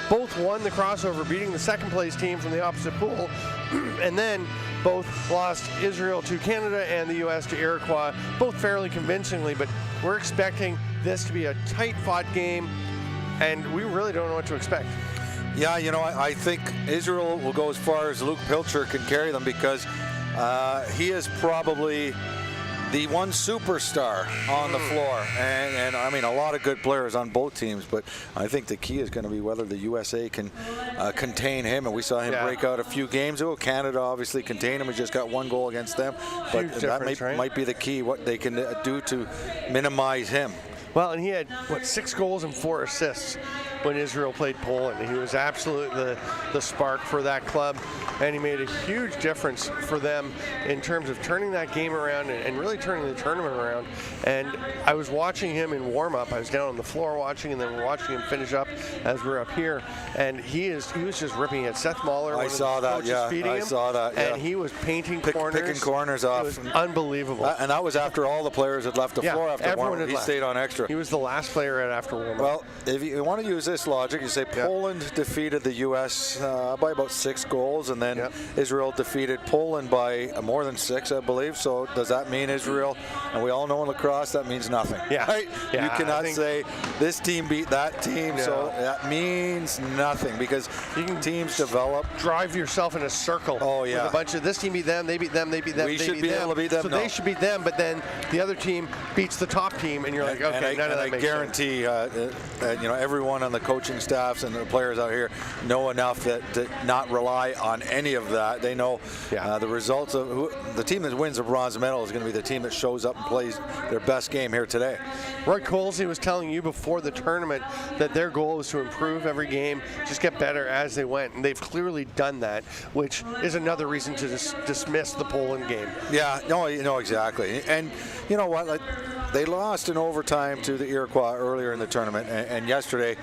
both won the crossover, beating the second place team from the opposite pool, and then both lost Israel to Canada and the U.S. to Iroquois, both fairly convincingly, but we're expecting this to be a tight-fought game, and we really don't know what to expect. Yeah, I think Israel will go as far as Luke Pilcher can carry them, because he is probably the one superstar on the floor, and I mean, a lot of good players on both teams, but I think the key is going to be whether the USA can contain him, and we saw him break out a few games ago. Canada obviously contained him. He just got one goal against them, but that might be the key, what they can do to minimize him. Well, and he had, 6 goals and 4 assists when Israel played Poland. He was absolutely the spark for that club, and he made a huge difference for them in terms of turning that game around and really turning the tournament around. And I was watching him in warm-up. I was down on the floor watching, and then watching him finish up as we're up here. And he was just ripping it. Seth Mahler, I saw that, yeah. I saw that, yeah. And he was painting corners. Picking corners off. It was unbelievable. And that was after all the players had left the floor after warm-up. He stayed on extra. He was the last player after warm-up. Well, if you want to use this logic, you say Poland defeated the U.S. By about 6 goals, and then Israel defeated Poland by more than 6, I believe. So does that mean Israel? And we all know in lacrosse that means nothing. Yeah. Right? Yeah, you cannot say this team beat that team, so that means nothing, because teams develop. Drive yourself in a circle. Oh, yeah. With a bunch of this team beat them, they beat them, they beat them, we should be able to beat them. So they should beat them, but then the other team beats the top team, and you're like, okay, none of that makes sense. I guarantee, everyone on the coaching staffs and the players out here know enough to not rely on any of that. They know the results of the team that wins the bronze medal is going to be the team that shows up and plays their best game here today. Roy Colsey was telling you before the tournament that their goal was to improve every game, just get better as they went, and they've clearly done that, which is another reason to dismiss the Poland game. Yeah, no, exactly. And you know what? They lost in overtime to the Iroquois earlier in the tournament, and yesterday,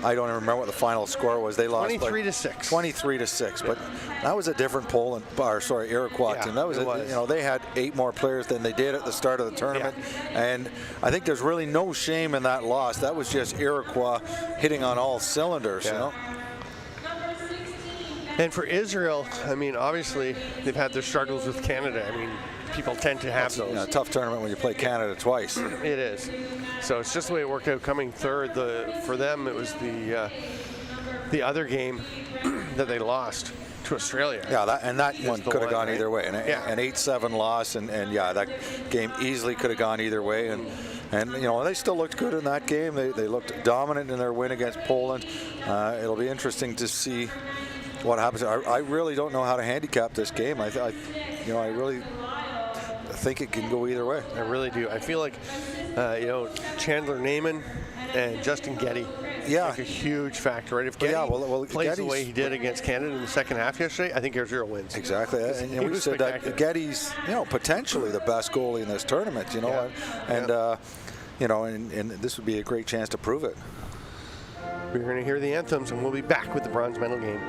I don't even remember what the final score was. They lost 23-6. 23-6, but that was a different Iroquois team. That was, they had 8 more players than they did at the start of the tournament, and I think there's really no shame in that loss. That was just Iroquois hitting on all cylinders, And for Israel, I mean, obviously they've had their struggles with Canada. I mean, people tend to have those. A tough tournament when you play Canada twice. It is. So it's just the way it worked out. Coming third, for them it was the other game that they lost to Australia. Yeah, that one could have gone either way. An 8-7 loss, and that game easily could have gone either way. And they still looked good in that game. They looked dominant in their win against Poland. It'll be interesting to see what happens. I really don't know how to handicap this game. I really think it can go either way. I really do. I feel like, Chandler Naiman and Justin Getty make a huge factor, right? If Getty plays the way he did against Canada in the second half yesterday, I think Israel wins. Exactly. And we said that Getty's, potentially the best goalie in this tournament, and this would be a great chance to prove it. We're going to hear the anthems, and we'll be back with the bronze medal game.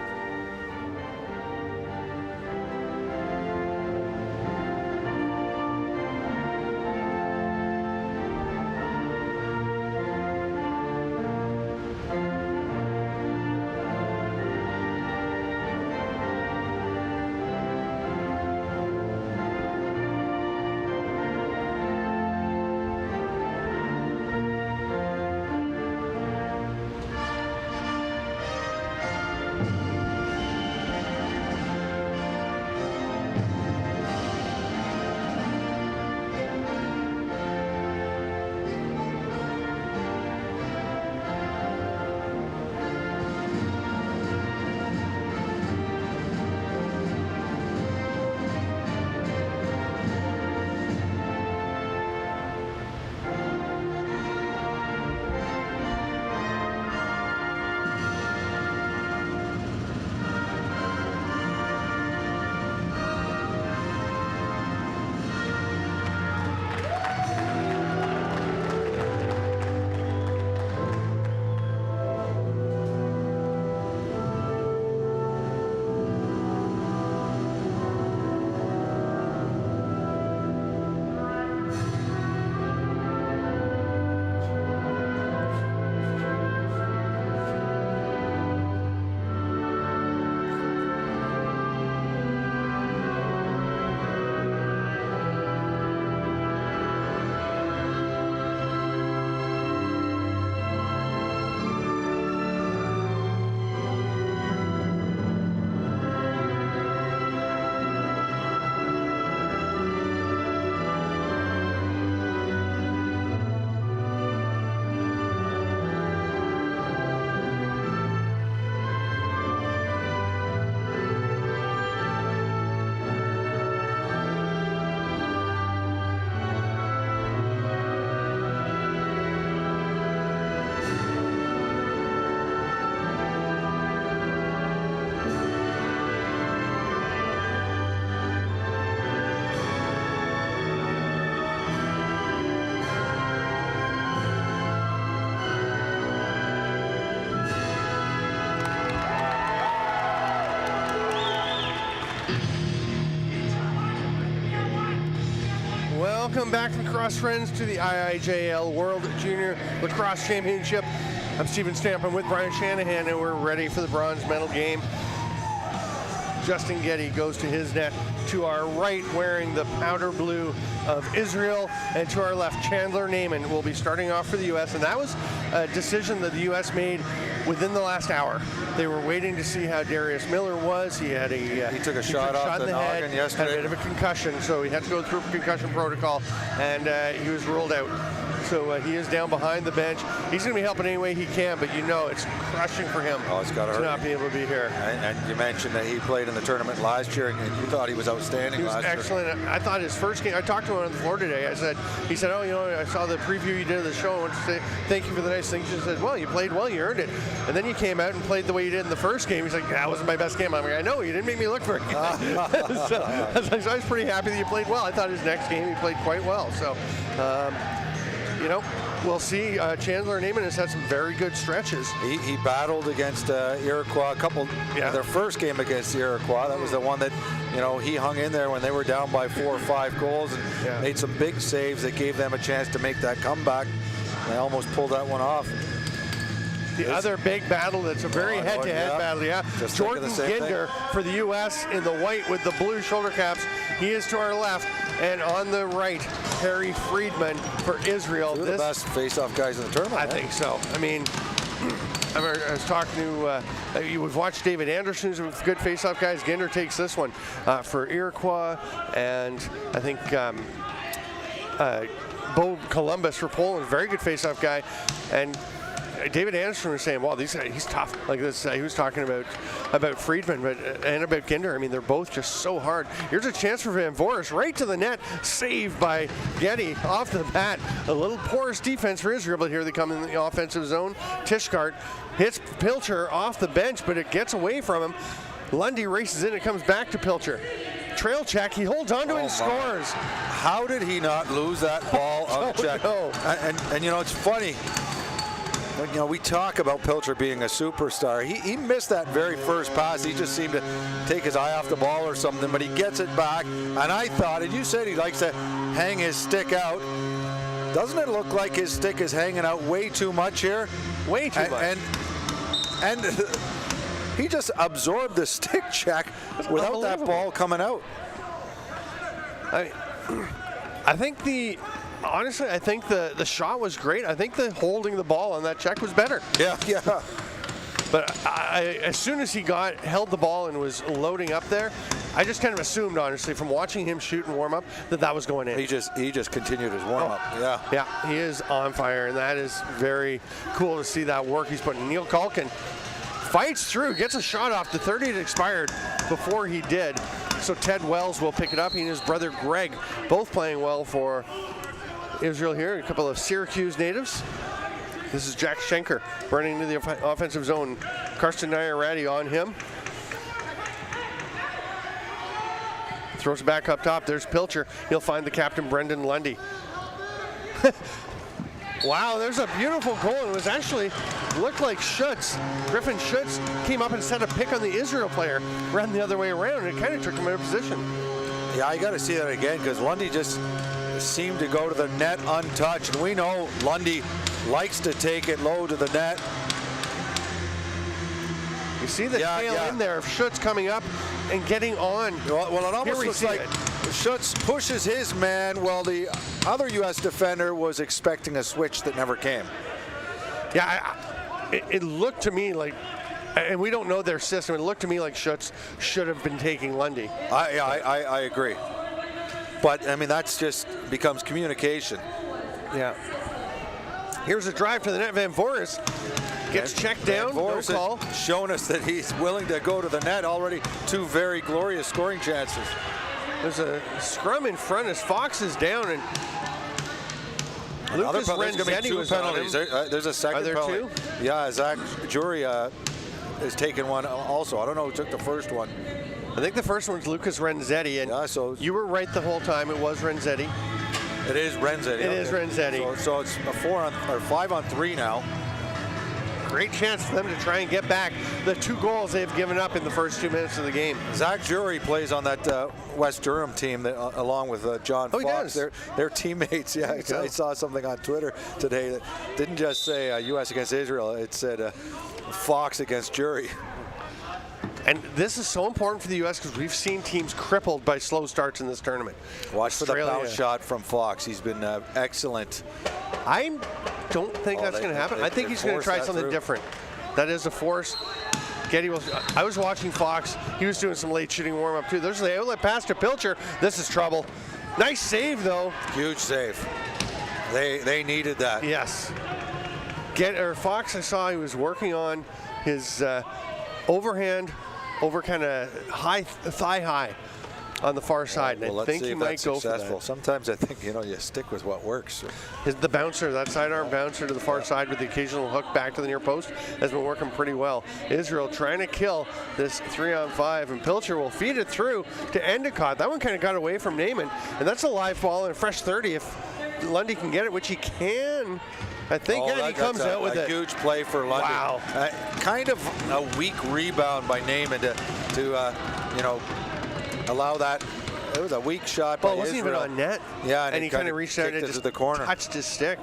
Welcome back, lacrosse friends, to the IIJL World Junior Lacrosse Championship. I'm Stephen Stamp. I'm with Brian Shanahan, and we're ready for the bronze medal game. Justin Getty goes to his net. To our right, wearing the powder blue of Israel, and to our left, Chandler Naiman will be starting off for the U.S., and that was a decision that the U.S. made within the last hour. They were waiting to see how Darius Miller was. He had he took a shot off the noggin yesterday. Had a bit of a concussion, so he had to go through concussion protocol, and he was ruled out. So he is down behind the bench. He's going to be helping any way he can, but you know it's crushing for him to not be able to be here. And you mentioned that he played in the tournament last year, and you thought he was outstanding last year. He was excellent. I thought his first game, I talked to him on the floor today. He said, oh, you know, I saw the preview you did of the show. I want to say thank you for the nice things. He said, well, you played well, you earned it. And then you came out and played the way you did in the first game. He's like, that wasn't my best game. I'm like, I know, you didn't make me look very good. So I was pretty happy that you played well. I thought his next game he played quite well. So, you know, we'll see. Chandler Naiman has had some very good stretches. He battled against Iroquois their first game against the Iroquois. That was the one that, you know, he hung in there when they were down by 4 or 5 goals and made some big saves that gave them a chance to make that comeback. They almost pulled that one off. The other big battle that's a very head-to-head battle, Jordan Ginder for the U.S. in the white with the blue shoulder caps. He is to our left. And on the right, Harry Friedman for Israel. Two of the best face-off guys in the tournament. I think so. I mean, I was talking to, we've watched David Anderson, who's a good face-off guys. Ginder takes this one for Iroquois. And I think Bo Columbus for Poland, very good face-off guy. And David Anderson was saying, "Wow, he's tough." Like this, he was talking about Friedman, and about Ginder. I mean, they're both just so hard. Here's a chance for Van Voorhis, right to the net, saved by Getty off the bat. A little porous defense for Israel, but here they come in the offensive zone. Tishkart hits Pilcher off the bench, but it gets away from him. Lundy races in, it comes back to Pilcher. Trail check, he holds on to it and scores. How did he not lose that ball on the check? And you know, it's funny. You know, we talk about Pilcher being a superstar. He missed that very first pass. He just seemed to take his eye off the ball or something, but he gets it back. And I thought, and you said he likes to hang his stick out. Doesn't it look like his stick is hanging out way too much here? Way too much. And he just absorbed the stick check without that ball coming out. Honestly, I think the shot was great. I think the holding the ball on that check was better. Yeah. But as soon as he held the ball and was loading up there, I just kind of assumed, honestly, from watching him shoot and warm up, that was going in. He just continued his warm up. Yeah, he is on fire, and that is very cool to see that work he's putting. Neil Culkin fights through, gets a shot off. The 30 had expired before he did. So Ted Wells will pick it up. He and his brother Greg both playing well for Israel here. A couple of Syracuse natives. This is Jack Schenker running into the offensive zone. Karsten Nyarati on him. Throws it back up top. There's Pilcher. He'll find the captain, Brenden Lundy. Wow, there's a beautiful goal. It was actually looked like Schutz. Griffin Schutz came up and set a pick on the Israel player. Ran the other way around, and it kind of took him out of position. Yeah, I got to see that again, because Lundy just seemed to go to the net untouched. And we know Lundy likes to take it low to the net. You see the tail in there of Schutz coming up and getting on. Well, it almost looks like Schutz pushes his man while the other U.S. defender was expecting a switch that never came. Yeah, it looked to me like, and we don't know their system, it looked to me like Schutz should have been taking Lundy. I agree. But, I mean, that's just becomes communication. Yeah. Here's a drive to the net. Van Voorhis gets checked down. No call. Showing us that he's willing to go to the net. Already 2 very glorious scoring chances. There's a scrum in front as Fox is down, and Lucas Renzetti was penalties. There's a second penalty. Are there 2? Yeah, Zach Jury has taken one also. I don't know who took the first one. I think the first one's Lucas Renzetti, and so you were right the whole time. It was Renzetti. It is Renzetti. It is Renzetti. So it's a 5-on-3 now. great chance for them to try and get back the 2 goals they've given up in the first 2 minutes of the game. Zach Jury plays on that West Durham team that, along with John Fox. He does? They're teammates. Yeah, I saw something on Twitter today that didn't just say U.S. against Israel. It said Fox against Jury. And this is so important for the U.S. because we've seen teams crippled by slow starts in this tournament. Watch for the bounce shot from Fox. He's been excellent. I don't think that's going to happen. I think he's going to try something different. That is a force. I was watching Fox. He was doing some late shooting warm-up too. There's the outlet pass to Pilcher. This is trouble. Nice save though. Huge save. They needed that. Yes. Fox, I saw he was working on his overhand over kind of thigh high on the far side. Well, I think he might go for that. Sometimes I think, you stick with what works. The bouncer, that sidearm bouncer to the far side with the occasional hook back to the near post has been working pretty well. Israel trying to kill this 3-on-5, and Pilcher will feed it through to Endicott. That one kind of got away from Naaman, and that's a live ball and a fresh 30 if Lundy can get it, which he can. I think he comes out with a huge play for Lundy. Wow. Kind of a weak rebound by Naaman to allow that. It was a weak shot by Israel. It wasn't even on net. Yeah, and he kind of reached out and just the corner. Touched his stick.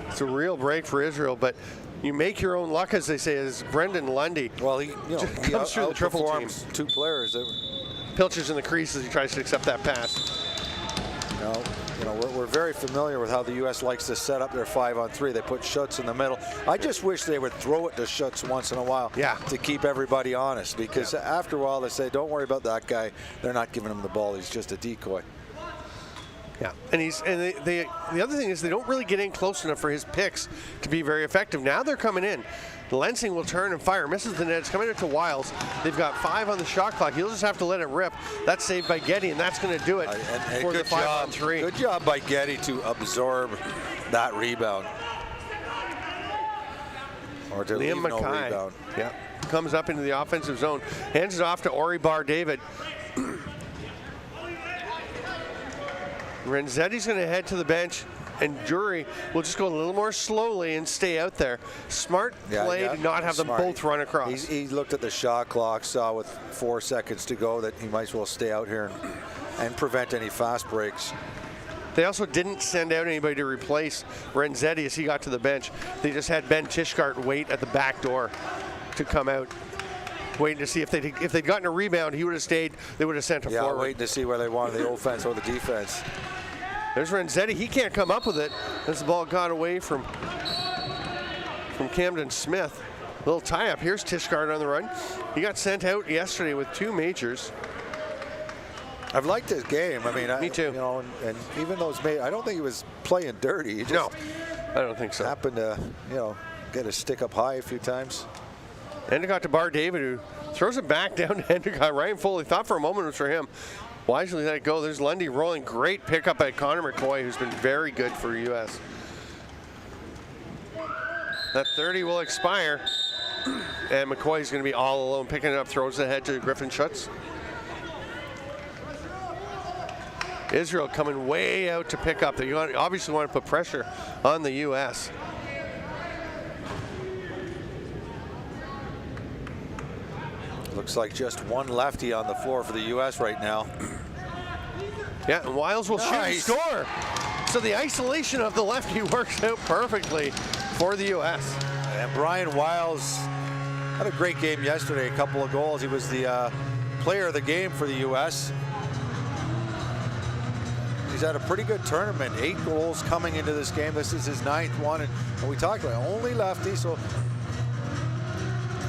It's a real break for Israel, but you make your own luck, as they say, as Brenden Lundy. Well, he comes through the triple team. 2 players. Pilcher's in the crease as he tries to accept that pass. We're very familiar with how the U.S. likes to set up their 5-on-3. They put Schutz in the middle. I just wish they would throw it to Schutz once in a while to keep everybody honest, because after a while they say, don't worry about that guy. They're not giving him the ball. He's just a decoy. Yeah, and the other thing is they don't really get in close enough for his picks to be very effective. Now they're coming in. Lensing will turn and fire, misses the net. It's coming into Wiles. They've got 5 on the shot clock. He'll just have to let it rip. That's saved by Getty, and that's going to do it for the 5-on-3. Good job by Getty to absorb that rebound. Or to leave no rebound. Yeah, comes up into the offensive zone, hands it off to Ori Bar-David. Renzetti's going to head to the bench, and Jury will just go a little more slowly and stay out there. Smart play to not have them both run across. He looked at the shot clock, saw with 4 seconds to go that he might as well stay out here and prevent any fast breaks. They also didn't send out anybody to replace Renzetti as he got to the bench. They just had Ben Tishkart wait at the back door to come out, waiting to see if they'd gotten a rebound, he would have stayed. They would have sent him forward. Waiting to see where they wanted the offense or the defense. There's Renzetti. He can't come up with it as the ball got away from Camden Smith. A little tie-up. Here's Tishkart on the run. He got sent out yesterday with 2 majors. I've liked his game. I mean, me too. And even those I don't think he was playing dirty. He just no, I don't think so. Happened to, get his stick up high a few times. Endicott to Bar-David, who throws it back down to Endicott. Ryan Foley thought for a moment it was for him. Wisely let it go. There's Lundy rolling. Great pickup by Connor McCoy, who's been very good for U.S. That 30 will expire, and McCoy's going to be all alone. Picking it up, throws it ahead to Griffin Schutz. Israel coming way out to pick up. They obviously want to put pressure on the U.S. Looks like just one lefty on the floor for the U.S. right now. Yeah, and Wiles will shoot and score. So the isolation of the lefty works out perfectly for the U.S. And Brian Wiles had a great game yesterday, a couple of goals. He was the player of the game for the U.S. He's had a pretty good tournament, 8 goals coming into this game. This is his 9th one, and we talked about only lefty, so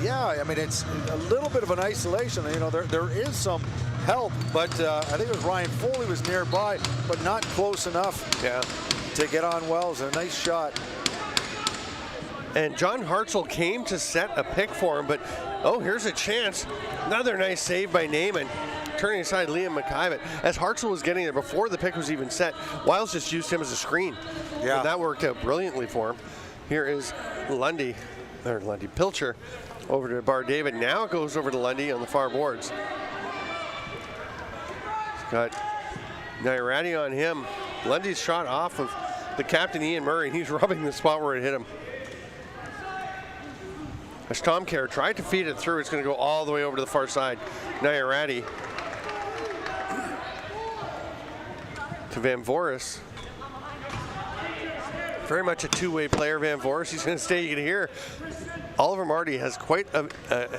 yeah, I mean, it's a little bit of an isolation. There is some help, but I think it was Ryan Foley was nearby, but not close enough to get on Wells. A nice shot. And John Hartzell came to set a pick for him, but here's a chance. Another nice save by Naaman. Turning aside Liam McIvett. As Hartzell was getting there before the pick was even set, Wiles just used him as a screen. Yeah. And that worked out brilliantly for him. Here is Pilcher over to Bar-David. Now it goes over to Lundy on the far boards. He's got Nairati on him. Lundy's shot off of the captain, Ian Murray, and he's rubbing the spot where it hit him. As Tom Kerr tried to feed it through, it's going to go all the way over to the far side. Nayarati to Van Voris. Very much a two-way player, Van Voris. He's going to stay. You can hear Oliver Marty has quite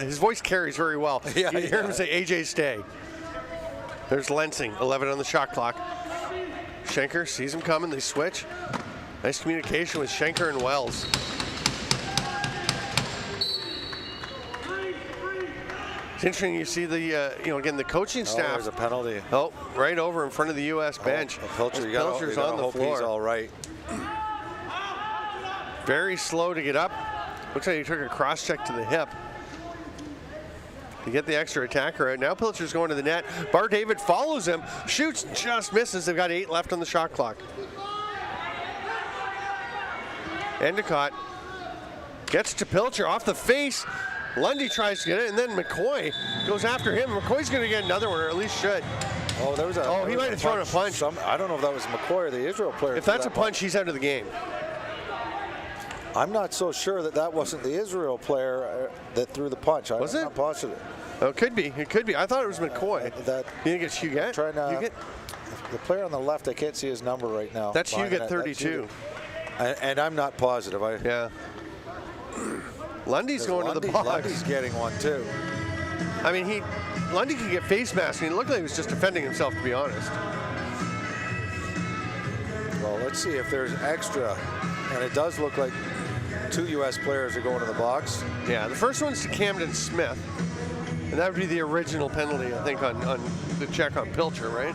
his voice carries very well. You can hear him say, AJ, stay. There's Lensing, 11 on the shot clock. Schenker sees him coming. They switch. Nice communication with Schenker and Wells. It's interesting. You see the, again, the coaching staff. There's a penalty. Oh, right over in front of the U.S. bench. Pilcher's on the floor. He's all right. Very slow to get up. Looks like he took a cross check to the hip. To get the extra attacker out. Now Pilcher's going to the net. Bar David follows him, shoots, just misses. They've got 8 left on the shot clock. Endicott gets to Pilcher off the face. Lundy tries to get it, and then McCoy goes after him. McCoy's going to get another one, or at least should. Oh, there was a. He might have thrown a punch. I don't know if that was McCoy or the Israel player. If that's a punch, he's out of the game. I'm not so sure that wasn't the Israel player that threw the punch. I'm not positive. Oh, it could be. It could be. I thought it was McCoy. You think it's Huguet? The player on the left, I can't see his number right now. That's Huguet, 32. And I'm not positive. Lundy's going to the box. Lundy's getting one too. I mean, Lundy can get face masked. I mean, it looked like he was just defending himself, to be honest. Well, let's see if there's extra. And it does look like 2 U.S. players are going to the box. Yeah, the first one's to Camden Smith. And that would be the original penalty, I think, on the check on Pilcher, right?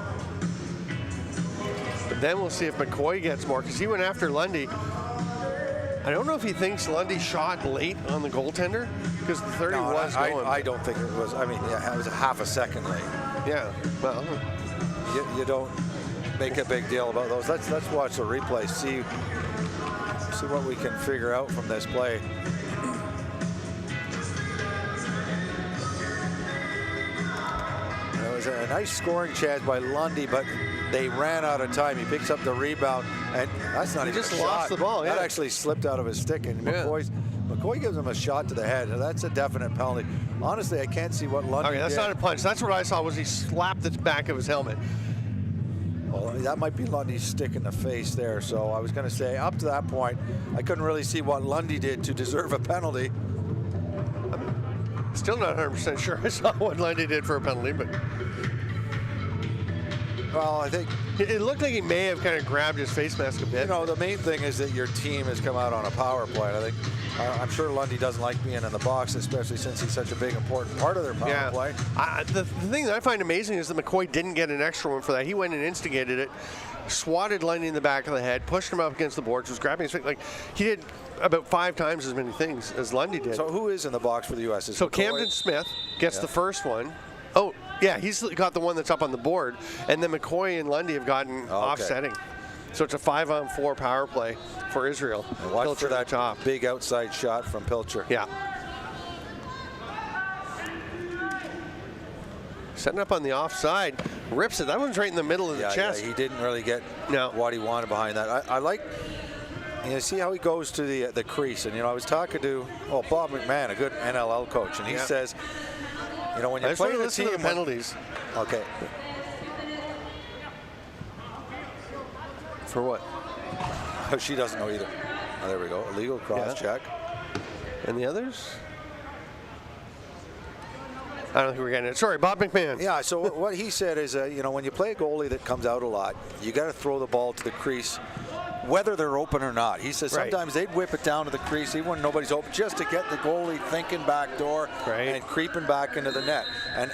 But then we'll see if McCoy gets more, because he went after Lundy. I don't know if he thinks Lundy shot late on the goaltender, because the 30 was going. I don't think it was. I mean, it was a half a second late. Yeah, well. You don't make a big deal about those. Let's watch the replay, see what we can figure out from this play. It was a nice scoring chance by Lundy, but they ran out of time. He picks up the rebound, and that's not even a shot. He just lost the ball. That actually slipped out of his stick, and McCoy gives him a shot to the head. That's a definite penalty. Honestly, I can't see what Lundy did. That's not a punch. That's what I saw, was he slapped the back of his helmet. Well, that might be Lundy's stick in the face there. So I was going to say, up to that point, I couldn't really see what Lundy did to deserve a penalty. I'm still not 100% sure I saw what Lundy did for a penalty, but... Well, I think... It looked like he may have kind of grabbed his face mask a bit. The main thing is that your team has come out on a power play. I think I'm sure Lundy doesn't like being in the box, especially since he's such a big, important part of their power play. The thing that I find amazing is that McCoy didn't get an extra one for that. He went and instigated it, swatted Lundy in the back of the head, pushed him up against the boards, was grabbing his face. Like, he did about 5 times as many things as Lundy did. So who is in the box for the U.S.? So McCoy? Camden Smith gets the first one. Oh, yeah, he's got the one that's up on the board. And then McCoy and Lundy have gotten offsetting. So it's a 5-on-4 power play for Israel. And watch for that top. Big outside shot from Pilcher. Yeah. Setting up on the offside. Rips it. That one's right in the middle of the chest. Yeah, he didn't really get what he wanted behind that. I like... see how he goes to the crease. And, I was talking to Bob McMahon, a good NLL coach, and he says... when you're playing the team, to the penalties. Okay. For what? She doesn't know either. Oh, there we go. Illegal cross check. And the others? I don't think we're getting it. Sorry, Bob McMahon. Yeah, so what he said is, when you play a goalie that comes out a lot, you got to throw the ball to the crease, whether they're open or not. He says sometimes they'd whip it down to the crease even when nobody's open, just to get the goalie thinking back door and creeping back into the net. And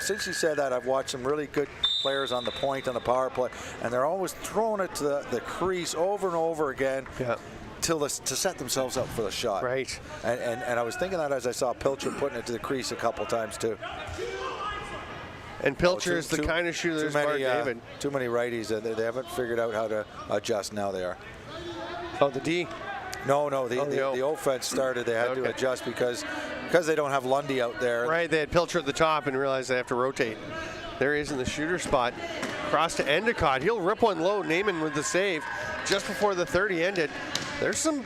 since he said that, I've watched some really good players on the point on the power play, and they're always throwing it to the crease over and over again. Yeah. To set themselves up for the shot. Right. And I was thinking that as I saw Pilcher putting it to the crease a couple times too. And Pilcher is the kind of shooter that's Bar David. Too many righties. They haven't figured out how to adjust. Now they are. Oh, the D? No. The offense started. They had to adjust because they don't have Lundy out there. Right. They had Pilcher at the top and realized they have to rotate. There he is in the shooter spot. Cross to Endicott. He'll rip one low. Naaman with the save just before the 30 ended. There's some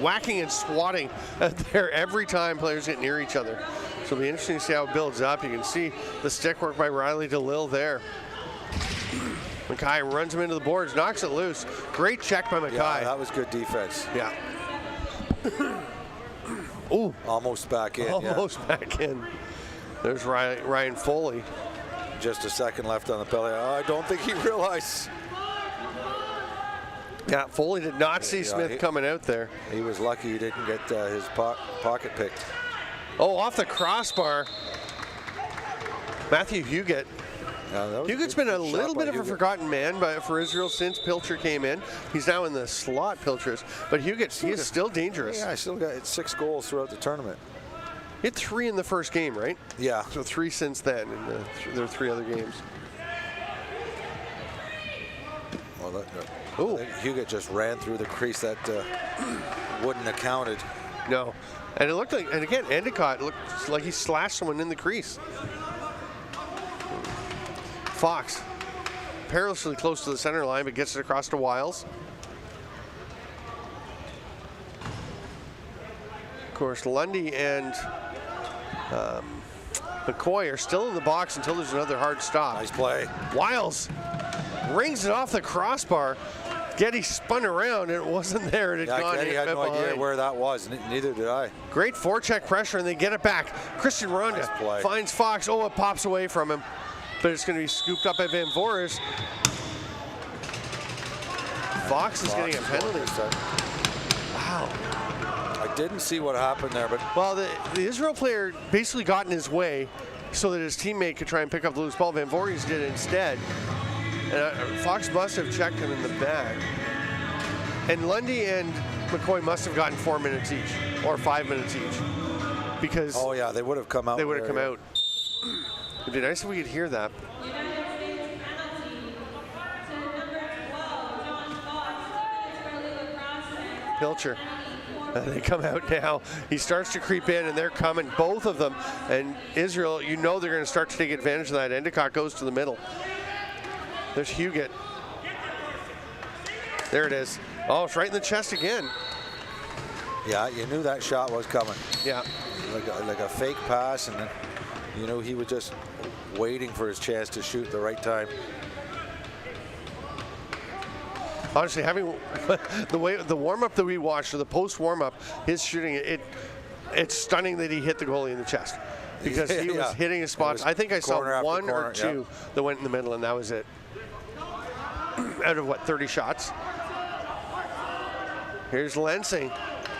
whacking and swatting out there every time players get near each other. So it'll be interesting to see how it builds up. You can see the stick work by Riley DeLille there. Mackay runs him into the boards, knocks it loose. Great check by Mackay. Yeah, that was good defense. Yeah. Ooh. Almost back in. Almost back in. There's Ryan Foley. Just a second left on the penalty. I don't think he realized. Yeah, Foley did not see Smith coming out there. He was lucky he didn't get his pocket picked. Oh, off the crossbar. Matthew Huguet. Huguet's been a little bit of a forgotten man for Israel since Pilcher came in. He's now in the slot, Pilcher's. But Huguet, he is still dangerous. Yeah, I still got 6 goals throughout the tournament. He had 3 in the first game, right? Yeah. So 3 since then in their 3 other games. Well, Huguet just ran through the crease. That wouldn't have counted. No. And it looked like, and again, Endicott looked like he slashed someone in the crease. Fox, perilously close to the center line, but gets it across to Wiles. Of course, Lundy and McCoy are still in the box until there's another hard stop. Nice play. Wiles rings it off the crossbar. Getty spun around and it wasn't there. It had gone. Getty had no idea where that was. Neither did I. Great forecheck pressure, and they get it back. Christian Ronda finds Fox. Oh, it pops away from him. But it's going to be scooped up by Van Voorhis. Fox is getting a penalty. Wow. I didn't see what happened there, but... Well, the Israel player basically got in his way so that his teammate could try and pick up the loose ball. Van Voorhis did it instead. And Fox must have checked him in the back. And Lundy and McCoy must have gotten 4 minutes each, or 5 minutes each. Because... Oh, yeah, they would have come out. They would have come out. It'd be nice if we could hear that. Pilcher. They come out now. He starts to creep in, and they're coming, both of them. And Israel, you know they're going to start to take advantage of that. Endicott goes to the middle. There's Huguet. There it is. Oh, it's right in the chest again. Yeah, you knew that shot was coming. Yeah. Like a fake pass, and then you know he was just waiting for his chance to shoot the right time. Honestly, having the warm-up that we watched, or the post warm-up, his shooting, it's stunning that he hit the goalie in the chest, because he was hitting his spots. I think I saw 1 or 2 that went in the middle, and that was it. Out of what, 30 shots? Here's Lensing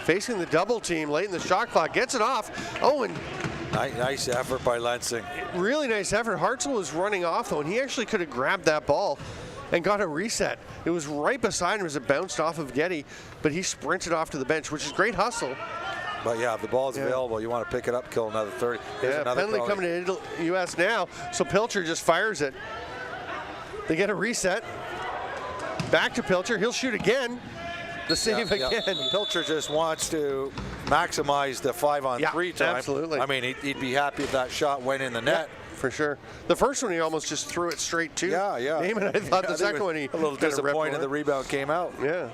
facing the double team late in the shot clock, gets it off. Oh, and nice effort by Lensing. Really nice effort. Hartzell was running off though, and he actually could have grabbed that ball and got a reset. It was right beside him as it bounced off of Getty, but he sprinted off to the bench, which is great hustle. But yeah, if the ball's available, you want to pick it up, kill another 30. Here's another penalty coming to U.S. now, so Pilcher just fires it. They get a reset. Back to Pilcher. He'll shoot again. The save again. Pilcher just wants to maximize the 5-on-3 time. Absolutely. I mean, he'd be happy if that shot went in the net. For sure. The first one he almost just threw it straight to. Yeah. Naaman, I thought the second one he a little disappointed the rebound came out. Yeah.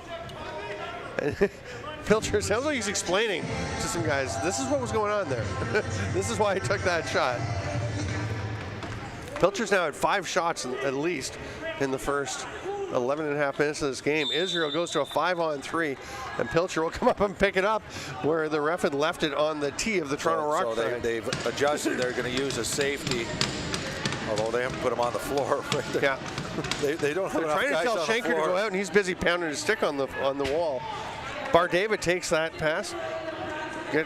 Pilcher sounds like he's explaining to some guys, this is what was going on there. This is why I took that shot. Pilcher's now at 5 shots at least in the first 11 and a half minutes of this game. Israel goes to a 5-on-3, and Pilcher will come up and pick it up where the ref had left it on the tee of the Toronto Rock. So they've adjusted. They're going to use a safety, although they haven't put him on the floor. Right there. Yeah. They don't have They're trying to tell Schenker to go out, and he's busy pounding his stick on the wall. Bar David takes that pass,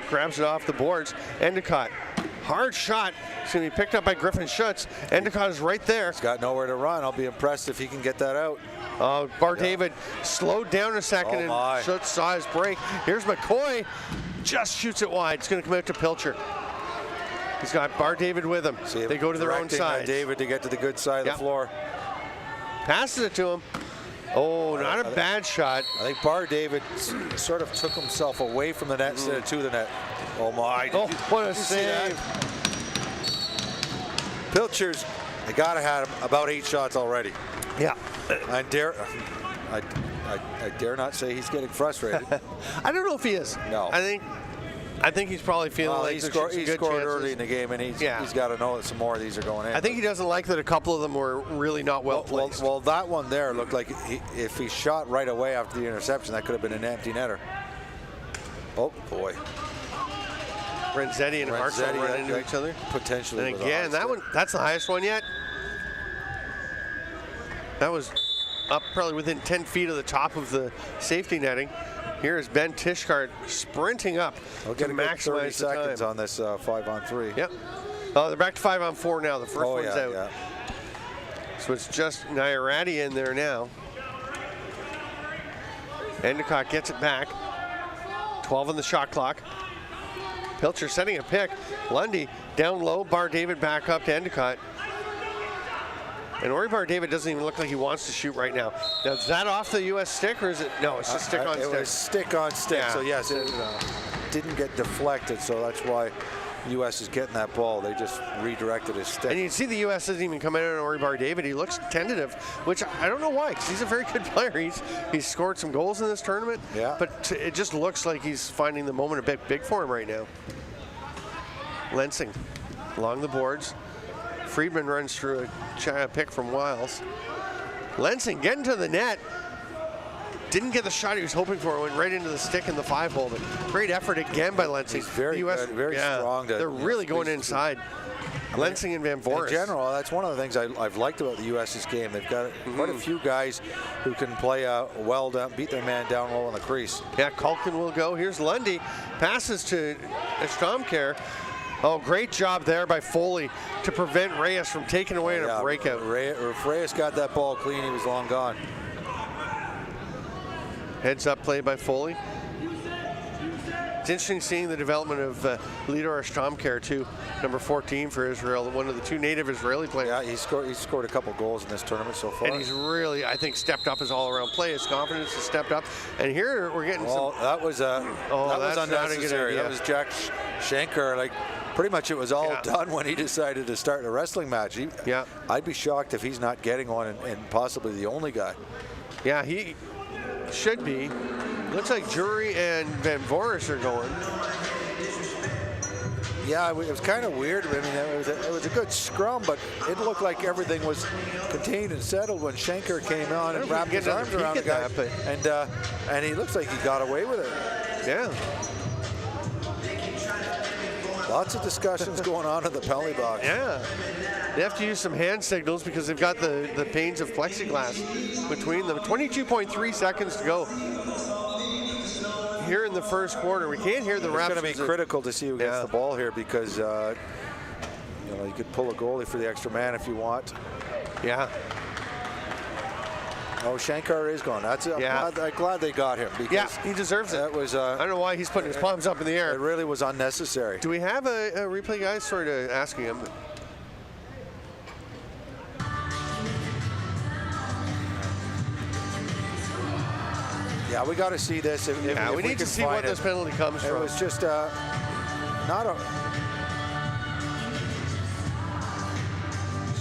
grabs it off the boards. Endicott, hard shot. It's going to be picked up by Griffin Schutz. Endicott is right there. He's got nowhere to run. I'll be impressed if he can get that out. Bar David slowed down a second, and Schutz saw his break. Here's McCoy, just shoots it wide. It's going to come out to Pilcher. He's got Bar David with him. They go to their own side. David to get to the good side of the floor. Passes it to him. Oh, not a bad shot. I think Bar David sort of took himself away from the net instead of to the net. Oh my! Oh, what a save! Pilcher's, they gotta have him about 8 shots already. Yeah. And I dare not say he's getting frustrated. I don't know if he is. No. I think he's probably feeling like he there's scored good early in the game, and he's got to know that some more of these are going in. I think he doesn't like that a couple of them were really not well placed. Well, that one there looked like if he shot right away after the interception, that could have been an empty netter. Oh, boy. Renzetti and Marcel run into each other. Potentially. And again, that's the highest one yet. That was up probably within 10 feet of the top of the safety netting. Here is Ben Tishkart sprinting up to maximize 30 seconds on this 5-on-3. Yep. Oh, they're back to 5-on-4 now. The first one's out. Yeah. So it's just Nairati in there now. Endicott gets it back. 12 on the shot clock. Pilcher setting a pick. Lundy down low. Bar David back up to Endicott. And Ori Bar David doesn't even look like he wants to shoot right now. Now, is that off the U.S. stick, or is it? No, it's just stick on stick. It was stick on stick. Yeah. So yes, it didn't get deflected. So that's why U.S. is getting that ball. They just redirected his stick. And you see the U.S. doesn't even come in on Ori Bar David. He looks tentative, which I don't know why, because he's a very good player. He's scored some goals in this tournament. Yeah. But it just looks like he's finding the moment a bit big for him right now. Lensing along the boards. Friedman runs through a pick from Wiles. Lensing getting to the net. Didn't get the shot he was hoping for. Went right into the stick in the 5-hole. But great effort again by Lensing. He's very good, very strong. They're really going inside. Lensing and Van Voris. In general, that's one of the things I've liked about the U.S.'s game. They've got quite a few guys who can play well down, beat their man down low in the crease. Yeah, Culkin will go. Here's Lundy. Passes to Stromkar. Oh, great job there by Foley to prevent Reyes from taking away a breakout. If Reyes got that ball clean, he was long gone. Heads up play by Foley. It's interesting seeing the development of Lidor Stromkar, too, number 14 for Israel, one of the two native Israeli players. Yeah, he's scored a couple goals in this tournament so far. And he's really, I think, stepped up his all-around play. His confidence has stepped up. And here we're getting some... that was unnecessary. That was Jack Schenker. Pretty much it was all done when he decided to start a wrestling match. I'd be shocked if he's not getting one and possibly the only guy. Yeah, he should be. Looks like Jury and Van Voris are going. Yeah, it was kind of weird. I mean, it was a good scrum, but it looked like everything was contained and settled when Schenker came on and wrapped his arms around the guy. And he looks like he got away with it. Yeah. Lots of discussions going on in the penalty box. Yeah. They have to use some hand signals because they've got the panes of plexiglass between them. 22.3 seconds to go here in the first quarter. We can't hear the refs. It's going to be critical to see who gets the ball here because you could pull a goalie for the extra man if you want. Yeah. Oh, Shankar is gone. I'm glad they got him. Because he deserves it. That was. I don't know why he's putting his palms up in the air. It really was unnecessary. Do we have a replay guy? Sorry to asking him. Yeah, we got to see this. If we need to see what this penalty comes from. It was just not a.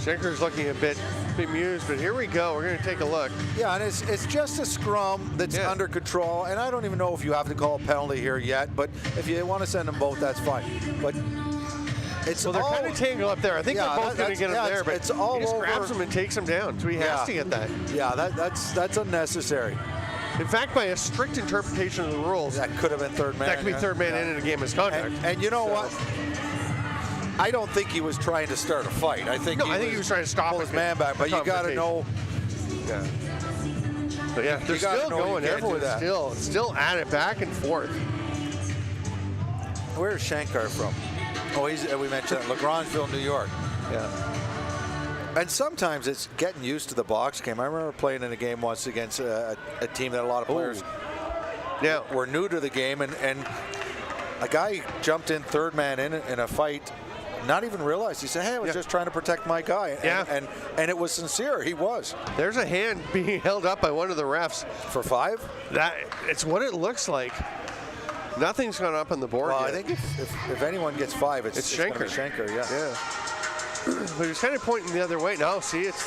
Schenker's looking a bit bemused, but here we go. We're going to take a look. Yeah, and it's just a scrum that's under control, and I don't even know if you have to call a penalty here yet, but if you want to send them both, that's fine. But it's they're kind of tangled up there. I think they're both going to get him there, but it's all he just grabs him and takes him down, so he has to get that. Yeah, that's unnecessary. In fact, by a strict interpretation of the rules, that could have been third man. That could be third man in a game as contact. And you know what? I don't think he was trying to start a fight. I think he was trying to stop his man back. But you got to know. Yeah. But yeah, they're still going. Everyone's still at it, back and forth. Where's Shankar from? Oh, we mentioned that, LaGrangeville, New York. Yeah. And sometimes it's getting used to the box game. I remember playing in a game once against a team that a lot of players were new to the game, and a guy jumped in third man in a fight. Not even realized. He said, hey, I was just trying to protect my guy. And it was sincere. He was. There's a hand being held up by one of the refs. For 5? It's what it looks like. Nothing's gone up on the board yet. I think if anyone gets 5, it's Schenker. Schenker, yeah. But he's kind of pointing the other way. No, see, it's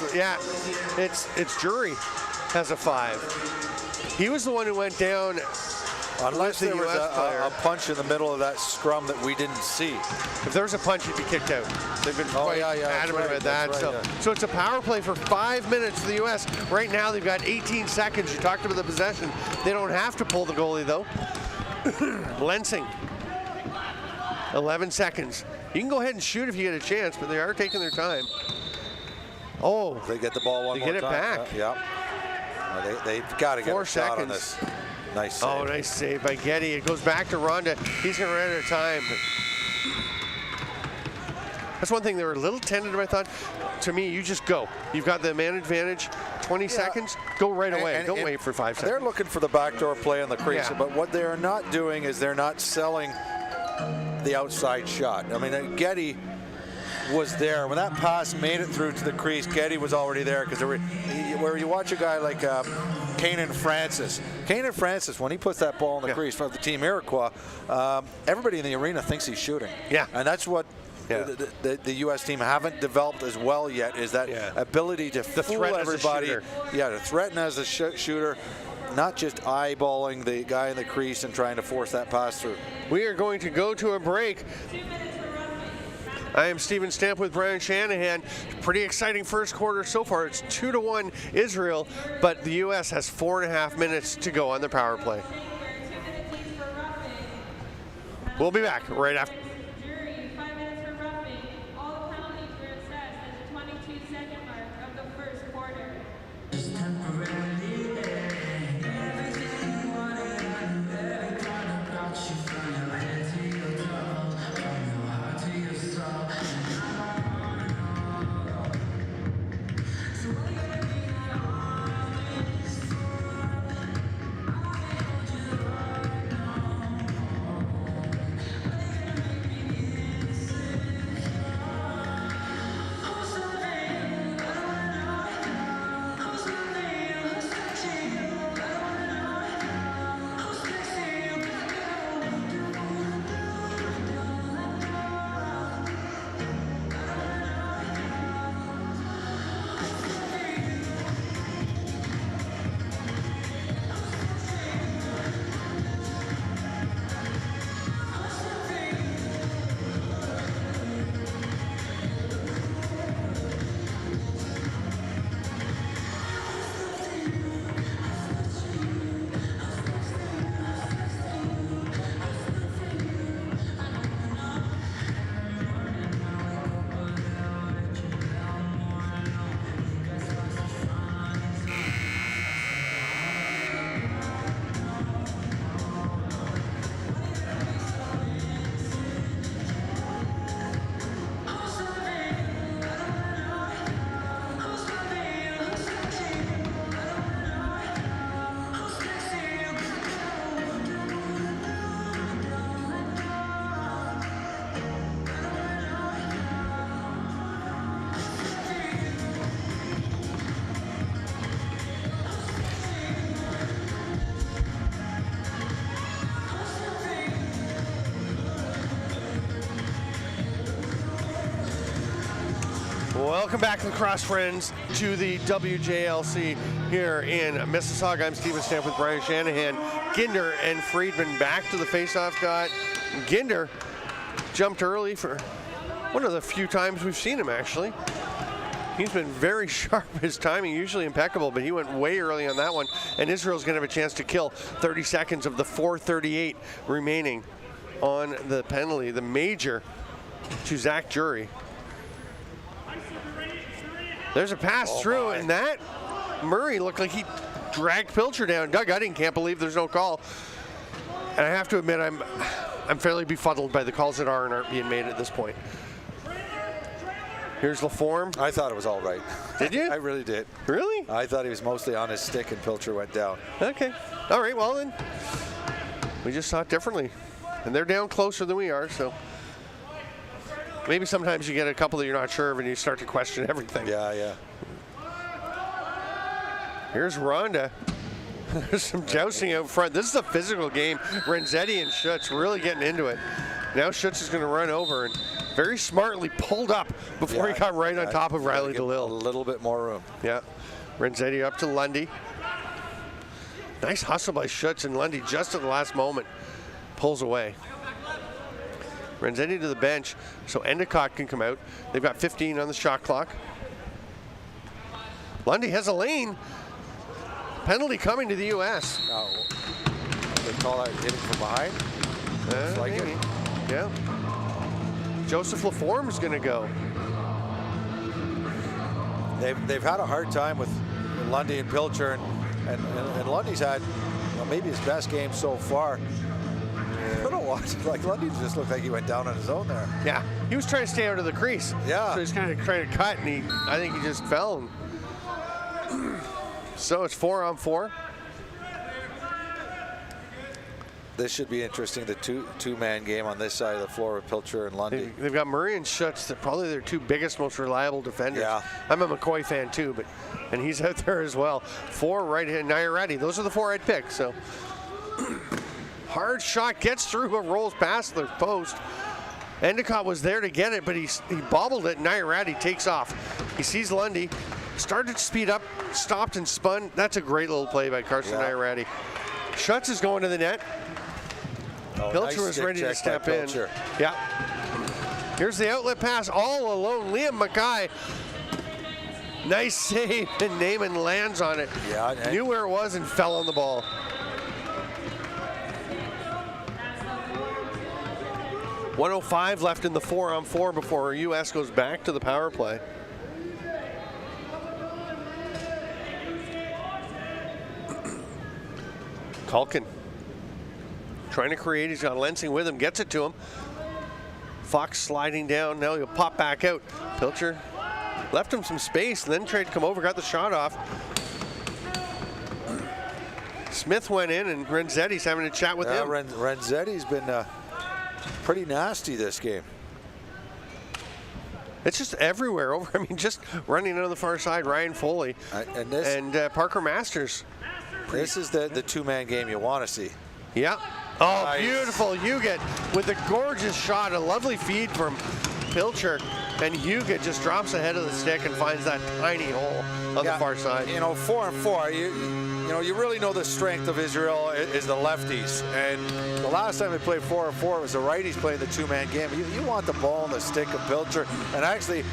Jury has a 5. He was the one who went down. Unless there was a a punch in the middle of that scrum that we didn't see. If there was a punch, he'd be kicked out. They've been quite adamant about that. So it's a power play for 5 minutes for the U.S. Right now, they've got 18 seconds. You talked about the possession. They don't have to pull the goalie, though. Lensing. 11 seconds. You can go ahead and shoot if you get a chance, but they are taking their time. Oh. They get the ball one more time. They get it back. Yeah. They've got to get a shot on this. Nice save. Oh, nice save by Getty. It goes back to Ronda. He's going to run out of time. That's one thing. They were a little tentative, I thought. To me, you just go. You've got the man advantage. 20 seconds, go right away. Don't wait for 5 seconds. They're looking for the backdoor play on the crease, but what they're not doing is they're not selling the outside shot. I mean, Getty was there. When that pass made it through to the crease, Getty was already there, because where you watch a guy like Kanan Francis, when he puts that ball in the crease for the Team Iroquois, everybody in the arena thinks he's shooting. Yeah. And that's what the U.S. team haven't developed as well yet, is that ability to fool everybody. To threaten as a shooter, not just eyeballing the guy in the crease and trying to force that pass through. We are going to go to a break. I am Steven Stamp with Brian Shanahan. Pretty exciting first quarter so far. It's 2-1 Israel, but the U.S. has 4.5 minutes to go on the power play. We'll be back right after. Welcome back, Lacrosse friends, to the WJLC here in Mississauga. I'm Steven Stamp with Brian Shanahan. Ginder and Friedman back to the faceoff dot. Ginder jumped early for one of the few times we've seen him, actually. He's been very sharp. His timing usually impeccable, but he went way early on that one. And Israel's going to have a chance to kill 30 seconds of the 4:38 remaining on the penalty, the major, to Zach Jury. There's a pass through, and that Murray looked like he dragged Pilcher down. Doug Udding can't believe there's no call. And I have to admit, I'm fairly befuddled by the calls that are and aren't being made at this point. Here's Laforme. I thought it was all right. Did you? I really did. Really? I thought he was mostly on his stick and Pilcher went down. Okay. All right, well then, we just saw it differently. And they're down closer than we are, so. Maybe sometimes you get a couple that you're not sure of and you start to question everything. Yeah. Here's Ronda. There's some jousting out front. This is a physical game. Renzetti and Schutz really getting into it. Now Schutz is going to run over and very smartly pulled up before he got right on top of Riley DeLille. A little bit more room. Yeah. Renzetti up to Lundy. Nice hustle by Schutz, and Lundy just at the last moment pulls away. Renzetti to the bench, so Endicott can come out. They've got 15 on the shot clock. Lundy has a lane. Penalty coming to the U.S. Oh, they call that hitting from behind? Looks like maybe. it. Yeah. Joseph Laforme's going to go. They've had a hard time with Lundy and Pilcher, and Lundy's had maybe his best game so far. I don't know what. Like, Lundy just looked like he went down on his own there. Yeah, he was trying to stay out of the crease. Yeah. So he's kind of trying to cut, and I think he just fell. So it's 4-on-4. This should be interesting, the two-man game on this side of the floor with Pilcher and Lundy. They've got Murray and Schutz, they're probably their two biggest, most reliable defenders. Yeah. I'm a McCoy fan too, and he's out there as well. 4 right here, Nairati. Those are the 4 I'd pick. So hard shot, gets through, but rolls past the post. Endicott was there to get it, but he bobbled it. Nairati takes off. He sees Lundy, started to speed up, stopped and spun. That's a great little play by Carson Nairati. Schutz is going to the net. Pilcher was ready to step in. Yeah. Here's the outlet pass, all alone. Liam Mackay. Nice save, and Naaman lands on it. Yeah. Knew where it was and fell on the ball. .105 left in the 4-on-4 before U.S. goes back to the power play. Culkin trying to create. He's got Lensing with him, gets it to him. Fox sliding down. Now he'll pop back out. Pilcher left him some space, then tried to come over, got the shot off. Smith went in, and Renzetti's having a chat with him. Renzetti's been pretty nasty this game. It's just everywhere over. I mean, just running on the far side, Ryan Foley and Parker Masters. This is the two-man game you want to see. Yeah. Oh, nice. Beautiful. Huget with a gorgeous shot, a lovely feed from Pilcher. And Huget just drops ahead of the stick and finds that tiny hole on the far side. You know, 4-on-4, you really know the strength of Israel is the lefties. And the last time they played 4-on-4, it was the righties playing the two-man game. You want the ball in the stick of Pilcher. And actually,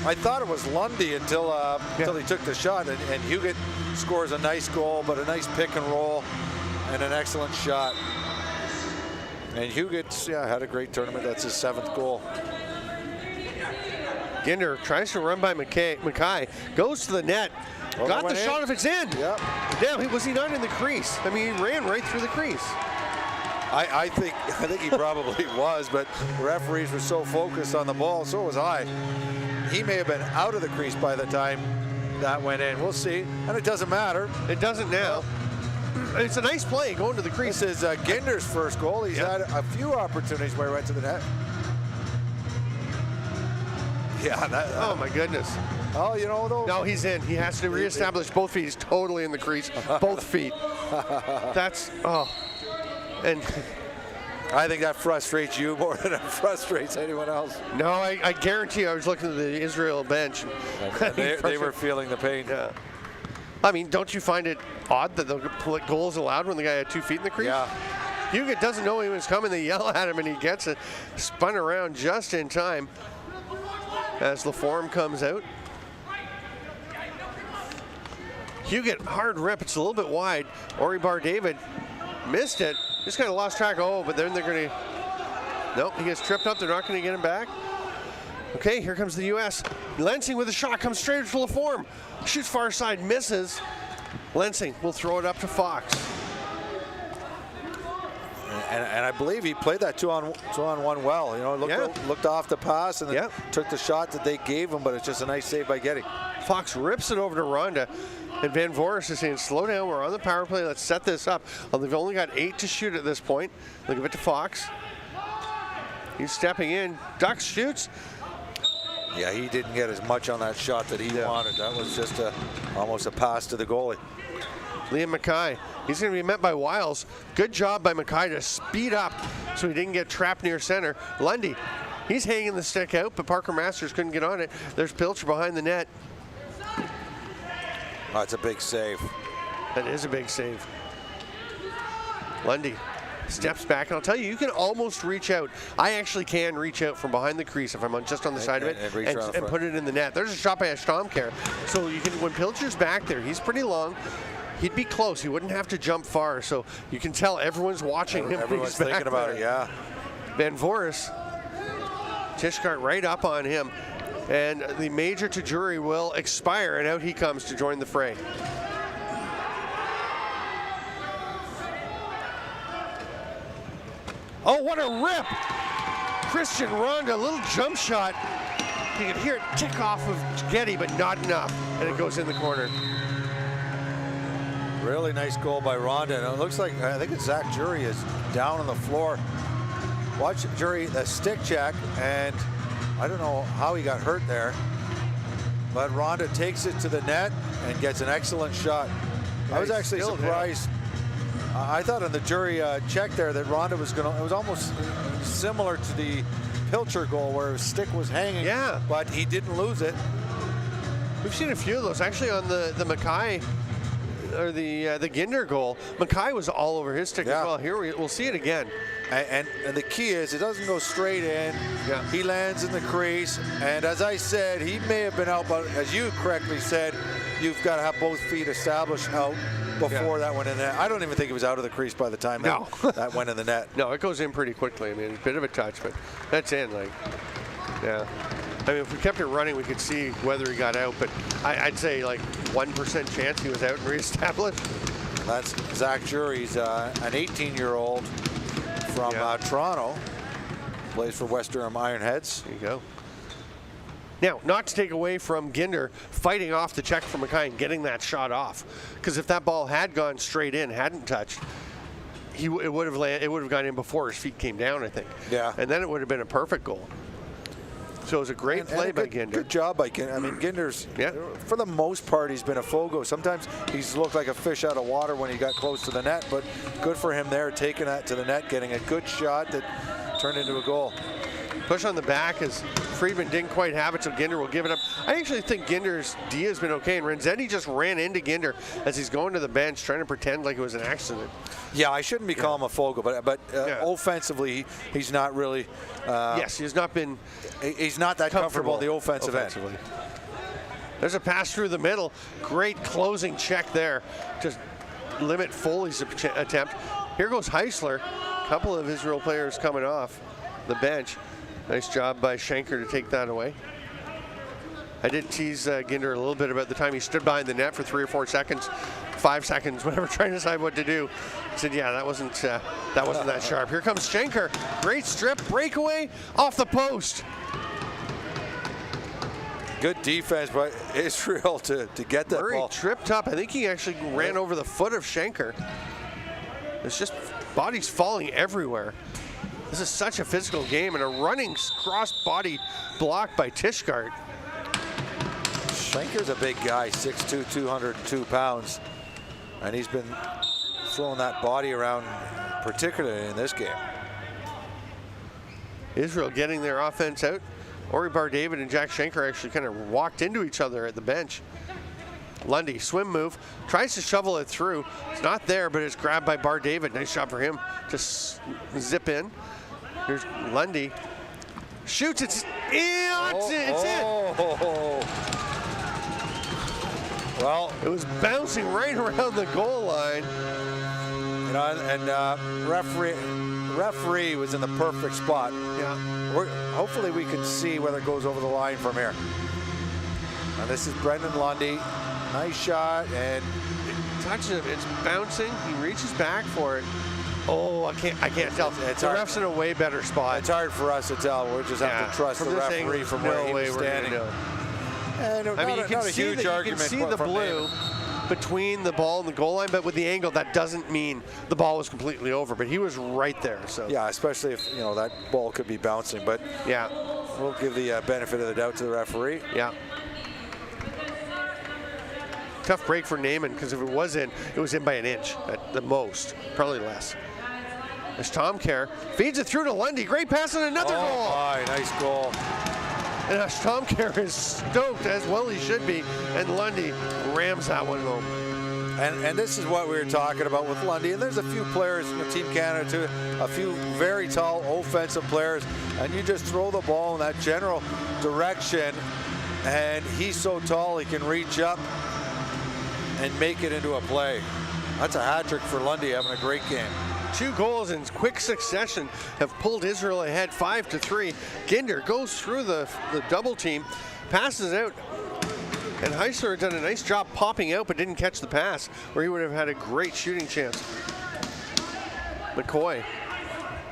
I thought it was Lundy until he took the shot. And Huget scores a nice goal, but a nice pick and roll and an excellent shot. And Huget, had a great tournament. That's his 7th goal. Ginder tries to run by Mackay, goes to the net, got the shot if it's in. Yep. Now, was he not in the crease? I mean, he ran right through the crease. I think he probably was, but the referees were so focused on the ball, so was I. He may have been out of the crease by the time that went in. We'll see. And it doesn't matter. It doesn't now. It's a nice play going to the crease. This is Ginder's first goal. He's had a few opportunities where he went to the net. Yeah. Oh, my goodness. Oh, you know, though. No, he's in. He has to reestablish both feet. He's totally in the crease. Both feet. That's, And I think that frustrates you more than it frustrates anyone else. No, I guarantee you I was looking at the Israel bench. And they were feeling the pain. Yeah. I mean, don't you find it odd that the goal is allowed when the guy had 2 feet in the crease? Yeah. Huget doesn't know he was coming. They yell at him, and he gets it spun around just in time as Laforme comes out. Huget, hard rip. It's a little bit wide. Ori Bar David missed it. Just kind of lost track. But then they're going to... Nope, he gets tripped up. They're not going to get him back. Okay, here comes the U.S. Lensing with a shot. Comes straight to Laforme. Shoots far side, misses. Lensing will throw it up to Fox. And I believe he played that two-on-one well. You know, looked off the pass and then took the shot that they gave him, but it's just a nice save by Getty. Fox rips it over to Ronda, and Van Voris is saying, slow down, we're on the power play, let's set this up. Well, they've only got 8 to shoot at this point. They'll give it to Fox. He's stepping in, ducks, shoots. Yeah, he didn't get as much on that shot that he wanted. That was just almost a pass to the goalie. Liam Mackay, he's going to be met by Wiles. Good job by Mackay to speed up so he didn't get trapped near center. Lundy, he's hanging the stick out, but Parker Masters couldn't get on it. There's Pilcher behind the net. Oh, it's a big save. That is a big save. Lundy steps back, and I'll tell you, you can almost reach out. I actually can reach out from behind the crease if I'm just on the side of it and put it in the net. There's a shot by Stomkar. So you can, when Pilcher's back there, he's pretty long. He'd be close. He wouldn't have to jump far. So you can tell everyone's watching him. Everyone's thinking about it, yeah. Van Voorhis, Tishkart right up on him. And the major to jury will expire, and out he comes to join the fray. Oh, what a rip! Christian Ronda, a little jump shot. You can hear it tick off of Getty, but not enough. And it goes in the corner. Really nice goal by Ronda. And it looks like, I think it's Zach Jury is down on the floor. Watch Jury, the stick check, and I don't know how he got hurt there. But Ronda takes it to the net and gets an excellent shot. I was actually surprised. I thought on the Jury check there that Ronda was going to, it was almost similar to the Pilcher goal where his stick was hanging. Yeah. But he didn't lose it. We've seen a few of those. Actually on the Mackay, or the Ginder goal, Mackay was all over his stick as well. Here we'll see it again. And the key is it doesn't go straight in. Yeah. He lands in the crease. And as I said, he may have been out, but as you correctly said, you've got to have both feet established out before that went in there. I don't even think it was out of the crease by the time that went in the net. No, it goes in pretty quickly. I mean, it's a bit of a touch, but that's in. Like, yeah. I mean, if we kept it running, we could see whether he got out, but I'd say like 1% chance he was out and reestablished. That's Zach Jury's an 18-year-old from Toronto. Plays for West Durham Ironheads. There you go. Now, not to take away from Ginder fighting off the check from Mackay and getting that shot off, because if that ball had gone straight in, hadn't touched, it would have gone in before his feet came down, I think. Yeah. And then it would have been a perfect goal. So it was a great play by Ginder. Good job by Ginder. I mean, Ginder's, for the most part, he's been a fogo. Sometimes he's looked like a fish out of water when he got close to the net, but good for him there, taking that to the net, getting a good shot that turned into a goal. Push on the back as Friedman didn't quite have it, so Ginder will give it up. I actually think Ginder's D has been okay, and Renzetti just ran into Ginder as he's going to the bench, trying to pretend like it was an accident. Yeah, I shouldn't be calling him a fogo, but offensively, he's not really. Yes, he's not been. He's not that comfortable in the offensive end. There's a pass through the middle. Great closing check there to limit Foley's attempt. Here goes Heisler. A couple of Israel players coming off the bench. Nice job by Schenker to take that away. I did tease Ginder a little bit about the time he stood behind the net for 3 or 4 seconds, 5 seconds, whatever, trying to decide what to do. He said, yeah, that wasn't that sharp. Here comes Schenker. Great strip, breakaway, off the post. Good defense by Israel to get that ball. Tripped up. I think he actually ran over the foot of Schenker. It's just bodies falling everywhere. This is such a physical game, and a running cross-body block by Tishkart. Schenker's a big guy, 6'2", 202 pounds, and he's been throwing that body around, particularly in this game. Israel getting their offense out. Ori Bar-David and Jack Schenker actually kind of walked into each other at the bench. Lundy, swim move, tries to shovel it through. It's not there, but it's grabbed by Bar-David. Nice shot for him to zip in. Here's Lundy. Shoots, it's in. Well, it was bouncing right around the goal line. You know, and referee was in the perfect spot. Yeah. Hopefully we can see whether it goes over the line from here. And this is Brenden Lundy. Nice shot, and touches him. It's bouncing. He reaches back for it. Oh, I can't tell. The ref's in a way better spot. It's hard for us to tell. We'll just have to trust the referee from where he was standing. I mean, you can see the blue between the ball and the goal line, but with the angle, that doesn't mean the ball was completely over. But he was right there. So yeah, especially if that ball could be bouncing. But yeah, we'll give the benefit of the doubt to the referee. Yeah. Tough break for Naiman, because if it was in by an inch at the most, probably less. There's Stomkar, feeds it through to Lundy. Great pass and another goal. Oh, nice goal. And Stomkar is stoked, as well he should be, and Lundy rams that one home. And this is what we were talking about with Lundy. And there's a few players from Team Canada too, a few very tall offensive players, and you just throw the ball in that general direction, and he's so tall he can reach up and make it into a play. That's a hat trick for Lundy, having a great game. 2 goals in quick succession have pulled Israel ahead 5-3. Ginder goes through the double team, passes out, and Heisler had done a nice job popping out but didn't catch the pass, where he would have had a great shooting chance. McCoy,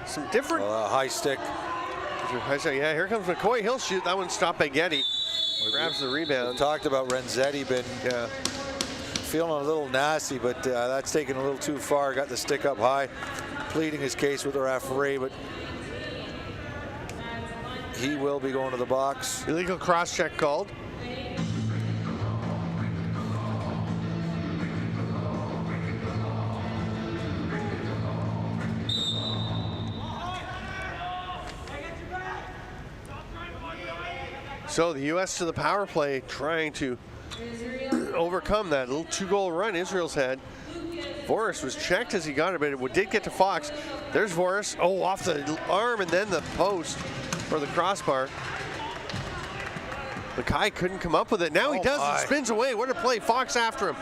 some different... high stick. Yeah, here comes McCoy. He'll shoot. That one stopped by Getty. Grabs the rebound. We talked about Renzetti been feeling a little nasty, but that's taken a little too far. Got the stick up high, pleading his case with the referee, but he will be going to the box. Illegal cross-check called. So the U.S. to the power play, trying to overcome that little 2-goal run Israel's had. Voris was checked as he got it, but it did get to Fox. There's Voris. Oh, off the arm and then the post or the crossbar. Mackay couldn't come up with it. Now he does. And spins away. What a play. Fox after him.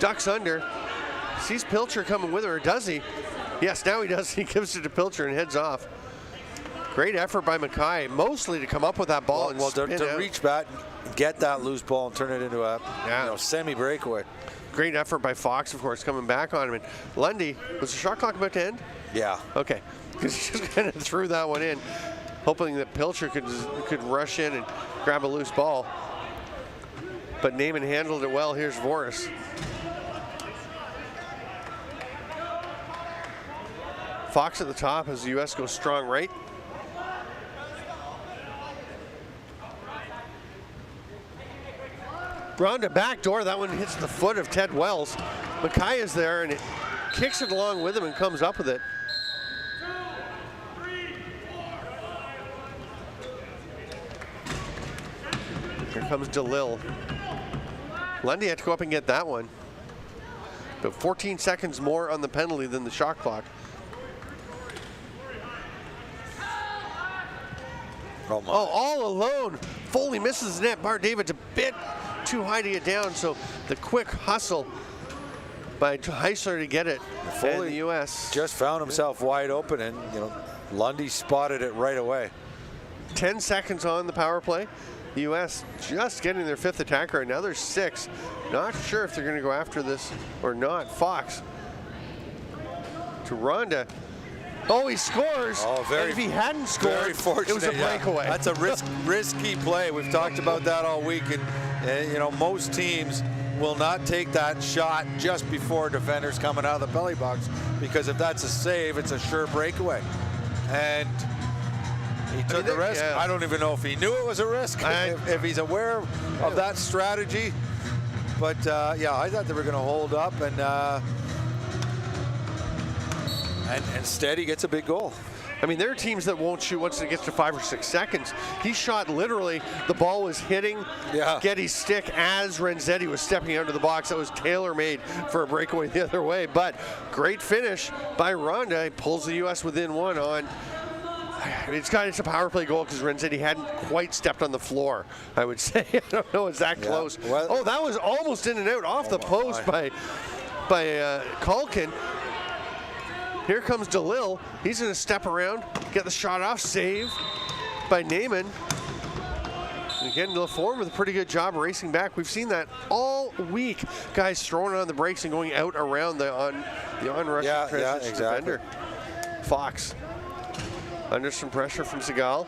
Ducks under. Sees Pilcher coming with her, or does he? Yes, now he does. He gives it to Pilcher and heads off. Great effort by Mackay, mostly to come up with that ball to reach back, get that loose ball and turn it into a semi-breakaway. Great effort by Fox, of course, coming back on him. And Lundy, was the shot clock about to end? Yeah. Okay, because he just kind of threw that one in, hoping that Pilcher could rush in and grab a loose ball. But Naaman handled it well. Here's Voris. Fox at the top as the U.S. goes strong right. Ronda backdoor, that one hits the foot of Ted Wells. Mackay is there and it kicks it along with him and comes up with it. Here comes DeLille. Lundy had to go up and get that one. But 14 seconds more on the penalty than the shot clock. Oh, all alone. Foley misses the net. Bart David's a bit too high to get down, so the quick hustle by Heisler to get it. Foley, and the U.S. just found himself wide open, and Lundy spotted it right away. 10 seconds on the power play. The U.S. just getting their 5th attacker, and now there's 6. Not sure if they're going to go after this or not. Fox to Ronda. Oh, he scores. Oh, and if he hadn't scored, it was a breakaway. That's a risky play. We've talked about that all week, and most teams will not take that shot just before defenders coming out of the belly box, because if that's a save, it's a sure breakaway. And he took the risk. Yeah. I don't even know if he knew it was a risk, if he's aware of that strategy. But I thought they were going to hold up, and instead he gets a big goal. I mean, there are teams that won't shoot once it gets to 5 or 6 seconds. He shot literally, the ball was hitting Getty's stick as Renzetti was stepping out of the box. That was tailor-made for a breakaway the other way. But great finish by Ronda. He pulls the U.S. within 1 on. It's a power play goal because Renzetti hadn't quite stepped on the floor, I would say. I don't know, it's that close. Well, that was almost in and out off the post by Culkin. Here comes DeLille. He's going to step around, get the shot off, save by Naaman. And again, LaForme with a pretty good job racing back. We've seen that all week. Guys throwing on the brakes and going out around the on-rush transition defender. Fox under some pressure from Segal.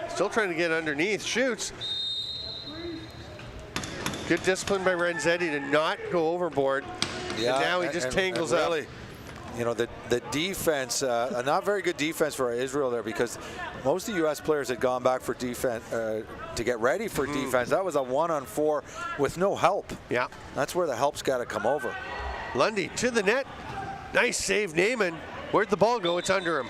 Still trying to get underneath. Shoots. Good discipline by Renzetti to not go overboard. Yeah, and now he just tangles up. The defense, a not very good defense for Israel there, because most of the U.S. players had gone back for defense to get ready for defense. That was a 1-on-4 with no help. Yeah, that's where the help's got to come over. Lundy to the net. Nice save, Naaman. Where'd the ball go? It's under him.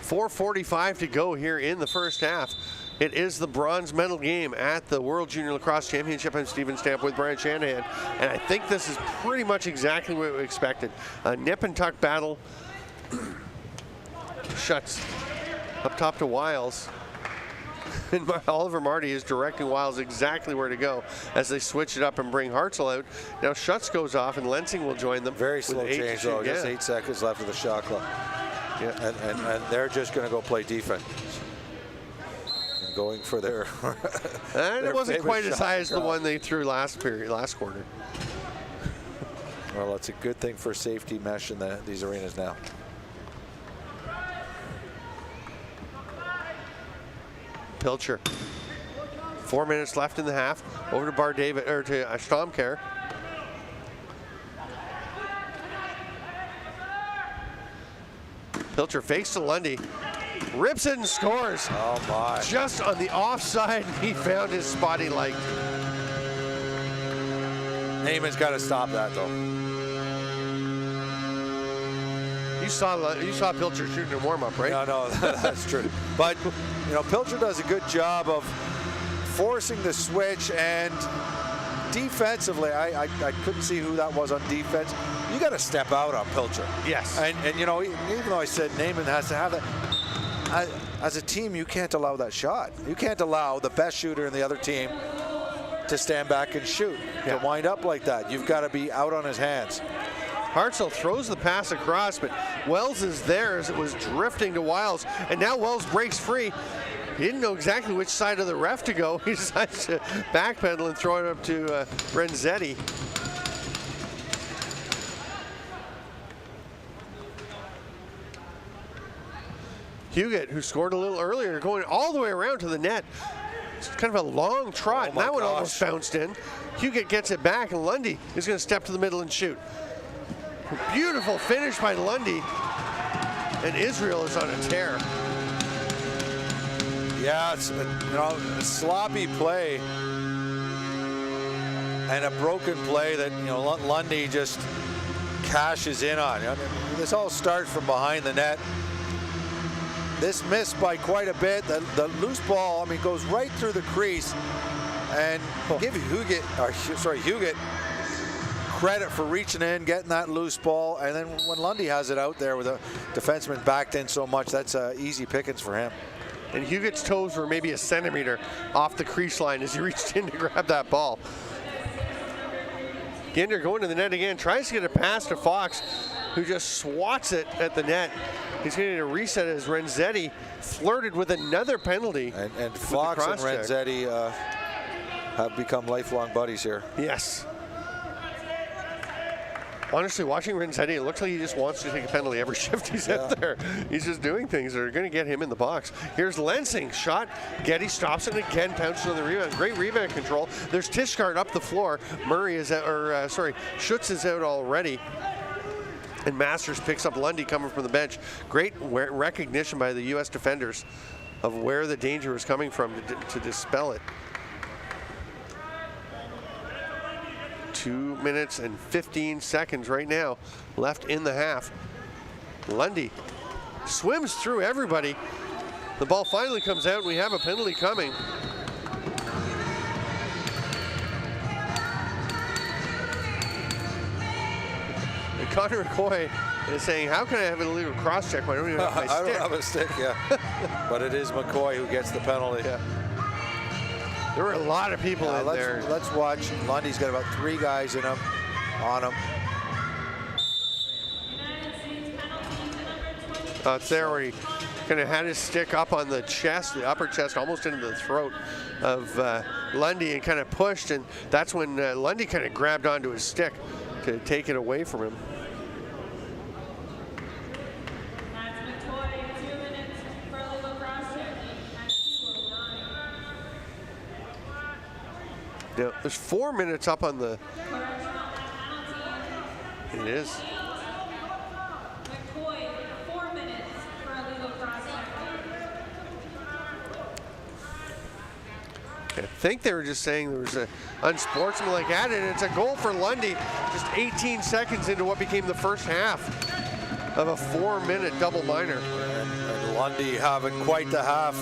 4:45 to go here in the first half. It is the bronze medal game at the World Junior Lacrosse Championship. I'm Steven Stamp with Brian Shanahan, and I think this is pretty much exactly what we expected. A nip and tuck battle. Shuts up top to Wiles. And Oliver Marty is directing Wiles exactly where to go as they switch it up and bring Hartzell out. Now Schutz goes off and Lensing will join them. Very slow change though, just 8 seconds left of the shot clock. Yeah. And they're just going to go play defense. And going for their and it wasn't quite as high as the shot. one they threw last quarter. Well, it's a good thing for safety mesh in these arenas now. Pilcher. 4 minutes left in the half. Over to to Stomkar. Pilcher fakes to Lundy. Rips it and scores. Oh my. Just on the offside, he found his spot he liked. Neyman's got to stop that though. You saw Pilcher shooting in warm-up, right? No, that's true. But you know, Pilcher does a good job of forcing the switch, and defensively, I couldn't see who that was on defense. You got to step out on Pilcher. Yes. And you know, even though I said Neyman has to have that, as a team, you can't allow that shot. You can't allow the best shooter in the other team to stand back and shoot, to wind up like that. You've got to be out on his hands. Hartzell throws the pass across, but Wells is there as it was drifting to Wiles, and now Wells breaks free. He didn't know exactly which side of the ref to go. He decides to backpedal and throw it up to Renzetti. Huguet, who scored a little earlier, going all the way around to the net. It's kind of a long trot, and that one almost bounced in. Huguet gets it back, and Lundy is going to step to the middle and shoot. Beautiful finish by Lundy, and Israel is on a tear. Yeah, it's a sloppy play and a broken play that Lundy just cashes in on. This all starts from behind the net. This missed by quite a bit. The loose ball, goes right through the crease, and give Huguet credit for reaching in, getting that loose ball, and then when Lundy has it out there with a defenseman backed in so much, that's easy pickings for him. And Huguet's toes were maybe a centimeter off the crease line as he reached in to grab that ball. Ginder going to the net again, tries to get a pass to Fox, who just swats it at the net. He's getting a reset as Renzetti flirted with another penalty. And Fox and Renzetti have become lifelong buddies here. Yes. Honestly, watching Renzetti, it looks like he just wants to take a penalty every shift he's out there. He's just doing things that are going to get him in the box. Here's Lensing, shot. Getty stops it again, pounces on the rebound. Great rebound control. There's Tishgard up the floor. Murray is out, Schutz is out already. And Masters picks up Lundy coming from the bench. Great recognition by the U.S. defenders of where the danger was coming from to dispel it. 2 minutes and 15 seconds right now left in the half. Lundy swims through everybody. The ball finally comes out. We have a penalty coming. And Connor McCoy is saying, how can I have an illegal cross check when I don't even have my stick? I don't have a stick, but it is McCoy who gets the penalty. Yeah. There were a lot of people in there. Let's watch. Lundy's got about 3 guys on him. It's there where he kind of had his stick up on the chest, the upper chest, almost into the throat of Lundy, and kind of pushed, and that's when Lundy kind of grabbed onto his stick to take it away from him. Now, there's 4 minutes up on the. It is. I think they were just saying there was an unsportsmanlike at it, and it's a goal for Lundy just 18 seconds into what became the first half of a 4-minute double minor. And Lundy having quite the half.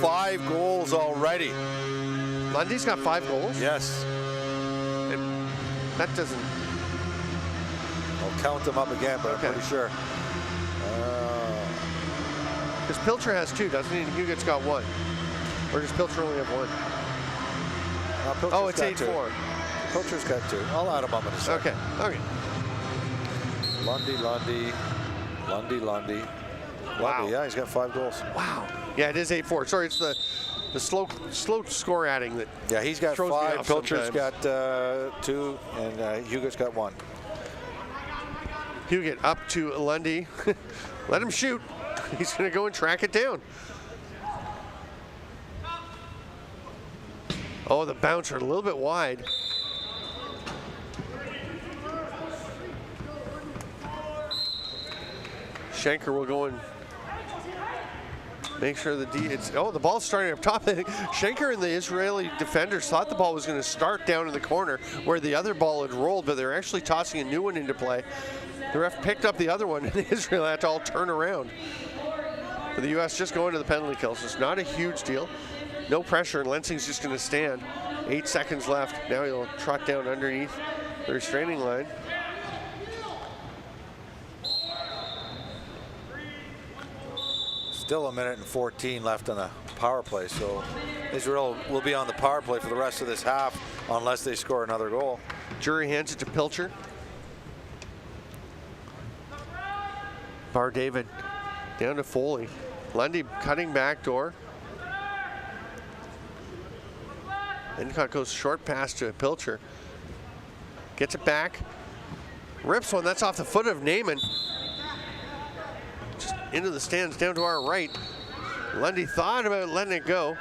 5 goals already. Lundy's got 5 goals? Yes. And that doesn't... I'll count them up again, but Okay. I'm pretty sure. Because Pilcher has 2, doesn't he? And Hugott's got 1. Or does Pilcher only have 1? Oh, it's 8-4. Pilcher's got 2. I'll add them up in a second. Okay. Lundy. Wow. Lundy, yeah, he's got 5 goals. Wow. Yeah, it is 8-4. Sorry, it's the slow score adding that. Yeah, he's got throws me 5. off Pilcher's sometimes. got 2, and Hugott's got 1. Hugot up to Lundy. Let him shoot. He's going to go and track it down. Oh, the bouncer a little bit wide. Schenker will go and make sure the the ball's starting up top. Schenker and the Israeli defenders thought the ball was going to start down in the corner where the other ball had rolled, but they're actually tossing a new one into play. The ref picked up the other one, and Israel had to all turn around. But the U.S. just going to the penalty kill, so it's not a huge deal. No pressure, and Lensing's just going to stand. 8 seconds left. Now he'll trot down underneath the restraining line. Still 1:14 left on the power play, so Israel will be on the power play for the rest of this half unless they score another goal. Jury hands it to Pilcher. Bar David down to Foley. Lundy cutting back door. Endicott goes short pass to Pilcher. Gets it back. Rips one. That's off the foot of Naiman. Just into the stands down to our right. Lundy thought about letting it go.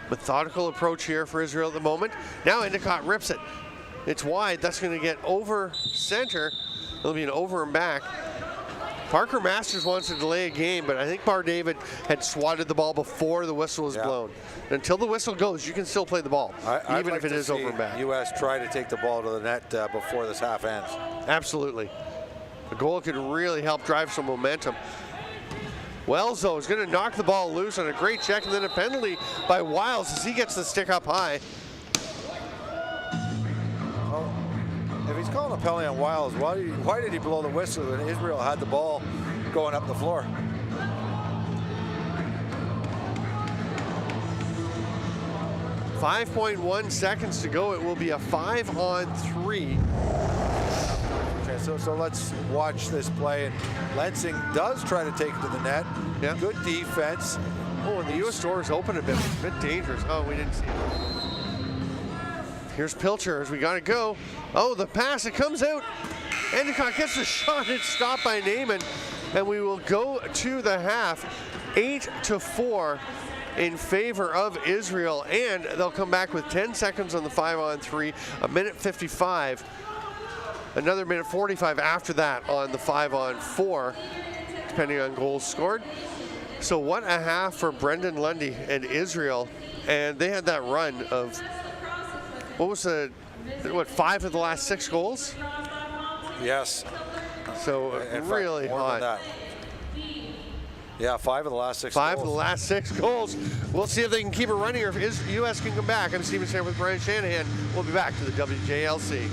Methodical approach here for Israel at the moment. Now Endicott rips it. It's wide. That's going to get over center. It'll be an over and back. Parker Masters wants to delay a game, but I think Bar David had swatted the ball before the whistle was blown. Until the whistle goes, you can still play the ball, even if it is over and back. U.S. try to take the ball to the net before this half ends. Absolutely. The goal could really help drive some momentum. Wells, though, is going to knock the ball loose on a great check, and then a penalty by Wiles as he gets the stick up high. If he's calling a penalty on Wiles, why did he blow the whistle when Israel had the ball going up the floor? .1 seconds to go. It will be a 5-on-3. Okay, so let's watch this play. And Lensing does try to take it to the net. Yeah. Good defense. Oh, and the U.S. door is open a bit dangerous. Oh, we didn't see it. Here's Pilcher as we got to go. Oh, the pass, it comes out. Endicott gets the shot. It's stopped by Naiman. And we will go to the half. 8-4 in favor of Israel. And they'll come back with 10 seconds on the 5-on-3. 1:55. Another 1:45 after that on the 5-on-4, depending on goals scored. So what a half for Brenden Lundy and Israel. And they had that run of, what was the, 5 of the last 6 goals? Yes. So In really fact, more hot. than that. Yeah, 5 of the last 6 5 goals. of the last 6 goals. We'll see if they can keep it running or if U.S. can come back. I'm Steven here with Brian Shanahan. We'll be back to the WJLC.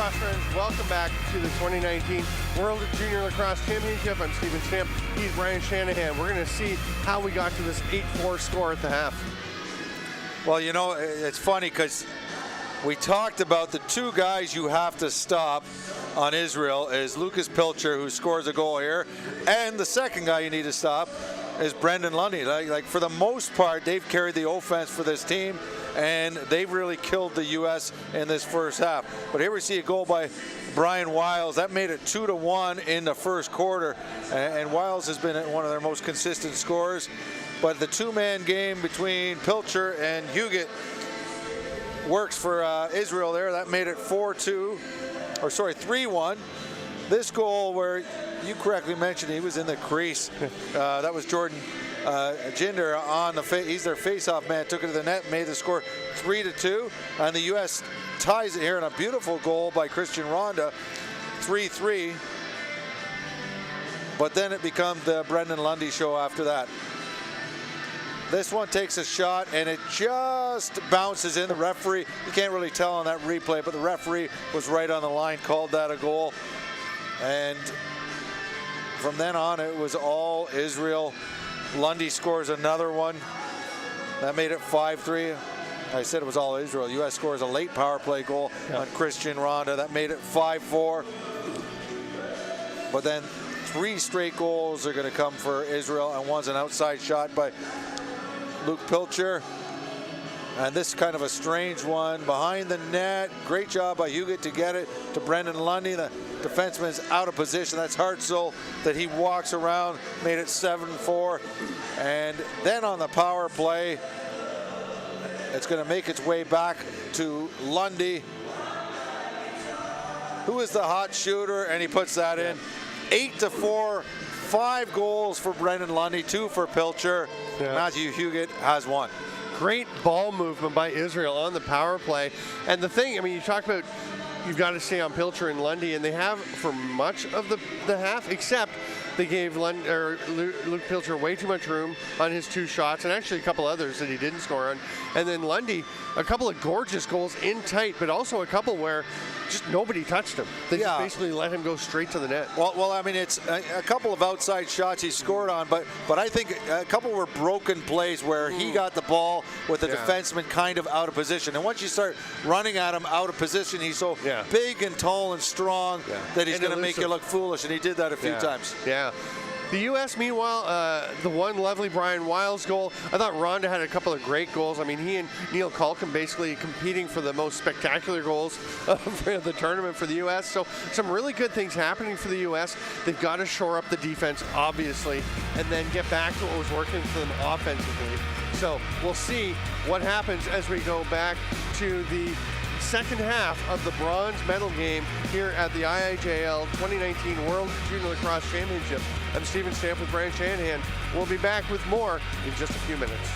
lacrosse friends, welcome back to the 2019 World Junior Lacrosse Championship. I'm Steven Stamp, he's Brian Shanahan. We're going to see how we got to this 8-4 score at the half. Well, you know, it's funny because we talked about the two guys you have to stop on Israel is Lucas Pilcher, who scores a goal here, and the second guy you need to stop is Brenden Lundy. Like for the most part, they've carried the offense for this team, and they've really killed the U.S. in this first half. But here we see a goal by Brian Wiles. That made it 2-1 in the first quarter, and Wiles has been one of their most consistent scorers. But the two-man game between Pilcher and Huguet works for Israel there. That made it 3-1. This goal where you correctly mentioned he was in the crease. That was Jordan Jinder on the he's their face-off man, took it to the net, made the score 3-2, and the U.S. ties it here in a beautiful goal by Christian Ronda, 3-3. But then it becomes the Brenden Lundy show after that. This one takes a shot and it just bounces in. The referee, you can't really tell on that replay, but the referee was right on the line, called that a goal. And from then on, it was all Israel. Lundy scores another one. That made it 5-3. I said it was all Israel. U.S. scores a late power play goal on Christian Ronda. That made it 5-4. But then 3 straight goals are going to come for Israel, and one's an outside shot by Luke Pilcher. And this kind of a strange one behind the net. Great job by Huguet to get it to Brenden Lundy. The defenseman's out of position. That's Hartzell that he walks around, made it 7-4. And then on the power play, it's going to make its way back to Lundy, who is the hot shooter, and he puts that in. 8-4. 5 goals for Brenden Lundy, 2 for Pilcher. Matthew Huguet has 1. Great ball movement by Israel on the power play. And the thing, I mean, you talk about you've got to stay on Pilcher and Lundy, and they have for much of the half, except they gave Luke Pilcher way too much room on his 2 shots, and actually a couple others that he didn't score on. And then Lundy, a couple of gorgeous goals in tight, but also a couple where just nobody touched him. They just basically let him go straight to the net. Well, I mean, it's a couple of outside shots he scored on, but I think a couple were broken plays where he got the ball with the defenseman kind of out of position. And once you start running at him out of position, he's so big and tall and strong that he's going to make you look foolish, and he did that a few times. Yeah. The U.S., meanwhile, the one lovely Brian Wiles goal, I thought Ronda had a couple of great goals. I mean, he and Neil Culkin basically competing for the most spectacular goals of the tournament for the U.S. So some really good things happening for the U.S. They've got to shore up the defense, obviously, and then get back to what was working for them offensively. So we'll see what happens as we go back to the second half of the bronze medal game here at the IIJL 2019 World Junior Lacrosse Championship. I'm Steven Stamp with Brian Shanahan. We'll be back with more in just a few minutes.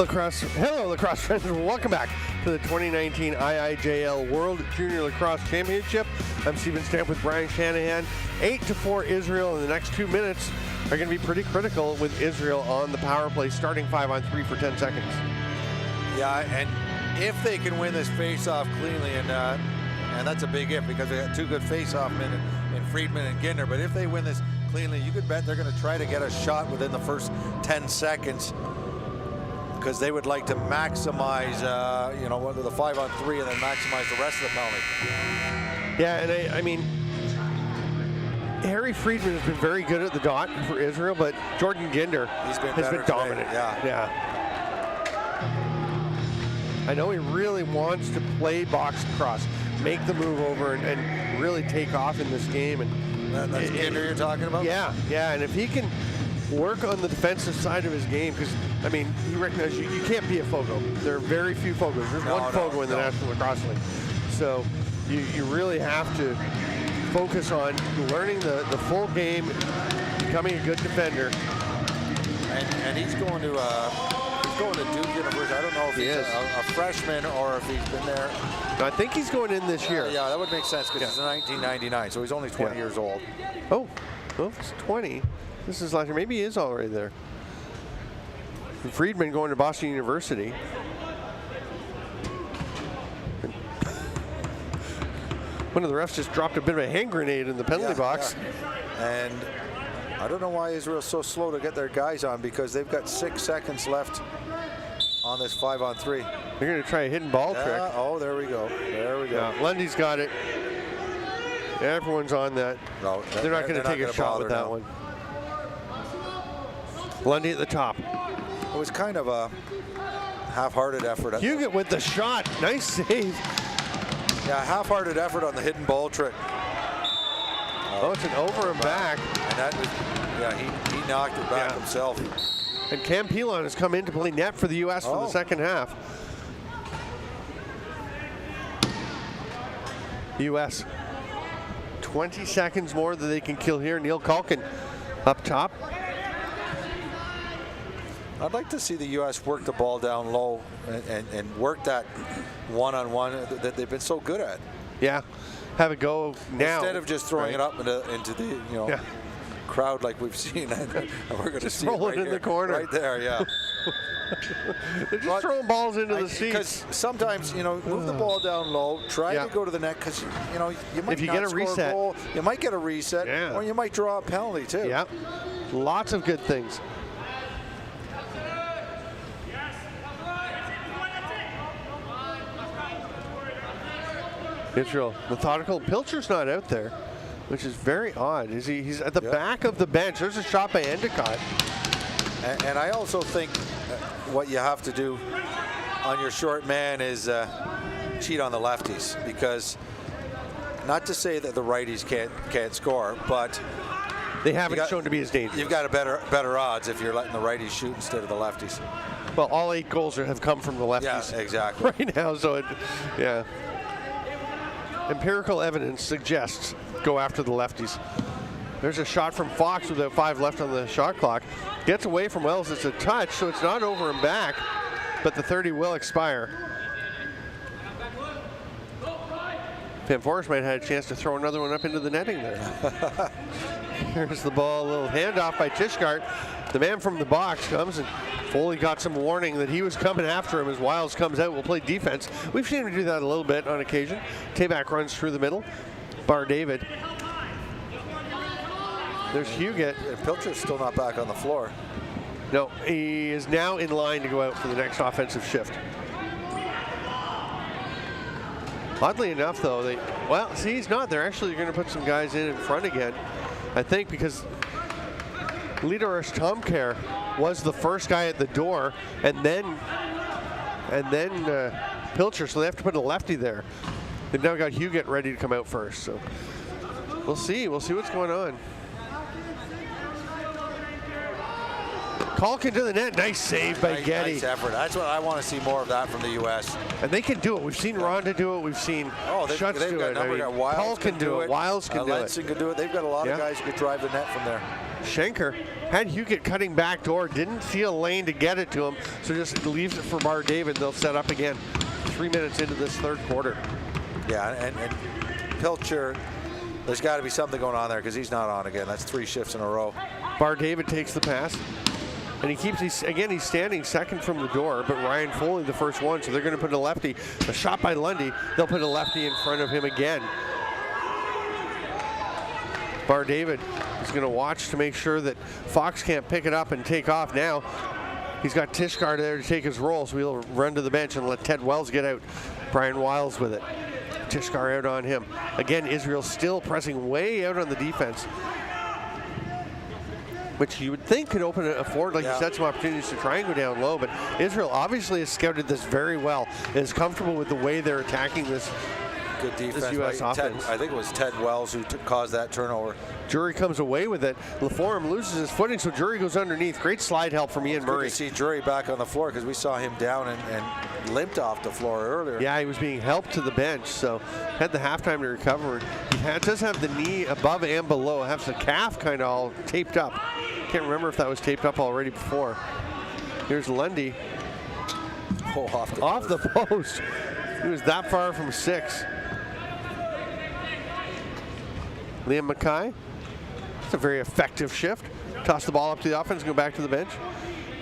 Hello, lacrosse friends, and welcome back to the 2019 IIJL World Junior Lacrosse Championship. I'm Stephen Stamp with Brian Shanahan. 8-4 Israel in the next 2 minutes are going to be pretty critical with Israel on the power play, starting 5-on-3 for 10 seconds. Yeah, and if they can win this face-off cleanly, and that's a big if because they got two good face-off men in Friedman and Ginder, but if they win this cleanly, you could bet they're going to try to get a shot within the first 10 seconds because they would like to maximize, the 5-on-3 and then maximize the rest of the penalty. Yeah, and I mean, Harry Friedman has been very good at the dot for Israel, but Jordan Ginder has been dominant. Yeah. I know he really wants to play box cross, make the move over, and really take off in this game. And that's Ginder you're talking about? Yeah, and if he can work on the defensive side of his game, because, I mean, he recognizes you can't be a Fogo. There are very few Fogos. There's one Fogo in the National Lacrosse League. So you really have to focus on learning the full game, becoming a good defender. And he's going to Duke University. I don't know if he's a freshman or if he's been there. I think he's going in this year. Yeah, that would make sense because he's in 1999, so he's only 20 years old. Oh, he's 20. This is last year. Maybe he is already there. Friedman going to Boston University. One of the refs just dropped a bit of a hand grenade in the penalty box. Yeah. And I don't know why Israel's so slow to get their guys on because they've got 6 seconds left on this 5-on-3. They're going to try a hidden ball trick. Oh, there we go. Yeah, Lundy's got it. Everyone's on that. No, they're not going to take a shot with that one. Lundy at the top. It was kind of a half-hearted effort. Huget with the shot. Nice save. Yeah, half-hearted effort on the hidden ball trick. Oh, it's an over and back. And that was, he knocked it back himself. And Cam Pilon has come in to play net for the U.S. for the second half. U.S. 20 seconds more that they can kill here. Neil Culkin up top. I'd like to see the U.S. work the ball down low and work that one-on-one that they've been so good at. Yeah, have it go now. Instead of just throwing it up into the crowd like we've seen. We're going to see roll it in the corner. Right there, yeah. They're just throwing balls into the seats. Because sometimes, move the ball down low, try to go to the net because, you might if you get a reset, a goal, you might get a reset, or you might draw a penalty too. Yeah, lots of good things. Israel methodical. Pilcher's not out there, which is very odd. He's at the back of the bench. There's a shot by Endicott. And I also think what you have to do on your short man is cheat on the lefties, because not to say that the righties can't score, but they haven't shown to be as dangerous. You've got a better odds if you're letting the righties shoot instead of the lefties. Well, all 8 goals have come from the lefties. Yeah, exactly. Right now, so empirical evidence suggests go after the lefties. There's a shot from Fox with 5 left on the shot clock. Gets away from Wells. It's a touch, so it's not over and back, but the 30 will expire. Van Forest might have had a chance to throw another one up into the netting there. Here's the ball, a little handoff by Tishgart. The man from the box comes, and Foley got some warning that he was coming after him as Wiles comes out. We'll play defense. We've seen him do that a little bit on occasion. Tabak runs through the middle. Bar David. There's Huget. Pilcher's still not back on the floor. No, he is now in line to go out for the next offensive shift. Oddly enough, though, he's not. They're actually going to put some guys in front again, I think, because Lidorish Tomcare was the first guy at the door, and then Pilcher, so they have to put a lefty there. They've now got Huget ready to come out first, so we'll see. We'll see what's going on. Culkin to the net. Nice save by Getty. Nice effort. That's what I want to see more of that from the U.S. And they can do it. We've seen Ronda do it. We've seen Schutz do it. Wiles can do it. Wiles can do it. Lenson can do it. They've got a lot of guys who can drive the net from there. Schenker had Huguet cutting back door. Didn't see a lane to get it to him, so just leaves it for Bar David. They'll set up again 3 minutes into this third quarter. Yeah, and Pilcher, there's got to be something going on there because he's not on again. That's 3 shifts in a row. Bar David takes the pass. And he's standing second from the door, but Ryan Foley the first one, so they're going to put a lefty. A shot by Lundy, they'll put a lefty in front of him again. Bar David is going to watch to make sure that Fox can't pick it up and take off now. He's got Tishkar there to take his role, so he'll run to the bench and let Ted Wells get out. Brian Wiles with it. Tishkar out on him. Again, Israel still pressing way out on the defense, which you would think could open a forward, like you said, some opportunities to try and go down low. But Israel obviously has scouted this very well, is comfortable with the way they're attacking this. Good defense. This U.S. offense. I think it was Ted Wells who caused that turnover. Jury comes away with it. LaForme loses his footing, so Jury goes underneath. Great slide help from Ian Murray. Good to see Jury back on the floor because we saw him down and limped off the floor earlier. Yeah, he was being helped to the bench, so had the halftime to recover. He does have the knee above and below. Has the calf kind of all taped up. Can't remember if that was taped up already before. Here's Lundy. Oh, off the post. He was that far from 6. Liam Mackay. It's a very effective shift. Toss the ball up to the offense, go back to the bench.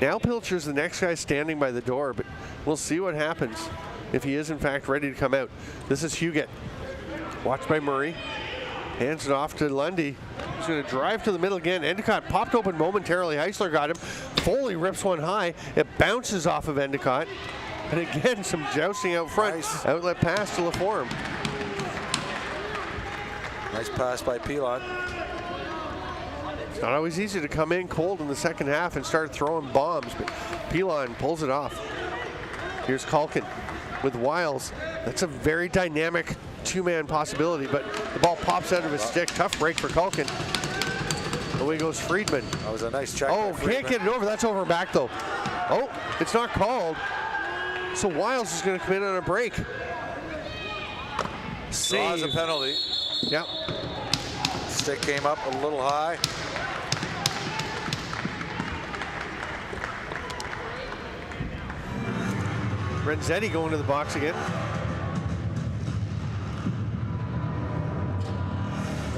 Now Pilcher's the next guy standing by the door, but we'll see what happens if he is in fact ready to come out. This is Huguet. Watched by Murray. Hands it off to Lundy. He's going to drive to the middle again. Endicott popped open momentarily. Heisler got him. Foley rips one high. It bounces off of Endicott. And again, some jousting out front. Nice. Outlet pass to LaForme. Nice pass by Pilon. It's not always easy to come in cold in the second half and start throwing bombs, but Pilon pulls it off. Here's Culkin with Wiles. That's a very dynamic 2-man possibility, but the ball pops out of his stick. Tough break for Culkin. Away goes Friedman. That was a nice check. Oh, can't get it over. That's over back though. Oh, it's not called. So Wiles is going to come in on a break. Draws a penalty. Yep. Stick came up a little high. Renzetti going to the box again.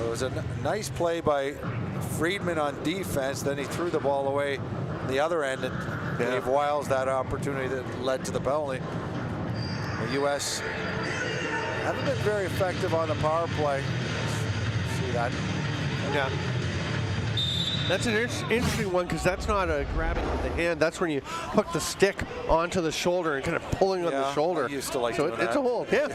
It was a nice play by Friedman on defense. Then he threw the ball away the other end and gave Wiles that opportunity that led to the penalty. The U.S. haven't been very effective on the power play. See that? Yeah. That's an interesting one because that's not a grabbing with the hand. That's when you hook the stick onto the shoulder and kind of pulling on the shoulder. I used to like so it's a hold. Yeah.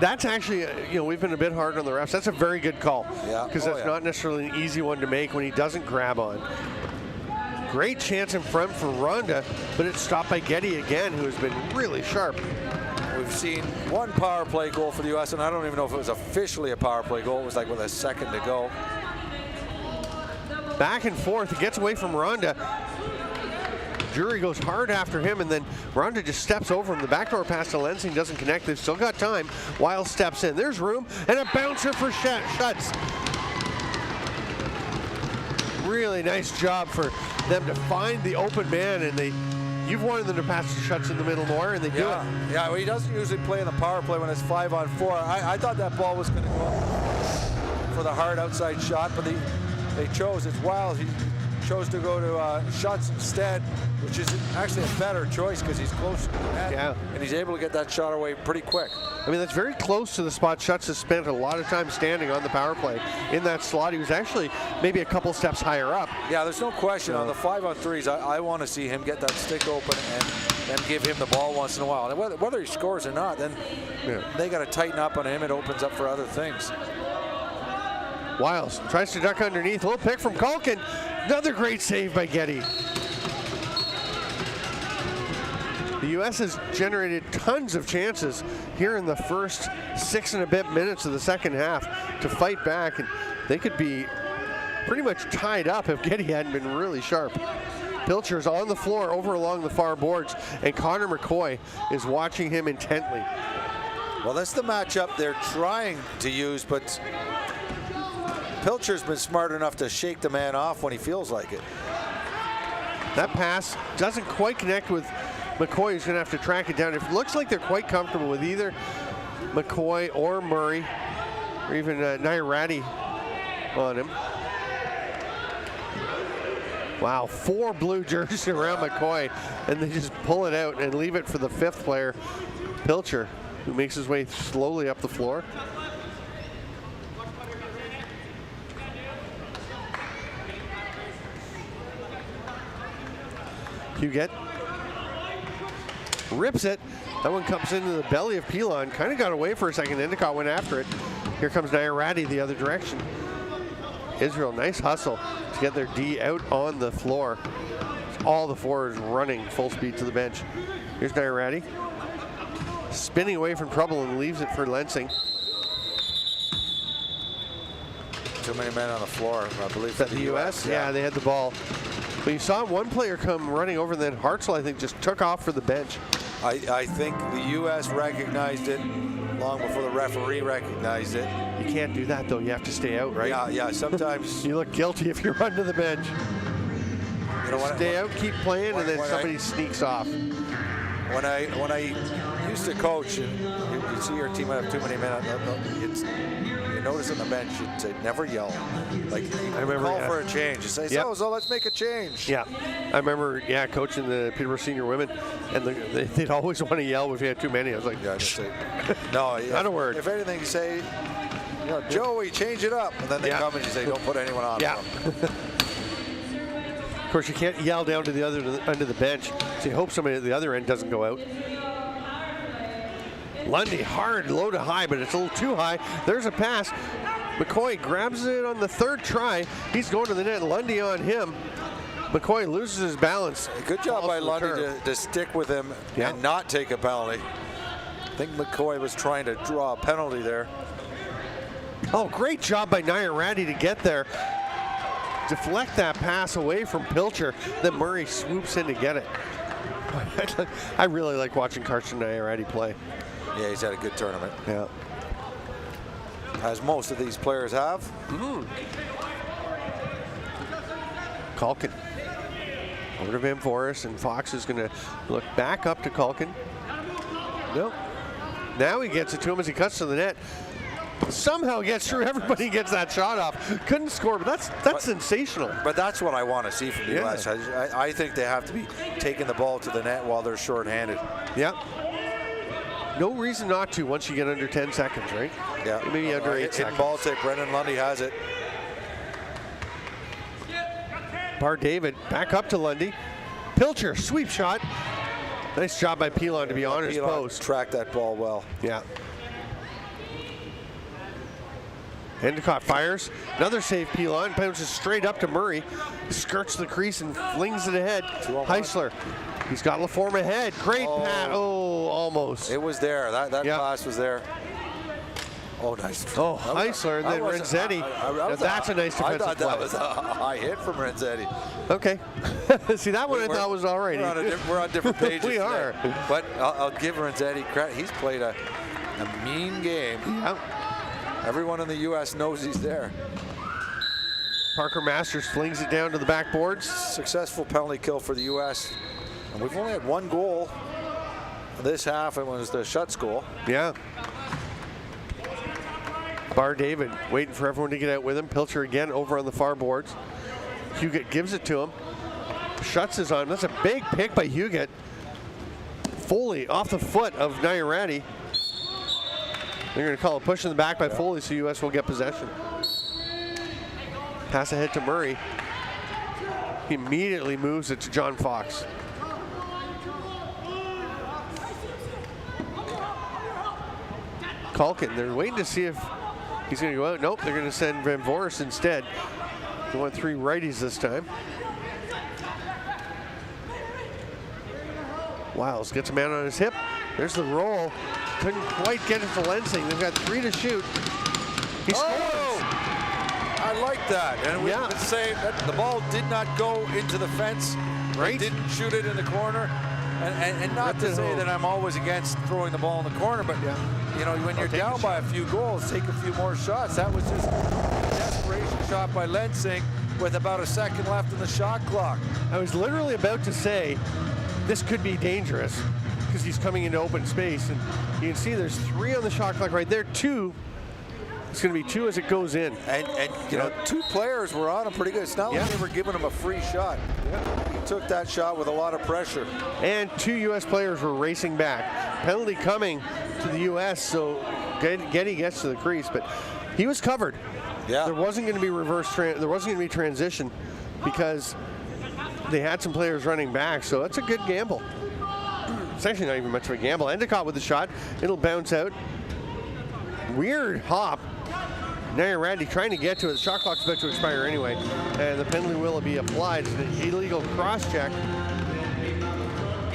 That's actually, we've been a bit hard on the refs. That's a very good call. Yeah. Because that's not necessarily an easy one to make when he doesn't grab on. Great chance in front for Ronda, but it's stopped by Getty again, who has been really sharp. We've seen one power play goal for the U.S., and I don't even know if it was officially a power play goal. It was like with a second to go. Back and forth. He gets away from Ronda. Jury goes hard after him, and then Ronda just steps over him. The backdoor pass to Lensing doesn't connect. They've still got time. Wiles steps in. There's room, and a bouncer for Schutz. Really nice job for them to find the open man, and you've wanted them to pass to Schutz in the middle more, and they do it. Yeah, well, he doesn't usually play in the power play when it's 5-on-4. I thought that ball was going to go for the hard outside shot, but they chose. It's Wiles. He chose to go to Schutz instead, which is actually a better choice because he's close to the net, and he's able to get that shot away pretty quick. I mean, that's very close to the spot Schutz has spent a lot of time standing on the power play. In that slot, he was actually maybe a couple steps higher up. Yeah, there's no question. On the 5-on-3s, I want to see him get that stick open and give him the ball once in a while. And whether he scores or not, then they got to tighten up on him. It opens up for other things. Wiles tries to duck underneath. A little pick from Culkin. Another great save by Getty. The U.S. has generated tons of chances here in the first 6 and a bit minutes of the second half to fight back, and they could be pretty much tied up if Getty hadn't been really sharp. Pilcher's on the floor over along the far boards, and Connor McCoy is watching him intently. Well, that's the matchup they're trying to use, but Pilcher's been smart enough to shake the man off when he feels like it. That pass doesn't quite connect with McCoy, who's going to have to track it down. It looks like they're quite comfortable with either McCoy or Murray, or even Nairati on him. Wow, 4 blue jerseys around McCoy, and they just pull it out and leave it for the 5th player, Pilcher, who makes his way slowly up the floor. Huguette rips it. That one comes into the belly of Pilon. Kind of got away for a second. Endicott went after it. Here comes Nairati the other direction. Israel, nice hustle to get their D out on the floor. All the forwards running full speed to the bench. Here's Nairati. Spinning away from trouble and leaves it for Lensing. Too many men on the floor, I believe. Is that the U.S.? Yeah, they had the ball. But you saw one player come running over, and then Hartzell, I think, just took off for the bench. I think the U.S. recognized it long before the referee recognized it. You can't do that, though. You have to stay out, right? Yeah, sometimes. You look guilty if you run to the bench. You know, stay out, keep playing, and then somebody sneaks off. When I used to coach, and you see your team have too many men, you notice on the bench, you'd say, never yell. Like, I remember, call for a change. You say, so let's make a change. Yeah, I remember, coaching the Peterborough senior women, and they'd always want to yell if we had too many. I was like, no, not a word. If anything, you say, Joey, change it up. And then they come and you say, don't put anyone on. Yeah. Of course, you can't yell down to the other under the bench, so you hope somebody at the other end doesn't go out. Lundy hard, low to high, but it's a little too high. There's a pass. McCoy grabs it on the 3rd try. He's going to the net. Lundy on him. McCoy loses his balance. Good job by Lundy to stick with him and not take a penalty. I think McCoy was trying to draw a penalty there. Oh, great job by Nairati to get there. Deflect that pass away from Pilcher. Then Murray swoops in to get it. I really like watching Carson Nairati play. Yeah, he's had a good tournament. Yeah. As most of these players have. Culkin. Over to Van Forest, and Fox is going to look back up to Culkin. Nope. Now he gets it to him as he cuts to the net. Somehow gets through. Everybody gets that shot off. Couldn't score, but that's sensational. But that's what I want to see from the U.S. I think they have to be taking the ball to the net while they're shorthanded. Yeah. No reason not to once you get under 10 seconds, right? Yeah. Maybe under 8 seconds. Ball take. Brenden Lundy has it. Bar David back up to Lundy. Pilcher, sweep shot. Nice job by Pilon to be on his post. Tracked that ball well. Yeah. Endicott fires. Another save, Pilon. Bounces straight up to Murray. Skirts the crease and flings it ahead. Heisler. He's got LaForme ahead. Great pass. Oh, almost. It was there. That pass was there. Oh, nice. Oh, Heisler and then Renzetti. That's a nice defensive play. I thought that was a high hit from Renzetti. Okay. See, that one I thought was all right. We're on different pages. We are. But I'll give Renzetti credit. He's played a mean game. Yeah. Everyone in the U.S. knows he's there. Parker Masters flings it down to the backboards. Successful penalty kill for the U.S. And we've only had one goal this half. It was the Schutz goal. Yeah. Bar David waiting for everyone to get out with him. Pilcher again over on the far boards. Huguette gives it to him. Schutz is on him. That's a big pick by Huguette. Foley off the foot of Nairati. They're going to call a push in the back by Foley, so U.S. will get possession. Pass ahead to Murray. He immediately moves it to John Fox. Culkin, they're waiting to see if he's going to go out. Nope, they're going to send Van Voorhis instead. They want 3 righties this time. Wiles gets a man on his hip. There's the roll. Couldn't quite get it to Lensing. They've got 3 to shoot. He scores. I like that. And we Yeah. can say that the ball did not go into the fence. Right. They didn't shoot it in the corner. And not Ripped to it say home. that I'm always against throwing the ball in the corner, but you know, when you're take down a by a few goals, take a few more shots. That was just a desperation shot by Lensing with about a second left in the shot clock. I was literally about to say this could be dangerous because he's coming into open space, and you can see there's 3 on the shot clock right there, 2. It's going to be 2 as it goes in. And you know, 2 players were on him pretty good. It's not like they were giving him a free shot. He took that shot with a lot of pressure. And 2 U.S. players were racing back. Penalty coming to the U.S., so Getty gets to the crease, but he was covered. Yeah. There wasn't going to be there wasn't going to be transition because they had some players running back, so that's a good gamble. It's actually not even much of a gamble. Endicott with the shot. It'll bounce out. Weird hop. Now Randy trying to get to it. The shot clock's about to expire anyway, and the penalty will be applied. It's an illegal cross-check.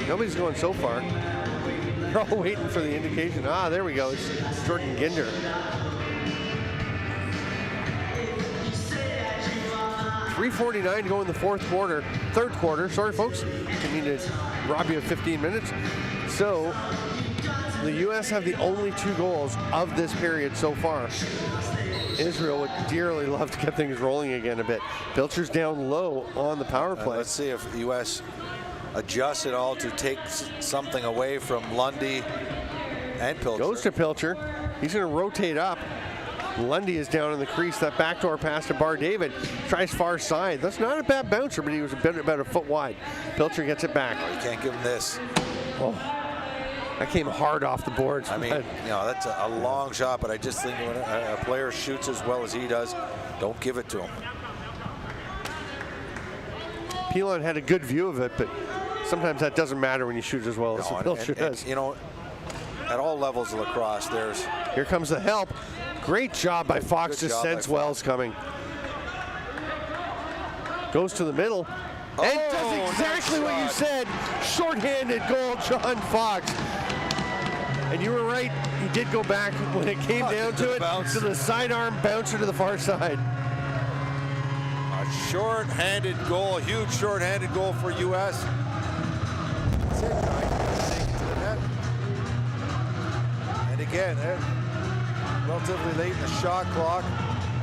Nobody's going so far. They're all waiting for the indication. Ah, there we go. It's Jordan Ginder. .349 to go in the third quarter. Sorry, folks. I need to rob you of 15 minutes. So the U.S. have the only 2 goals of this period so far. Israel would dearly love to get things rolling again a bit. Pilcher's down low on the power play. Let's see if the U.S. adjusts it all to take something away from Lundy and Pilcher. Goes to Pilcher. He's going to rotate up. Lundy is down in the crease. That backdoor pass to Bar David. Tries far side. That's not a bad bouncer, but he was about a foot wide. Pilcher gets it back. Oh, you can't give him this. Oh, that came hard off the boards. I mean, you know, that's a long shot, but I just think when a player shoots as well as he does, don't give it to him. Pilon had a good view of it, but sometimes that doesn't matter when you shoot as well as Pilcher does. You know, at all levels of lacrosse, Here comes the help. Great job by Fox to sense Wells coming. Goes to the middle. And does exactly what you said. Short-handed goal, John Fox. And you were right. He did go back when it came down to it. To the sidearm bouncer to the far side. A short-handed goal, a huge short-handed goal for U.S. That's it, guys. Take it to the net. And again, they're relatively late in the shot clock,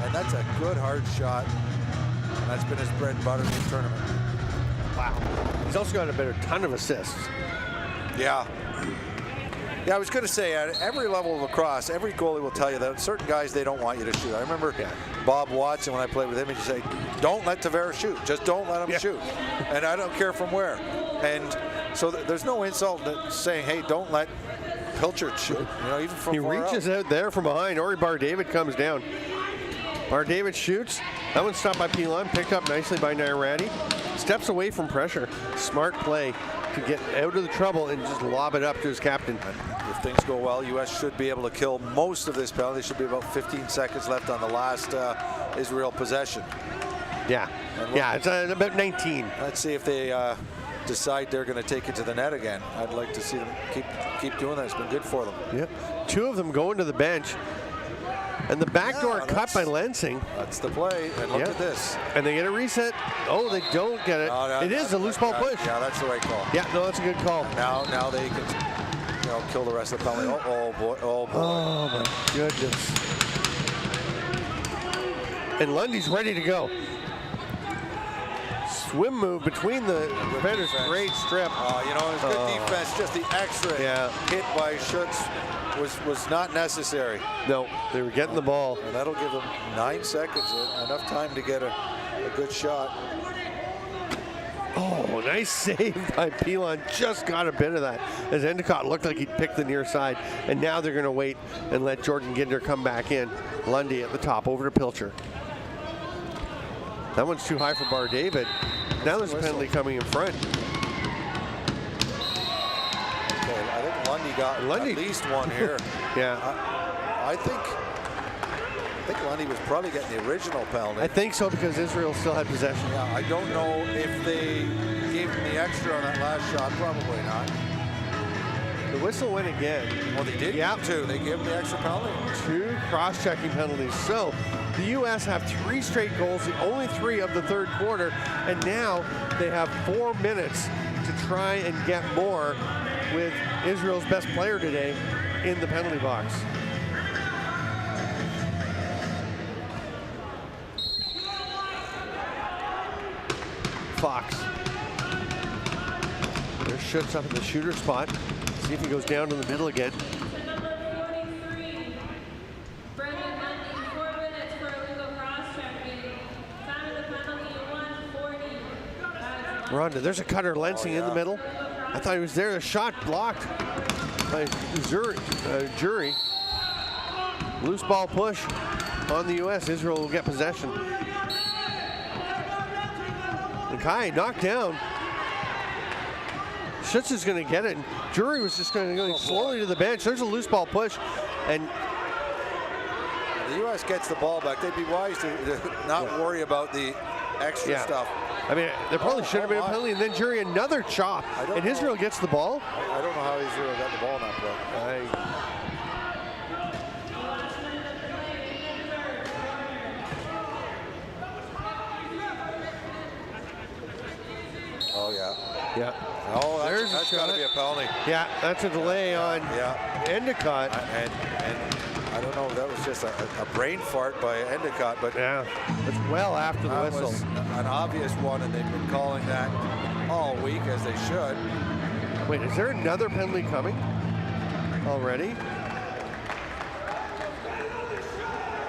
and that's a good hard shot. And that's been his bread and butter in the tournament. Wow. He's also got a ton of assists. Yeah. Yeah, I was going to say, at every level of lacrosse, every goalie will tell you that certain guys, they don't want you to shoot. I remember Bob Watson, when I played with him, he'd say, don't let Tavares shoot. Just don't let him shoot. And I don't care from where. And so there's no insult to saying, hey, don't let Pilcher shoot. You know, even from far reaches out there from behind. Ori Bar David comes down. Bar David shoots. That one's stopped by Pilon, picked up nicely by Nairati. Steps away from pressure. Smart play to get out of the trouble and just lob it up to his captain. If things go well, U.S. should be able to kill most of this penalty. There should be about 15 seconds left on the last Israel possession. Yeah, yeah, it's about 19. Let's see if they decide they're going to take it to the net again. I'd like to see them keep doing that. It's been good for them. Yep. 2 of them going to the bench. And the backdoor cut by Lensing. That's the play. And look at this. And they get a reset. Oh, they don't get it. It is a loose ball push. Yeah, that's the right call. Yeah, no, that's a good call. Now they can, kill the rest of the penalty. Oh boy. Oh boy. Oh my goodness. And Lundy's ready to go. Swim move between the defenders. Great strip. It was good defense. Just the extra hit by Schutz was not necessary. No, they were getting the ball. And that'll give them 9 seconds, enough time to get a good shot. Oh, nice save by Pilon. Just got a bit of that. As Endicott looked like he'd picked the near side. And now they're going to wait and let Jordan Ginder come back in. Lundy at the top, over to Pilcher. That one's too high for Bar David. Now there's a penalty coming in front. Okay, I think Lundy got at least one here. Yeah. I think Lundy was probably getting the original penalty. I think so, because Israel still had possession. Yeah, I don't know if they gave him the extra on that last shot. Probably not. The The whistle went again. Well, they did. Yeah. Too. They gave him the extra penalty. 2 cross-checking penalties. So the U.S. have 3 straight goals, the only 3 of the third quarter, and now they have 4 minutes to try and get more with Israel's best player today in the penalty box. Fox. There's Schutz up in the shooter spot. See if he goes down to the middle again. Brenden, 4 minutes for illegal cross-checking. Time of the penalty, 1:40. Rhonda, there's a cutter Lensing in the middle. I thought he was there. The shot blocked by Jury. Loose ball push on the U.S. Israel will get possession. Kai knocked down. Schutz is going to get it. And Jury was just going to go slowly to the bench. There's a loose ball push. And the U.S. gets the ball back. They'd be wise to not worry about the extra stuff. I mean, there probably should have been a penalty. And then Jury another chop. And Israel gets the ball. I don't know how Israel got the ball in that play. Oh, yeah. Yeah. Oh, There's that's a got to shot. be a penalty. Yeah, that's a delay on Endicott. And I don't know if that was just a brain fart by Endicott, but yeah, it's well after the that whistle. was an obvious one, and they've been calling that all week, as they should. Wait, is there another penalty coming already?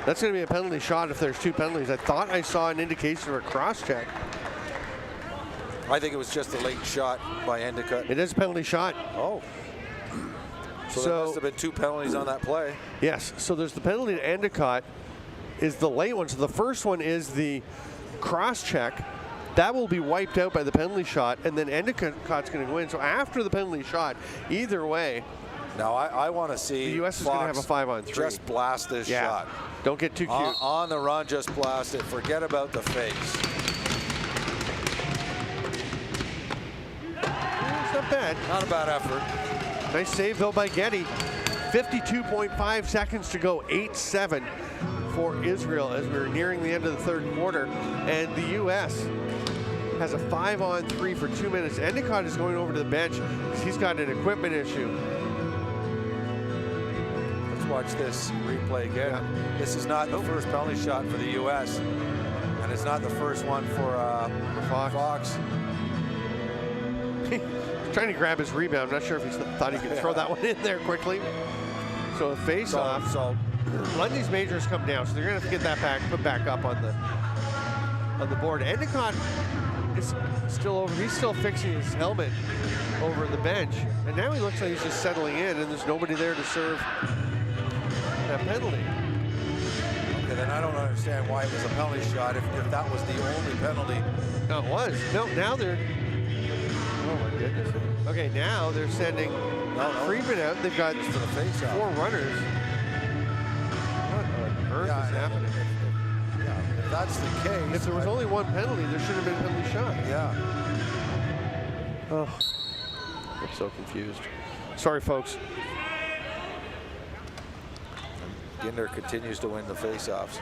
That's going to be a penalty shot if there's 2 penalties. I thought I saw an indication of a cross-check. I think it was just a late shot by Endicott. It is a penalty shot. Oh. So there must have been 2 penalties on that play. Yes, so there's the penalty to Endicott is the late one. So the first one is the cross-check. That will be wiped out by the penalty shot, and then Endicott's going to go in. So after the penalty shot, either way. Now I want to see the U.S. is going to have a 5-on-3. Just blast this shot. Don't get too cute. On the run, just blast it. Forget about the fakes. It's not bad. Not a bad effort. Nice save, though, by Getty. 52.5 seconds to go, 8-7 for Israel as we're nearing the end of the third quarter. And the U.S. has a 5-on-3 for 2 minutes. Endicott is going over to the bench because he's got an equipment issue. Let's watch this replay again. Yeah. This is not the first penalty shot for the U.S. And it's not the first one for Fox. Trying to grab his rebound. Not sure if he thought he could throw that one in there quickly. So a face-off. So Lundy's major has come down, so they're going to have to get that put back up on the board. Endicott is still over. He's still fixing his helmet over the bench, and now he looks like he's just settling in, and there's nobody there to serve that penalty. Okay, then I don't understand why it was a penalty shot if that was the only penalty. No, it was. No, now they're. Oh my goodness. Okay, now they're sending Friedman out. They've got for the face-off. 4 runners. What on earth is happening? If that's the case. If there was only 1 penalty, there should have been a penalty shot. Yeah. Oh, I'm so confused. Sorry, folks. Ginder continues to win the face-offs.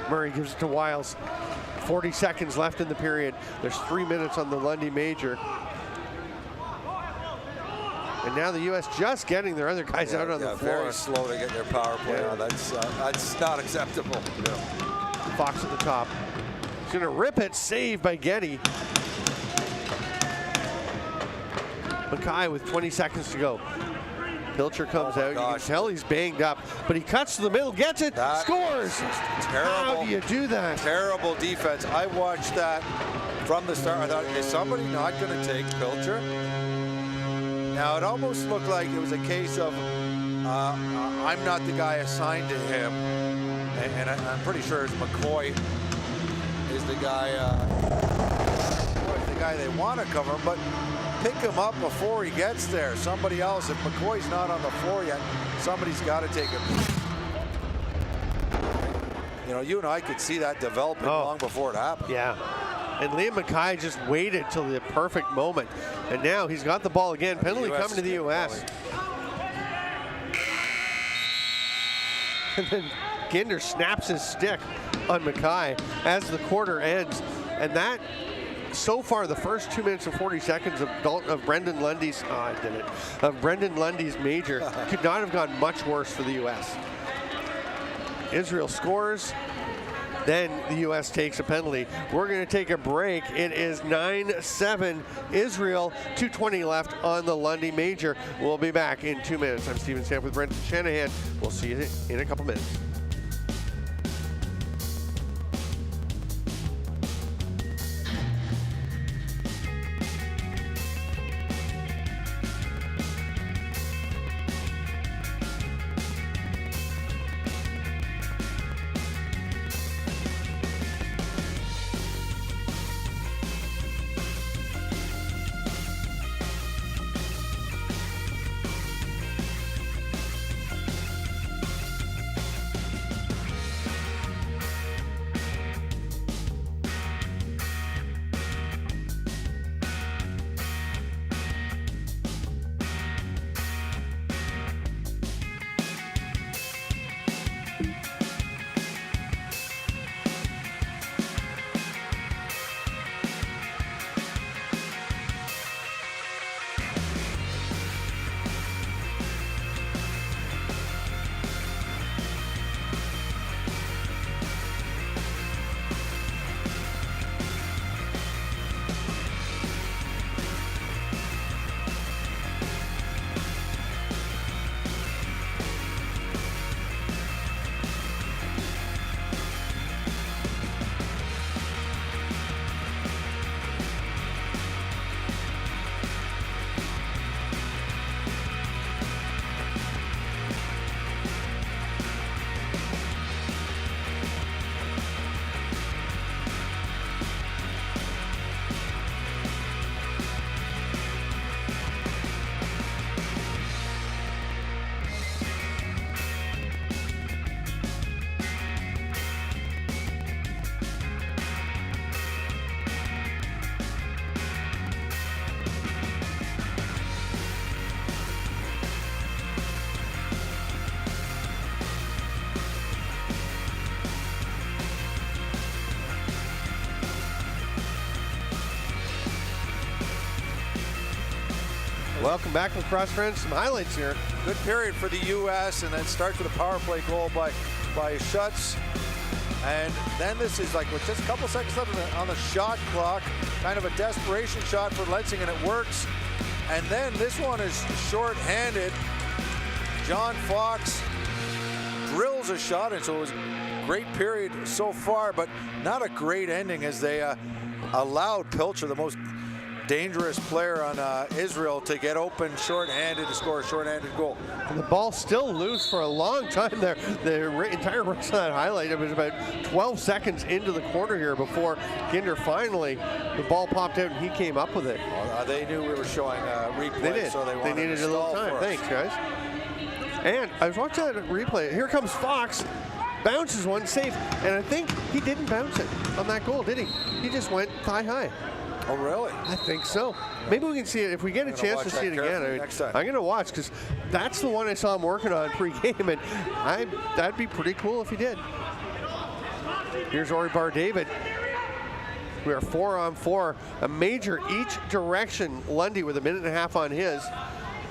Murray gives it to Wiles. 40 seconds left in the period. There's 3 minutes on the Lundy major. And now the U.S. just getting their other guys out on the floor. Very slow to get their power play on. That's not acceptable. Fox at the top. He's going to rip it. Save by Getty. Mackay with 20 seconds to go. Pilcher comes out. You can tell he's banged up, but he cuts to the middle, gets it, scores. Terrible. How do you do that? Terrible defense. I watched that from the start. I thought, is somebody not going to take Pilcher? Now, it almost looked like it was a case of I'm not the guy assigned to him, and I'm pretty sure it's McCoy is the guy. The guy they want to cover him, but pick him up before he gets there. Somebody else. If McCoy's not on the floor yet, somebody's got to take him. You know, you and I could see that developing long before it happened. Yeah. And Liam Mackay just waited till the perfect moment. And now he's got the ball again. Penalty coming to the U.S. And then Ginder snaps his stick on Mackay as the quarter ends. And that, so far, the first 2 minutes and 40 seconds of Brenden Lundy's, of Brenden Lundy's major could not have gone much worse for the U.S. Israel scores, then the U.S. takes a penalty. We're going to take a break. It is 9-7 Israel, 2:20 left on the Lundy major. We'll be back in 2 minutes. I'm Stephen Stamp with Brendan Shanahan. We'll see you in a couple minutes. Welcome back, Lacrosse friends. Some highlights here. Good period for the U.S. and then starts with a power play goal by Schutz. And then this is like with just a couple seconds left on the shot clock, kind of a desperation shot for Lensing, and it works. And then this one is short-handed. John Fox drills a shot, and so it was a great period so far, but not a great ending as they allowed Pilcher, the most dangerous player on Israel, to get open short-handed to score a short-handed goal. And the ball still loose for a long time there. The entire rest of that highlight, it was about 12 seconds into the quarter here before Ginder finally, the ball popped out and he came up with it. They knew we were showing replay, they did. So they needed a little time. Thanks, guys. And I was watching that replay. Here comes Fox. Bounces one, safe. And I think he didn't bounce it on that goal, did he? He just went thigh high. Oh, really? I think so. Maybe we can see it if we get a chance to see it again. Next time. I'm going to watch because that's the one I saw him working on pre-game, and that'd be pretty cool if he did. Here's Ori Bar David. We are 4-on-4, a major each direction. Lundy with a minute and a half on his.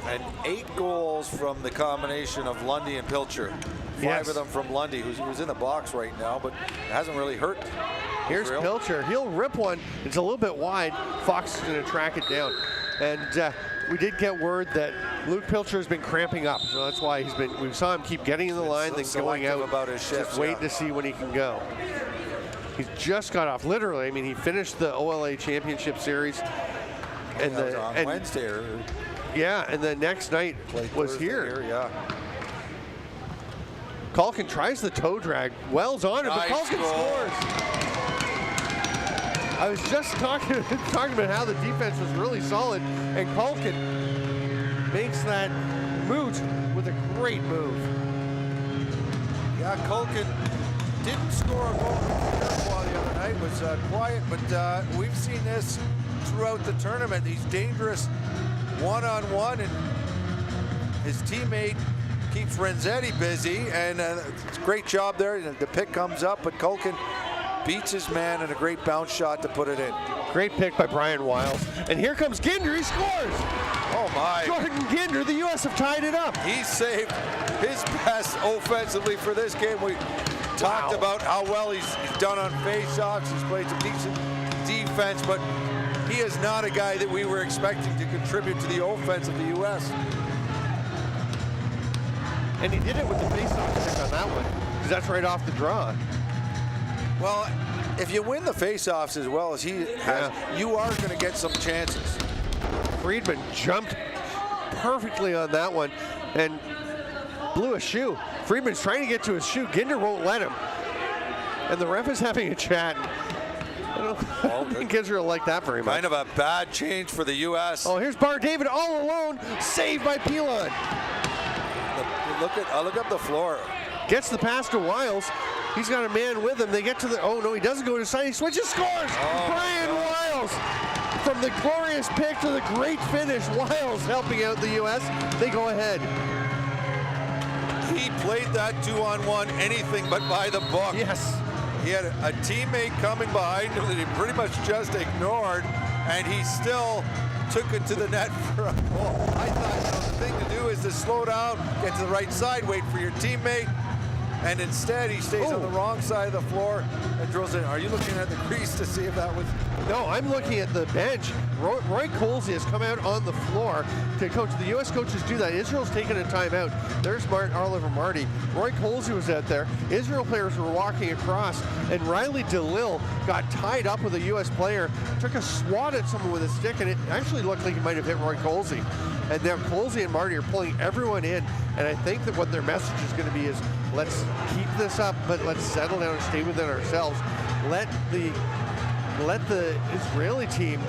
And 8 goals from the combination of Lundy and Pilcher. 5 of them from Lundy, who's in the box right now, but it hasn't really hurt. Here's Pilcher. He'll rip one. It's a little bit wide. Fox is going to track it down. And we did get word that Luke Pilcher has been cramping up, so that's why we saw him keep getting in the line, then going out, about his shifts, just waiting to see when he can go. He's just got off, literally. I mean, he finished the OLA Championship Series. And that was on Wednesday. Yeah, and the next night was here. Yeah. Culkin tries the toe drag. Wells on it, but Culkin scores. I was just talking about how the defense was really solid, and Culkin makes that moot with a great move. Yeah, Culkin didn't score a goal for Iroquois the other tonight was quiet, but we've seen this throughout the tournament. These dangerous one-on-one, and his teammate keeps Renzetti busy, and it's a great job there. The pick comes up, but Culkin beats his man and a great bounce shot to put it in. Great pick by Brian Wiles. And here comes Ginder, he scores! Oh my. Jordan Ginder, the U.S. have tied it up. He saved his best offensively for this game. We talked about how well he's done on face-offs. He's played some decent defense, but he is not a guy that we were expecting to contribute to the offense of the U.S. And he did it with the face-off pick on that one, because that's right off the draw. Well, if you win the face-offs as well as he has, you are going to get some chances. Friedman jumped perfectly on that one and blew a shoe. Friedman's trying to get to his shoe. Ginder won't let him. And the ref is having a chat. I don't think Israel liked that very much. Kind of a bad change for the U.S. Oh, here's Bar David all alone, saved by Pilon. Look up the floor. Gets the pass to Wiles. He's got a man with him. They get to the, oh no, he doesn't go to the side. He switches, scores! Brian Wiles! From the glorious pick to the great finish, Wiles helping out the U.S. They go ahead. He played that 2-on-1 anything but by the book. Yes. He had a teammate coming behind him that he pretty much just ignored, and he still took it to the net for a goal. I thought the thing to do is to slow down, get to the right side, wait for your teammate, and instead he stays on the wrong side of the floor and drills in. Are you looking at the crease to see if that was? No, I'm looking at the bench. Roy Colsey has come out on the floor to coach. The U.S. coaches do that. Israel's taken a timeout. There's Oliver Marty. Roy Colsey was out there. Israel players were walking across, and Riley DeLille got tied up with a U.S. player, took a swat at someone with a stick, and it actually looked like he might have hit Roy Colsey. And now Colsey and Marty are pulling everyone in, and I think that what their message is going to be is, let's keep this up, but let's settle down and stay within ourselves. Let the Israeli team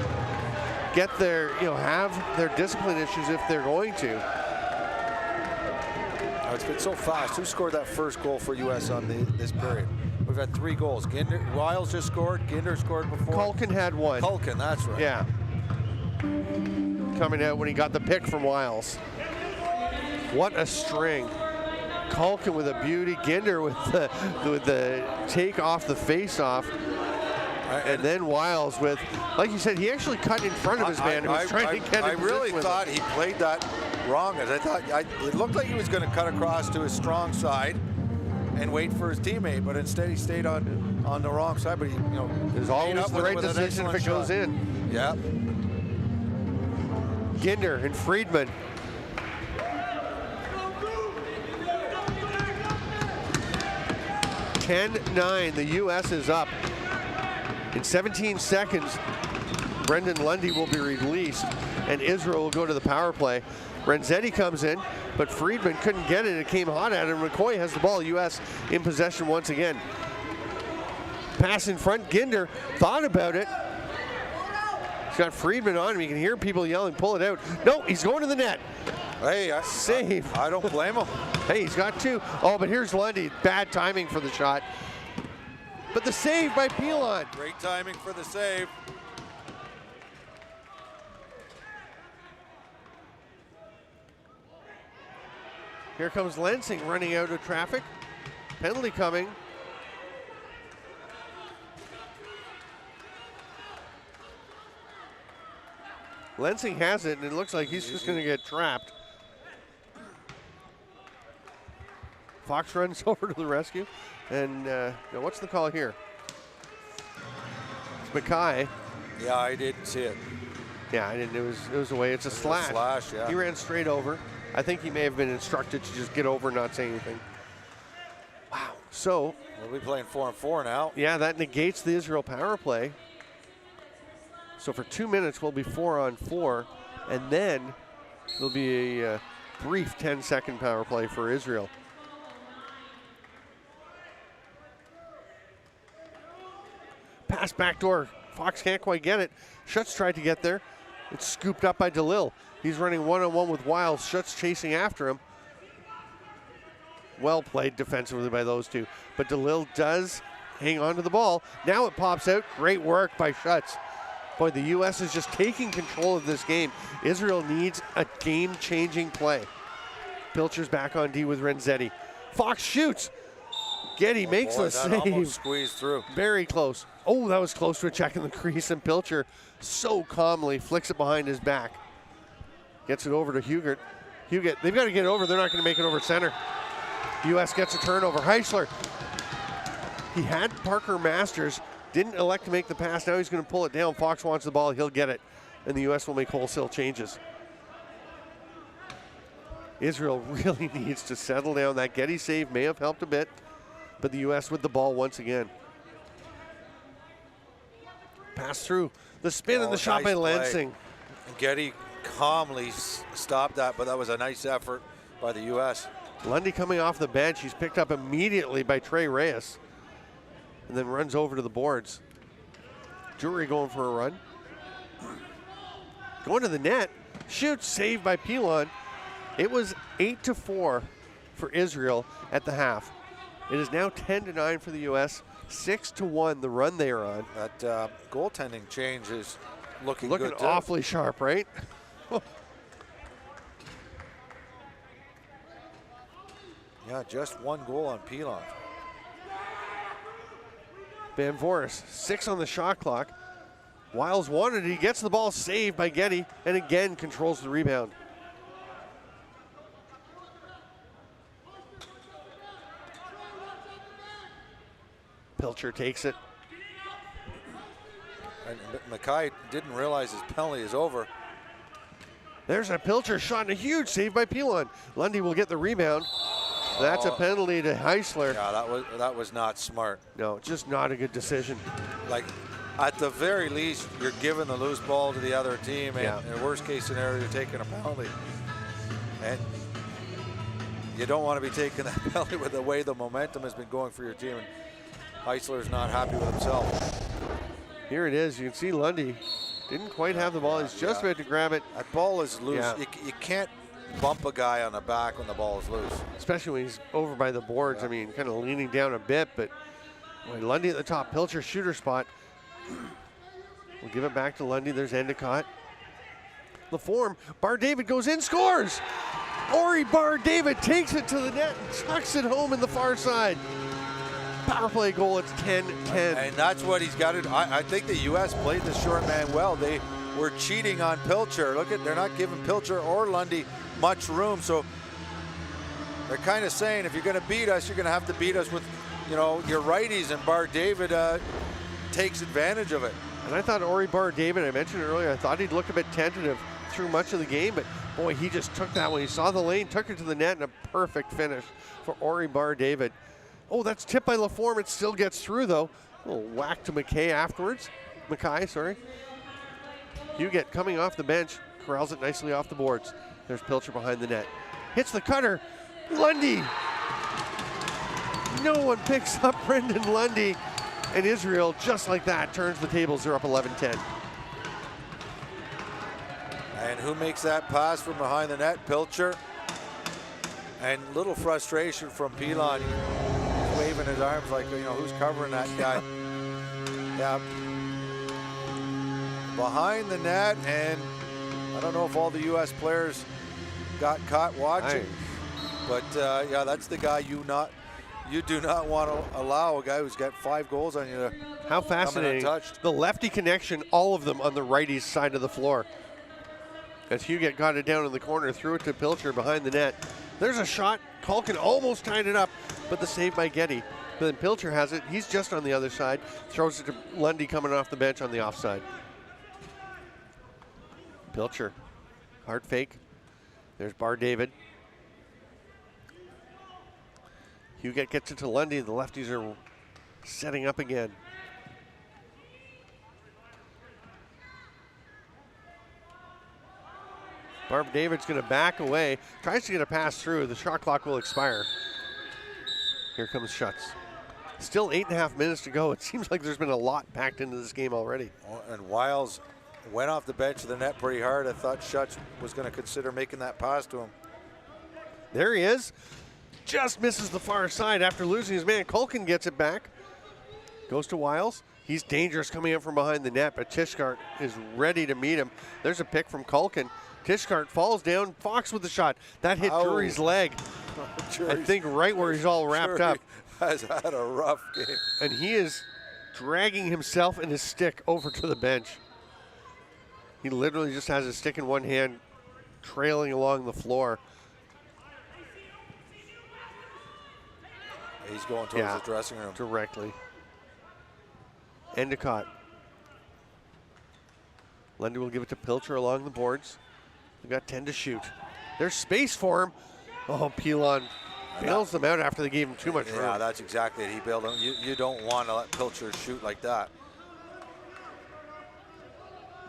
get their, have their discipline issues if they're going to. Oh, it's been so fast. Who scored that first goal for U.S. on this period? We've had 3 goals. Wiles just scored. Ginder scored before. Culkin had one. Culkin, that's right. Yeah. Coming out when he got the pick from Wiles. What a string. Culkin with a beauty. Ginder with the take off the face-off. And then Wiles with, like you said, he actually cut in front of his man who was trying to get him. I really thought he played that wrong. As I thought, it looked like he was going to cut across to his strong side and wait for his teammate, but instead he stayed on the wrong side. But he, there's always the right decision if it goes in. Yeah. Ginder and Friedman. (10-9), the U.S. is up. In 17 seconds, Brenden Lundy will be released, and Israel will go to the power play. Renzetti comes in, but Friedman couldn't get it. It came hot at him. McCoy has the ball. U.S. in possession once again. Pass in front. Ginder thought about it. He's got Friedman on him. You can hear people yelling, pull it out. No, he's going to the net. Hey, save. I don't blame him. Hey, he's got 2. Oh, but here's Lundy. Bad timing for the shot. But the save by Pilon. Great timing for the save. Here comes Lensing running out of traffic. Penalty coming. Lensing has it, and it looks like he's just going to get trapped. Fox runs over to the rescue. And what's the call here? It's Mackay. Yeah, I didn't see it. Yeah, I didn't. It was away. It's a slash. A slash, yeah. He ran straight over. I think he may have been instructed to just get over and not say anything. Wow. So we'll be playing 4-on-4 now. Yeah, that negates the Israel power play. So for 2 minutes, we'll be 4-on-4, and then there'll be a brief 10-second power play for Israel. Pass backdoor. Fox can't quite get it. Schutz tried to get there. It's scooped up by DeLille. He's running one-on-one with Wiles. Schutz chasing after him. Well played defensively by those two. But DeLille does hang on to the ball. Now it pops out. Great work by Schutz. Boy, the U.S. is just taking control of this game. Israel needs a game-changing play. Pilcher's back on D with Renzetti. Fox shoots. Getty makes the save. Almost squeezed through. Very close. Oh, that was close to a check in the crease, and Pilcher so calmly flicks it behind his back. Gets it over to Huget. Huget, they've got to get it over. They're not going to make it over center. U.S. gets a turnover. Heisler. He had Parker Masters, didn't elect to make the pass. Now he's going to pull it down. Fox wants the ball. He'll get it. And the U.S. will make wholesale changes. Israel really needs to settle down. That Getty save may have helped a bit, but the U.S. with the ball once again. Pass through. The spin and the shot by Lansing. Getty calmly stopped that, but that was a nice effort by the U.S. Lundy coming off the bench. He's picked up immediately by Trey Reyes and then runs over to the boards. Drury going for a run. Going to the net. Shoots, saved by Pilon. It was 8-4 for Israel at the half. It is now 10-9 for the U.S. 6-1 the run they are on. That goaltending change is looking good awfully sharp, right? Yeah, just one goal on Pilon. Van Voris, 6 on the shot clock. Wiles wanted it. He gets the ball saved by Getty and again controls the rebound. Pilcher takes it. And Mackay didn't realize his penalty is over. There's a Pilcher shot and a huge save by Pilon. Lundy will get the rebound. That's a penalty to Heisler. Yeah, that was not smart. No, just not a good decision. Like, at the very least, you're giving the loose ball to the other team, and in a worst case scenario, you're taking a penalty. And you don't want to be taking that penalty with the way the momentum has been going for your team. And Heisler's not happy with himself. Here it is. You can see Lundy didn't quite have the ball. He's just about to grab it. That ball is loose. Yeah. You can't bump a guy on the back when the ball is loose. Especially when he's over by the boards. Yeah. I mean, kind of leaning down a bit, but boy, Lundy at the top. Pilcher shooter spot. We'll give it back to Lundy. There's Endicott. LaForme. Bar David goes in, scores! Ori Bar David takes it to the net and chucks it home in the far side. Power play goal, it's 10-10. And that's what he's got to do. I think the U.S. played the short man well. They were cheating on Pilcher. Look at, they're not giving Pilcher or Lundy much room. So they're kind of saying, if you're going to beat us, you're going to have to beat us with, you know, your righties. And Bar David takes advantage of it. And I thought Ori Bar David, I mentioned earlier, I thought he'd look a bit tentative through much of the game, but boy, he just took that when he saw the lane, took it to the net, and a perfect finish for Ori Bar David. Oh, that's tipped by LaForme. It still gets through, though. A little whack to Mackay afterwards. Mackay, sorry. Huget coming off the bench, corrals it nicely off the boards. There's Pilcher behind the net. Hits the cutter. Lundy. No one picks up Brenden Lundy. And Israel, just like that, turns the tables. They're up 11-10. And who makes that pass from behind the net? Pilcher. And little frustration from Pilon. He's waving his arms like, you know, who's covering that guy? Yeah. Behind the net, and I don't know if all the U.S. players got caught watching, but yeah, that's the guy you do not want to allow, a guy who's got 5 goals on you to How fascinating. The lefty connection, all of them on the righty's side of the floor. As Huget got it down in the corner, threw it to Pilcher behind the net. There's a shot. Culkin almost tied it up, but the save by Getty. But then Pilcher has it. He's just on the other side. Throws it to Lundy coming off the bench on the offside. Pilcher. Hard fake. There's Bar David. Huget gets it to Lundy. The lefties are setting up again. Bar David's going to back away. Tries to get a pass through. The shot clock will expire. Here comes Schutz. Still 8.5 minutes to go. It seems like there's been a lot packed into this game already. And Wiles went off the bench of the net pretty hard. I thought Schutz was going to consider making that pass to him. There he is. Just misses the far side after losing his man. Culkin gets it back. Goes to Wiles. He's dangerous coming in from behind the net, but Tishkart is ready to meet him. There's a pick from Culkin. Tishkart falls down. Fox with the shot. That hit Jury's leg. I think right where he's all wrapped up. Has had a rough game. And he is dragging himself and his stick over to the bench. He literally just has his stick in one hand, trailing along the floor. He's going towards the dressing room. Directly. Endicott. Lundy will give it to Pilcher along the boards. They've got 10 to shoot. There's space for him. Oh, Pilon bails them out after they gave him too much room. Yeah, that's exactly it. He bailed him. You don't want to let Pilcher shoot like that.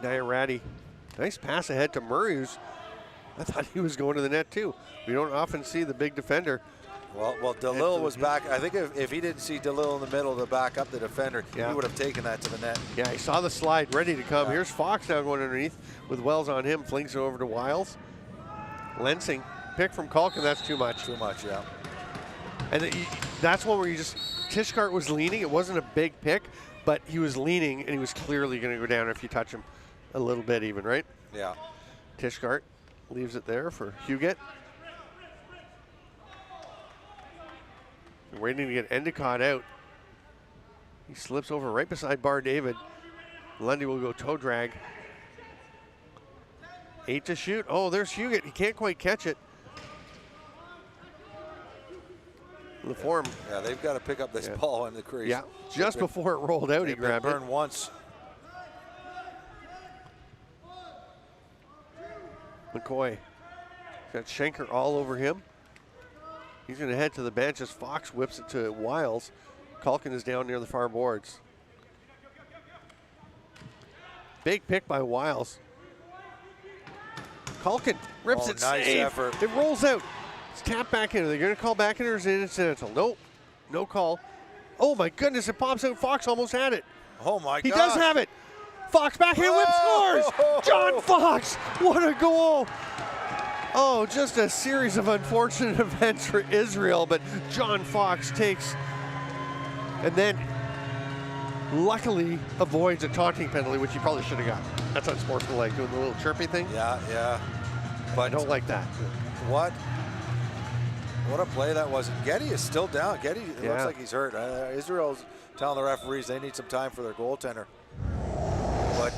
Diarati. Nice pass ahead to Murray, I thought he was going to the net too. We don't often see the big defender. Well, DeLille was back. I think if he didn't see DeLille in the middle to back up the defender, he would have taken that to the net. Yeah, he saw the slide ready to come. Here's Fox now going underneath with Wells on him. Flings it over to Wiles. Lensing, pick from Culkin. That's too much. Too much, yeah. And that's one where you just, Tishkart was leaning. It wasn't a big pick, but he was leaning and he was clearly going to go down if you touch him a little bit even, right? Yeah. Tishkart leaves it there for Huguet. Waiting to get Endicott out. He slips over right beside Bar David. Lundy will go toe drag. 8 to shoot. Oh, there's Huguet. He can't quite catch it. LaForme. Yeah, they've got to pick up this ball in the crease. Yeah, just before it rolled out, he grabbed it. Burned once. McCoy. Got Schenker all over him. He's going to head to the bench as Fox whips it to Wiles. Culkin is down near the far boards. Big pick by Wiles. Culkin rips it nice safe. effort. It rolls out. It's tapped back in. Are they going to call back in or is it incidental? Nope. No call. Oh my goodness, it pops out. Fox almost had it. Oh my God. He does have it. Fox backhand whip scores. John Fox, what a goal. Oh, just a series of unfortunate events for Israel, but John Fox takes and then luckily avoids a taunting penalty, which he probably should have got. That's unsportsmanlike, doing the little chirpy thing. Yeah. But I don't like that. What a play that was. Getty is still down. Getty, it looks like he's hurt. Israel's telling the referees they need some time for their goaltender.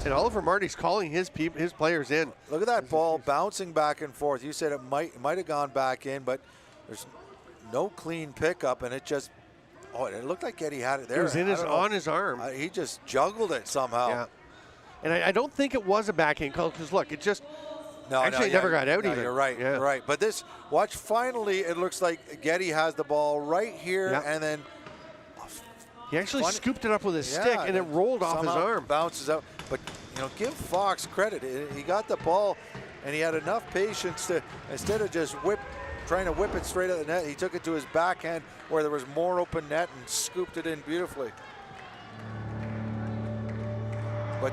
And Oliver Marty's calling his players in. Look at that ball bouncing back and forth. You said it might have gone back in, but there's no clean pickup, and it just it looked like Getty had it there. It was on his arm. He just juggled it somehow. Yeah. And I don't think it was a backhand call because look, it just never got out even. You're right. Yeah. You're right. But this watch. Finally, it looks like Getty has the ball right here, and then he actually scooped it up with his stick, and it rolled off his arm. Bounces out. But, give Fox credit. He got the ball, and he had enough patience to, instead of just trying to whip it straight at the net, he took it to his backhand where there was more open net and scooped it in beautifully. But,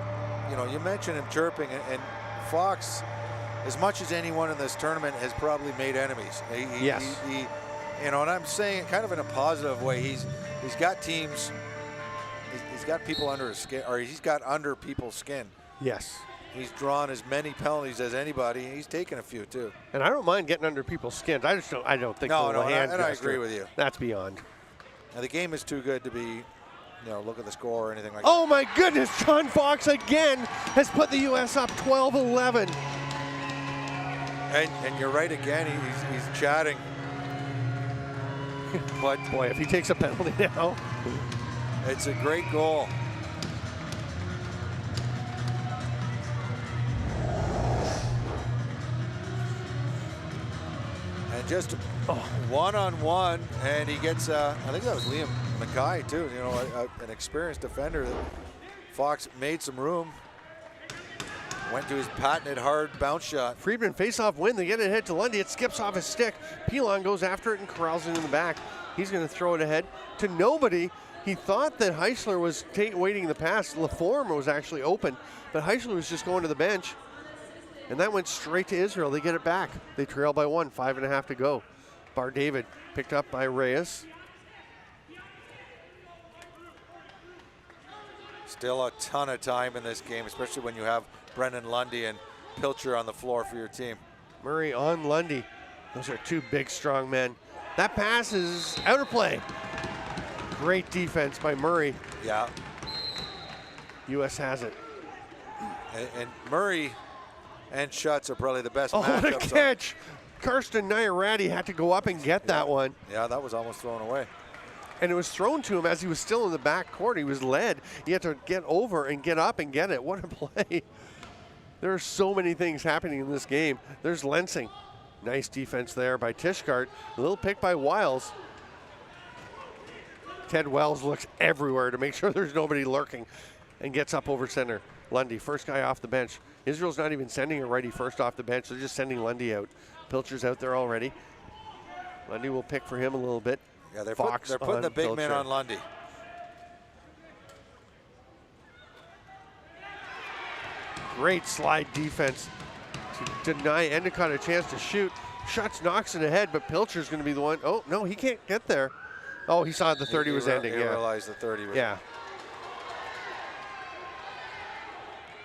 you mentioned him chirping, and Fox, as much as anyone in this tournament, has probably made enemies. And I'm saying kind of in a positive way. He's got teams. He's got people under his skin, or he's got under people's skin. Yes. He's drawn as many penalties as anybody, and he's taken a few too. And I don't mind getting under people's skins. I don't think. No, and I agree with you. That's beyond. Now the game is too good to be, look at the score or anything like that. Oh my goodness! John Fox again has put the U.S. up 12-11. And you're right again. He's chatting. But boy, if he takes a penalty now, it's a great goal. And just one-on-one, and he gets, I think that was Liam Mackay too, an experienced defender. That Fox made some room, went to his patented hard bounce shot. Friedman face-off win. They get it ahead to Lundy. It skips off his stick. Pilon goes after it and corrals it in the back. He's going to throw it ahead to nobody. He thought that Heisler was waiting the pass. LaForme was actually open, but Heisler was just going to the bench. And that went straight to Israel. They get it back. They trail by 1, 5.5 to go. Bar David picked up by Reyes. Still a ton of time in this game, especially when you have Brenden, Lundy, and Pilcher on the floor for your team. Murray on Lundy. Those are two big, strong men. That pass is out of play. Great defense by Murray. Yeah. U.S. has it. And Murray and Schutz are probably the best Oh, what a matchups. catch. Karsten Nyarati had to go up and get that one. Yeah, that was almost thrown away. And it was thrown to him as he was still in the back court. He was led. He had to get over and get up and get it. What a play. There are so many things happening in this game. There's Lensing. Nice defense there by Tishgart. A little pick by Wiles. Ted Wells looks everywhere to make sure there's nobody lurking and gets up over center. Lundy, first guy off the bench. Israel's not even sending a righty first off the bench. They're just sending Lundy out. Pilcher's out there already. Lundy will pick for him a little bit. Yeah, they're Fox putting the big Pilcher. man on Lundy. Great slide defense to deny Endicott a chance to shoot. Schutz knocks it ahead, but Pilcher's going to be the one. Oh, no, he can't get there. Oh, he saw the 30 was ending. He Yeah. realized the 30 was Yeah.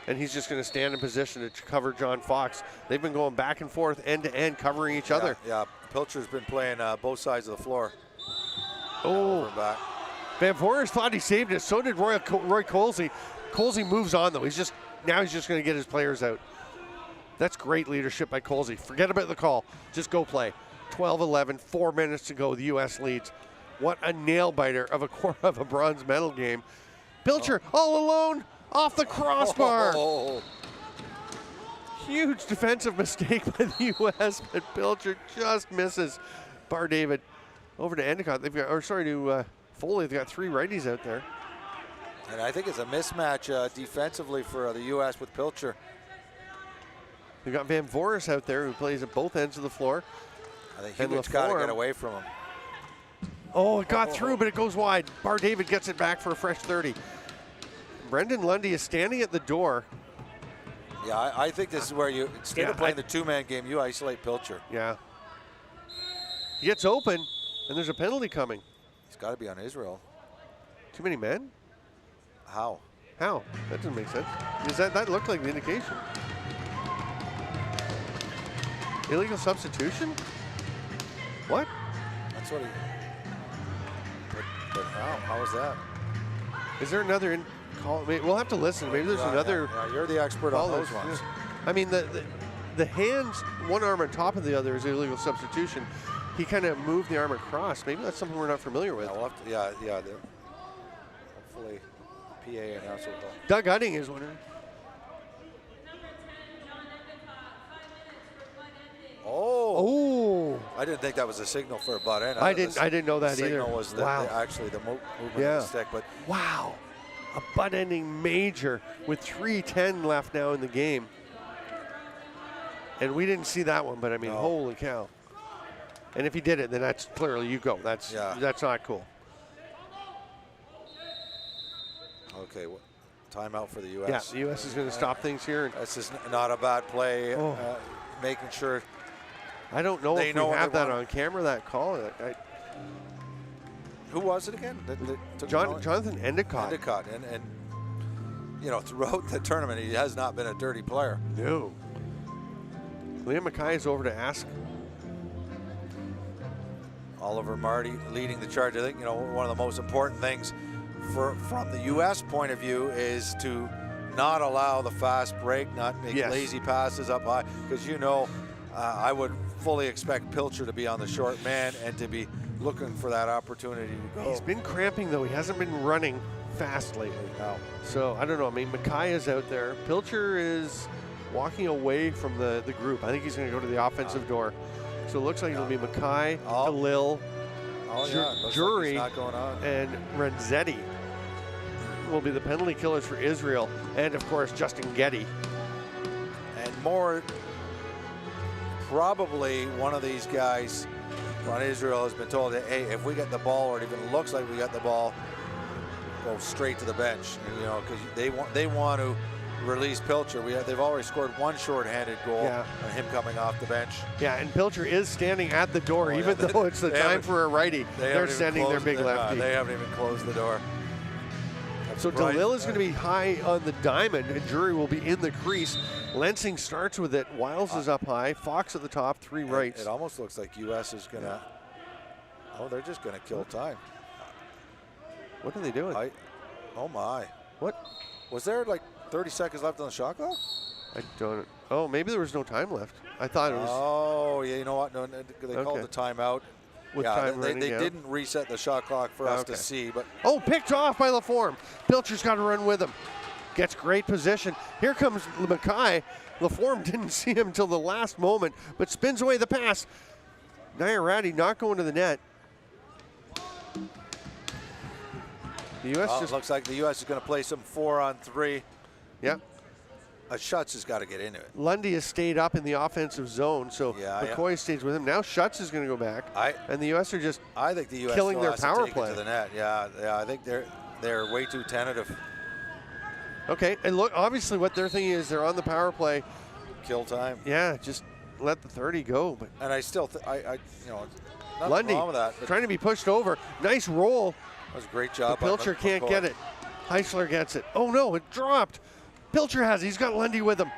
And he's just going to stand in position to cover John Fox. They've been going back and forth, end to end, covering each other. Yeah, Pilcher's been playing both sides of the floor. Oh, Over and back. Van Voorhis thought he saved it. So did Roy Colsey. Colsey moves on, though. He's just going to get his players out. That's great leadership by Colsey. Forget about the call. Just go play. 12-11, 4 minutes to go. The U.S. leads. What a nail biter of a bronze medal game. Pilcher all alone off the crossbar. Oh. Huge defensive mistake by the U.S., but Pilcher just misses. Bar David over to Endicott. They've got, to Foley. They've got 3 righties out there. And I think it's a mismatch defensively for the U.S. with Pilcher. They've got Van Voorhis out there who plays at both ends of the floor. I think And Hewitt's got to LaFleur. get away from him. Oh, it got through, but it goes wide. Bar David gets it back for a fresh 30. Brenden Lundy is standing at the door. Yeah, I think this is where you, instead of Yeah, playing the two-man game, you isolate Pilcher. Yeah. He gets open, and there's a penalty coming. He's got to be on Israel. Too many men? How? How? That doesn't make sense. That looked like the indication. Illegal substitution? What? That's what he. But how? How is that? Is there another call? We'll have to listen. Maybe there's another. Yeah, you're the expert on call. those ones. I mean, the hands, one arm on top of the other is illegal substitution. He kind of moved the arm across. Maybe that's something we're not familiar with. Yeah, we'll have to, yeah. Hopefully, PA announcer will. Doug Utting is winner. Oh. Oh. I didn't think that was a signal for a butt end. I didn't know that the either. Signal was Wow. actually the movement Yeah. of the stick, but Wow. A butt-ending major with 3:10 left now in the game. And we didn't see that one, but I mean, No. holy cow. And if he did it, then that's clearly you go. That's not cool. okay. Timeout for the U.S. Yeah, the U.S. is going to stop things here. This is not a bad play. Oh. Making sure. I don't know They if know we what have they that want. on camera, that call. Who was it again? That took Jonathan Endicott. Endicott, and you know, throughout the tournament, he has not been a dirty player. No. Liam Mackay is over to ask. Oliver Marty leading the charge. I think, you know, one of the most important things from the U.S. point of view is to not allow the fast break, not make lazy passes up high, because, you know, I would fully expect Pilcher to be on the short man and to be looking for that opportunity to go. He's been cramping, though. He hasn't been running fast lately. No. So, I don't know. I mean, Mackay is out there. Pilcher is walking away from the group. I think he's going to go to the offensive door. So, it looks like it'll be Mackay, Khalil, Jury, not going on. and Renzetti will be the penalty killers for Israel. And, of course, Justin Getty. And more, probably one of these guys on Israel has been told that, hey, if we get the ball, or it even looks like we got the ball, go straight to the bench. And, you know, because they want to release Pilcher. They've already scored one shorthanded goal on him coming off the bench. Yeah, and Pilcher is standing at the door, even though it's the time for a righty. They're sending their big lefty. They haven't even closed the door. So surprised. DeLille is going to be high on the diamond, and Drury will be in the crease. Lansing starts with it. Wiles is up high. Fox at the top, 3 rights. It almost looks like U.S. is going to, they're just going to kill time. What are they doing? Oh my. What? Was there like 30 seconds left on the shot clock? I don't. Oh, maybe there was no time left. I thought it was. Oh, yeah, you know what? No, they called the timeout. With yeah, time they running out. didn't reset the shot clock for us to see. But oh, picked off by LaForme. Pilcher's got to run with him. Gets great position. Here comes Mackay. LaForme didn't see him until the last moment, but spins away the pass. Nairati not going to the net. The U.S. just looks like the U.S. is going to play some 4-on-3. Yeah. Schutz has got to get into it. Lundy has stayed up in the offensive zone, so McCoy stays with him. Now Schutz is going to go back, and the U.S. are just I think the U.S. killing their has to power take play. it to the net. Yeah, I think they're way too tentative. Okay, and look, obviously what they're thinking is they're on the power play. Kill time. Yeah, just let the 30 go. But and I still, nothing Lundy wrong with that. trying to be pushed over. Nice roll. That was a great job. But Pilcher can't get it. Heisler gets it. Oh no, it dropped. Pilcher has it. He's got Lundy with him.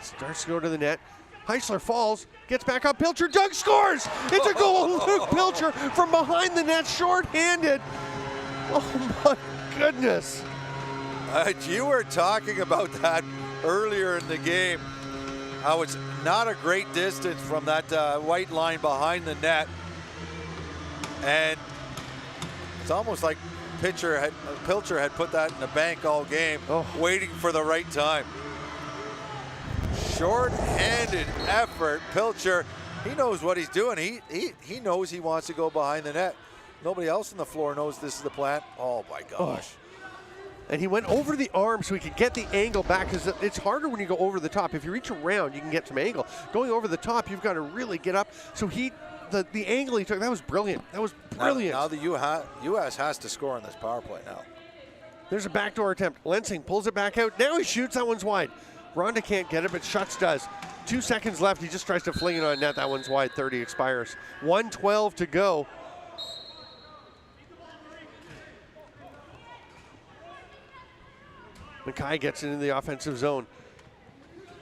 Starts to go to the net. Heisler falls, gets back up. Pilcher, Doug scores! It's a goal. Luke Pilcher from behind the net, short-handed. Oh my goodness. You were talking about that earlier in the game. How it's not a great distance from that white line behind the net. And it's almost like Pilcher had put that in the bank all game, waiting for the right time. Short-handed effort. Pilcher, he knows what he's doing. He knows he wants to go behind the net. Nobody else on the floor knows this is the plan. Oh my gosh. And he went over the arm so he could get the angle back, because it's harder when you go over the top. If you reach around, you can get some angle. Going over the top, you've got to really get up. So the angle he took, that was brilliant. That was brilliant. Now the U.S. has to score on this power play now. There's a backdoor attempt. Lensing pulls it back out. Now he shoots. That one's wide. Ronda can't get it, but Schutz does. 2 seconds left. He just tries to fling it on net. That one's wide. 30 expires. 1:12 to go. Mackay gets it into the offensive zone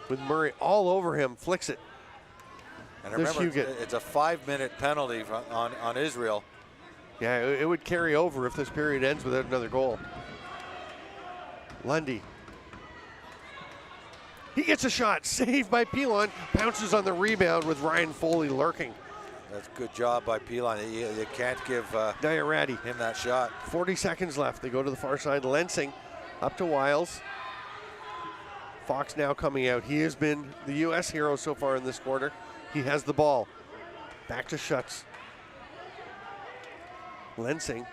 with Murray all over him. Flicks it. And remember, it's a 5-minute penalty on Israel. Yeah, it would carry over if this period ends without another goal. Lundy. He gets a shot. Saved by Pilon. Bounces on the rebound with Ryan Foley lurking. That's a good job by Pilon. You can't give Nairati him that shot. 40 seconds left. They go to the far side. Lensing up to Wiles. Fox now coming out. He has been the U.S. hero so far in this quarter. He has the ball. Back to Schutz. Lensing.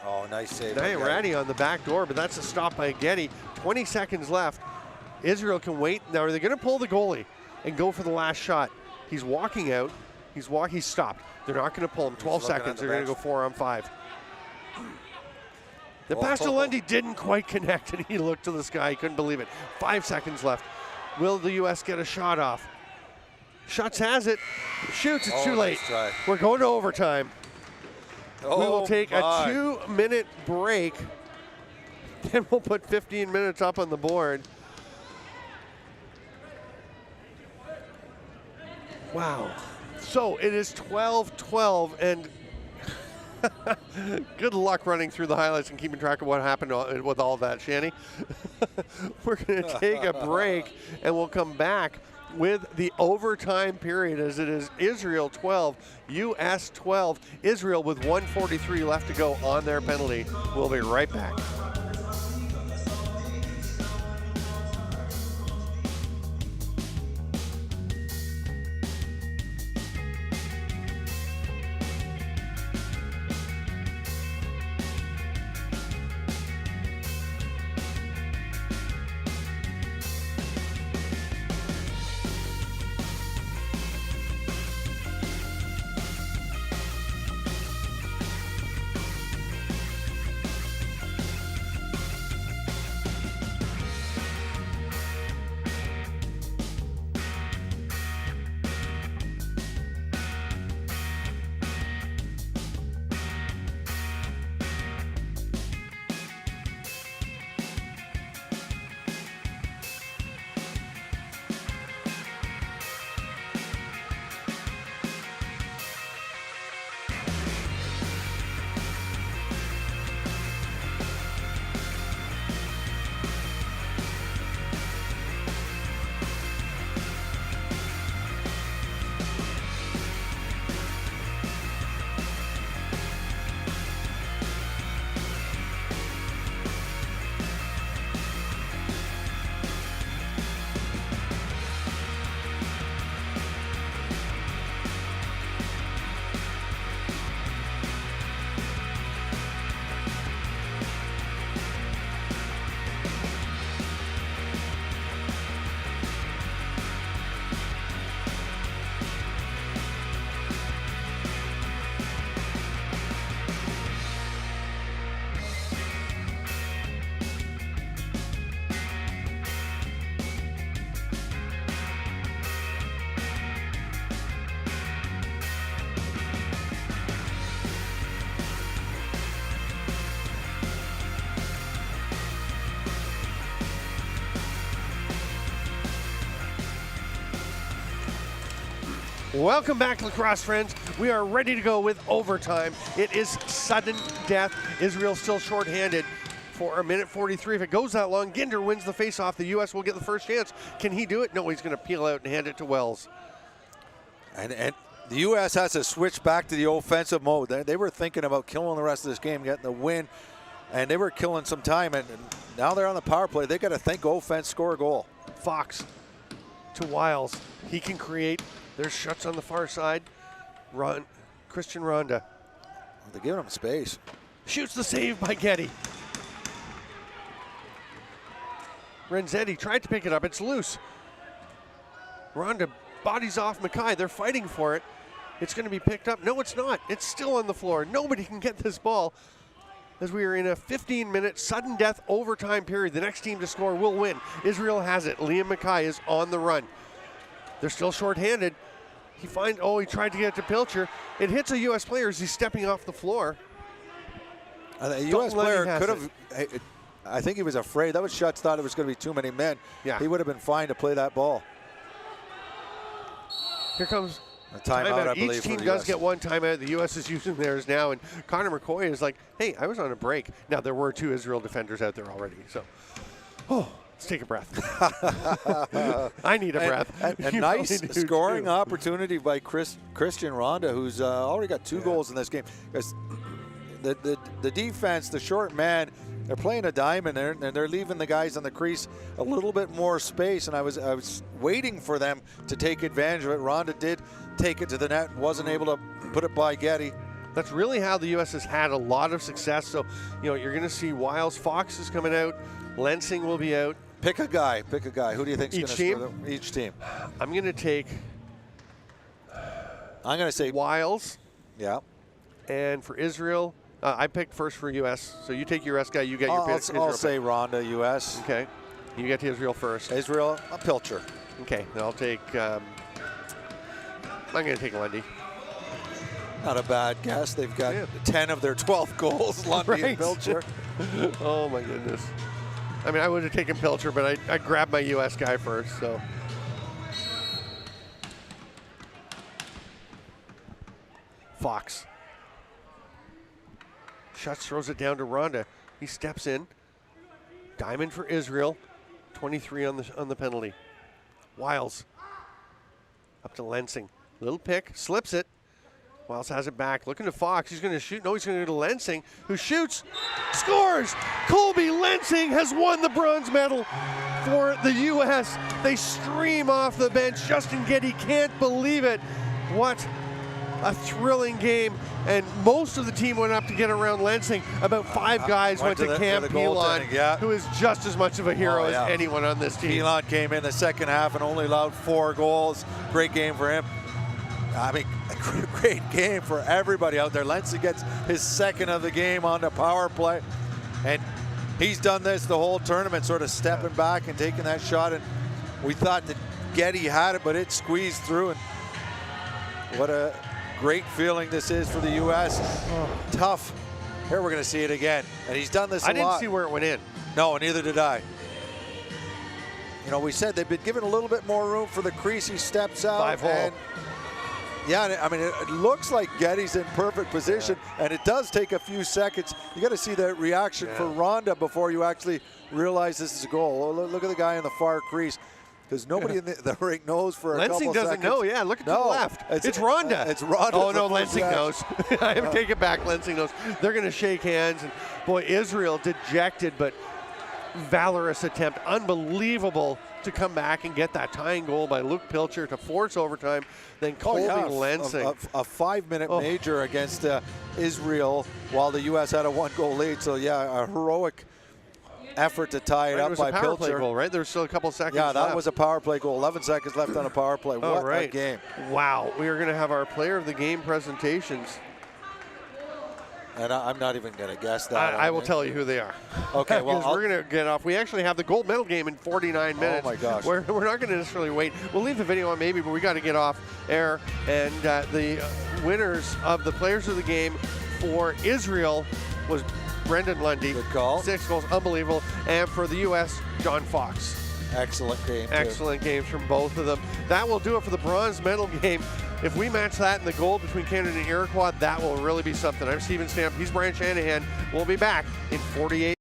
Oh, nice save. Nairati on the back door, but that's a stop by Getty. 20 seconds left. Israel can wait. Now, are they going to pull the goalie and go for the last shot? He's walking out. He's stopped. They're not going to pull him. 12 seconds. They're going to go 4-on-5. The pass to Lundy didn't quite connect, and he looked to the sky. He couldn't believe it. 5 seconds left. Will the U.S. get a shot off? Schutz has it. Shoots. It's too late. Nice. We're going to overtime. We will take a 2-minute break. Then we'll put 15 minutes up on the board. Wow. So it is 12-12, and good luck running through the highlights and keeping track of what happened with all that, Shanny. We're going to take a break, and we'll come back with the overtime period, as it is Israel 12, U.S. 12. Israel with 1:43 left to go on their penalty. We'll be right back. Welcome back, Lacrosse friends. We are ready to go with overtime. It is sudden death. Israel still shorthanded for 1:43. If it goes that long, Ginder wins the faceoff. The U.S. will get the first chance. Can he do it? No, he's going to peel out and hand it to Wells. And the U.S. has to switch back to the offensive mode. They were thinking about killing the rest of this game, getting the win, and they were killing some time. And now they're on the power play. They got to think offense, score a goal. Fox to Wiles. He can create. There's shots on the far side. Christian Ronda. They're giving him space. Shoots the save by Getty. Renzetti tried to pick it up. It's loose. Ronda bodies off Mackay. They're fighting for it. It's going to be picked up. No, it's not. It's still on the floor. Nobody can get this ball as we are in a 15-minute sudden death overtime period. The next team to score will win. Israel has it. Liam Mackay is on the run. They're still shorthanded. He tried to get it to Pilcher. It hits a U.S. player as he's stepping off the floor. A U.S. player could have, I think he was afraid. That was Schutz thought it was going to be too many men. Yeah. He would have been fine to play that ball. Here comes a timeout, I believe. Each team does get one timeout. The U.S. is using theirs now, and Connor McCoy is like, hey, I was on a break. Now, there were 2 Israel defenders out there already, so, let's take a breath. I need a breath. A nice scoring opportunity by Christian Ronda, who's already got 2 goals in this game. Because the defense, the short man, they're playing a diamond there, and they're leaving the guys on the crease a little bit more space, and I was waiting for them to take advantage of it. Ronda did take it to the net, wasn't able to put it by Getty. That's really how the U.S. has had a lot of success. So, you're going to see Wiles, Fox is coming out, Lensing will be out. Pick a guy. Who do you think is going to score each team? I'm going to take. I'm going to say Wiles. Yeah. And for Israel, I picked first for U.S. So you take your U.S. guy. You get your pick. I'll say Ronda, U.S. Okay. You get to Israel first. Israel, a Pilcher. Okay. Then I'll take. I'm going to take Lundy. Not a bad guess. They've got 10 of their 12 goals. Lundy and Pilcher. Oh my goodness. I mean, I would have taken Pilcher, but I grabbed my U.S. guy first, so. Fox. Schutz throws it down to Ronda. He steps in. Diamond for Israel. 23 on the penalty. Wiles. Up to Lensing. Little pick. Slips it. Wiles has it back. Looking to Fox. He's going to shoot. No, he's going to go to Lensing, who shoots. Scores! Colby Lensing has won the bronze medal for the U.S. They stream off the bench. Justin Getty can't believe it. What a thrilling game. And most of the team went up to get around Lensing. About 5 guys went to Cam Pilon, who is just as much of a hero as anyone on this team. Pilon came in the second half and only allowed 4 goals. Great game for him. I mean, a great game for everybody out there. Lensing gets his second of the game on the power play. And he's done this the whole tournament, sort of stepping back and taking that shot. And we thought that Getty had it, but it squeezed through. And what a great feeling this is for the U.S. Tough. Here we're going to see it again. And he's done this a lot. I didn't see where it went in. No, neither did I. We said they've been given a little bit more room for the crease. He steps out. 5-hole. Yeah, I mean, it looks like Getty's in perfect position, and it does take a few seconds. You got to see the reaction for Ronda before you actually realize this is a goal. Look at the guy in the far crease, because nobody in the rink knows for a couple seconds. Lensing doesn't know. Yeah, look at the left. It's Ronda. It's Ronda. Oh no, Lensing knows. I take it back. Lensing knows. They're going to shake hands, and boy, Israel dejected, but valorous attempt, unbelievable to come back and get that tying goal by Luke Pilcher to force overtime. Then Colby Lensing. A 5-minute major against Israel while the U.S. had a 1-goal lead. So, yeah, a heroic effort to tie it up by Pilcher. It was a power play goal, right? There was still a couple seconds left. Yeah, that was a power play goal. 11 seconds left on a power play. What a game. Wow. We are going to have our player of the game presentations. And I'm not even going to guess that. I will tell you who they are. Okay, well, we're going to get off. We actually have the gold medal game in 49 minutes. Oh, my gosh. We're not going to necessarily wait. We'll leave the video on maybe, but we got to get off air. And the winners of the players of the game for Israel was Brenden Lundy. Good call. 6 goals, unbelievable. And for the U.S., John Fox. Excellent game, Excellent games from both of them. That will do it for the bronze medal game. if we match that in the gold between Canada and Iroquois, that will really be something. I'm Steven Stamp. He's Brian Shanahan. We'll be back in 48